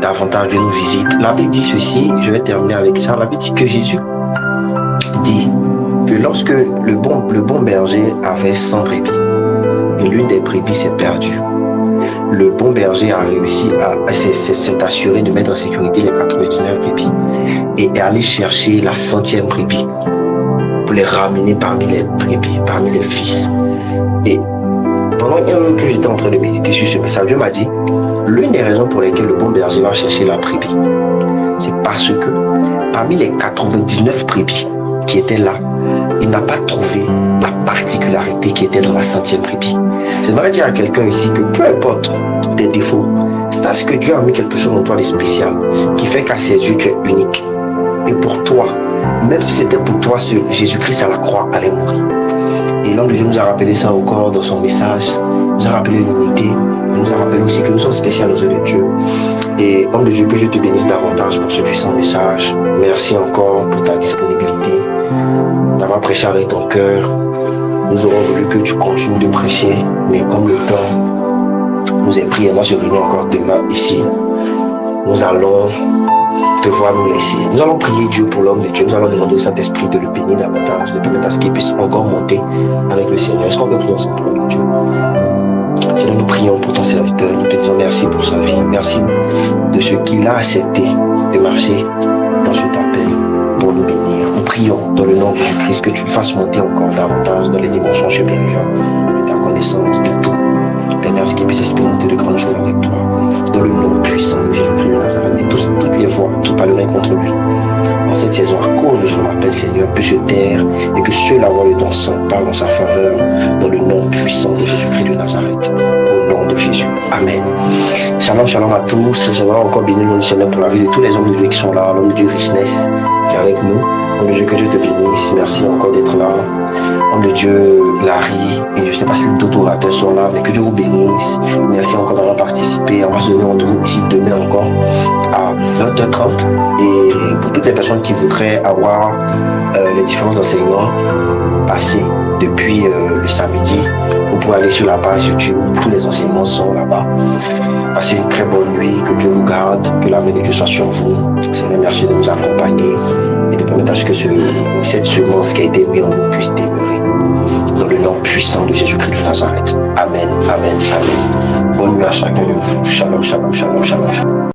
Davantage, Dieu nous visite. La Bible dit ceci, je vais terminer avec ça. La Bible dit que Jésus dit que lorsque le bon berger avait 100 brebis, et l'une des brebis s'est perdue, le bon berger a réussi à s'est assuré de mettre en sécurité les 99 brebis et aller chercher la 100e brebis pour les ramener parmi les brebis, parmi les fils. Et pendant que j'étais en train de méditer sur ce message, Dieu m'a dit, l'une des raisons pour lesquelles le bon berger va chercher la brebis, c'est parce que parmi les 99 brebis qui étaient là, il n'a pas trouvé la particularité qui était dans la 100e brebis. J'aimerais dire à quelqu'un ici que peu importe tes défauts, sache que Dieu a mis quelque chose en toi de spécial, qui fait qu'à ses yeux tu es unique. Et pour toi, même si c'était pour toi seul, Jésus-Christ à la croix allait mourir. Et l'homme de Dieu nous a rappelé ça encore dans son message. Il nous a rappelé l'unité. Il nous a rappelé aussi que nous sommes spéciaux aux yeux de Dieu. Et homme de Dieu, que je te bénisse davantage pour ce puissant message. Merci encore pour ta disponibilité, d'avoir prêché avec ton cœur. Nous aurons voulu que tu continues de prêcher, mais comme le temps nous est pris et moi je reviens encore demain ici, nous allons te voir nous laisser. Nous allons prier Dieu pour l'homme de Dieu. Nous allons demander au Saint-Esprit de le bénir davantage, de permettre à ce qu'il puisse encore monter avec le Seigneur. Est-ce qu'on peut prier ensemble pour Dieu? Seigneur, nous prions pour ton serviteur. Nous te disons merci pour sa vie. Merci de ce qu'il a accepté de marcher dans cet appel pour nous bénir. Nous prions dans le nom de Jésus-Christ que tu le fasses monter encore davantage dans les dimensions supérieures de ta connaissance de tout. Père, ce qu'il puisse expérimenter de grandes choses avec toi. Dans le nom puissant de Jésus-Christ de Nazareth, et toutes les voix qui parleraient contre lui en cette saison à cause de son appel, Seigneur, peut se taire et que seul la voix de ton sang parle en sa faveur dans le nom puissant de Jésus-Christ de Nazareth. Au nom de Jésus. Amen. Shalom, shalom à tous. J'aimerais encore bénir le Seigneur pour la vie de tous les hommes de Dieu qui sont là, l'homme de Dieu Richness qui est avec nous. Homme de Dieu, que Dieu te bénisse. Merci encore d'être là. Homme de Dieu, Larry, et je ne sais pas si d'autres orateurs sont là, mais que Dieu vous bénisse. Merci encore d'avoir participé. On va se donner rendez-vous ici demain encore à 20h30. Et pour toutes les personnes qui voudraient avoir les différents enseignements passés depuis le samedi, vous pouvez aller sur la page YouTube. Tous les enseignements sont là-bas. Passez une très bonne nuit. Que Dieu vous garde. Que la main de Dieu soit sur vous. Seigneur, merci de nous accompagner et de permettre à ce que cette semence qui a été mise en nous puisse demeurer. Dans le nom puissant de Jésus-Christ de Nazareth. Amen, amen, amen. Bonne nuit à chacun de vous. Shalom, shalom, shalom, shalom.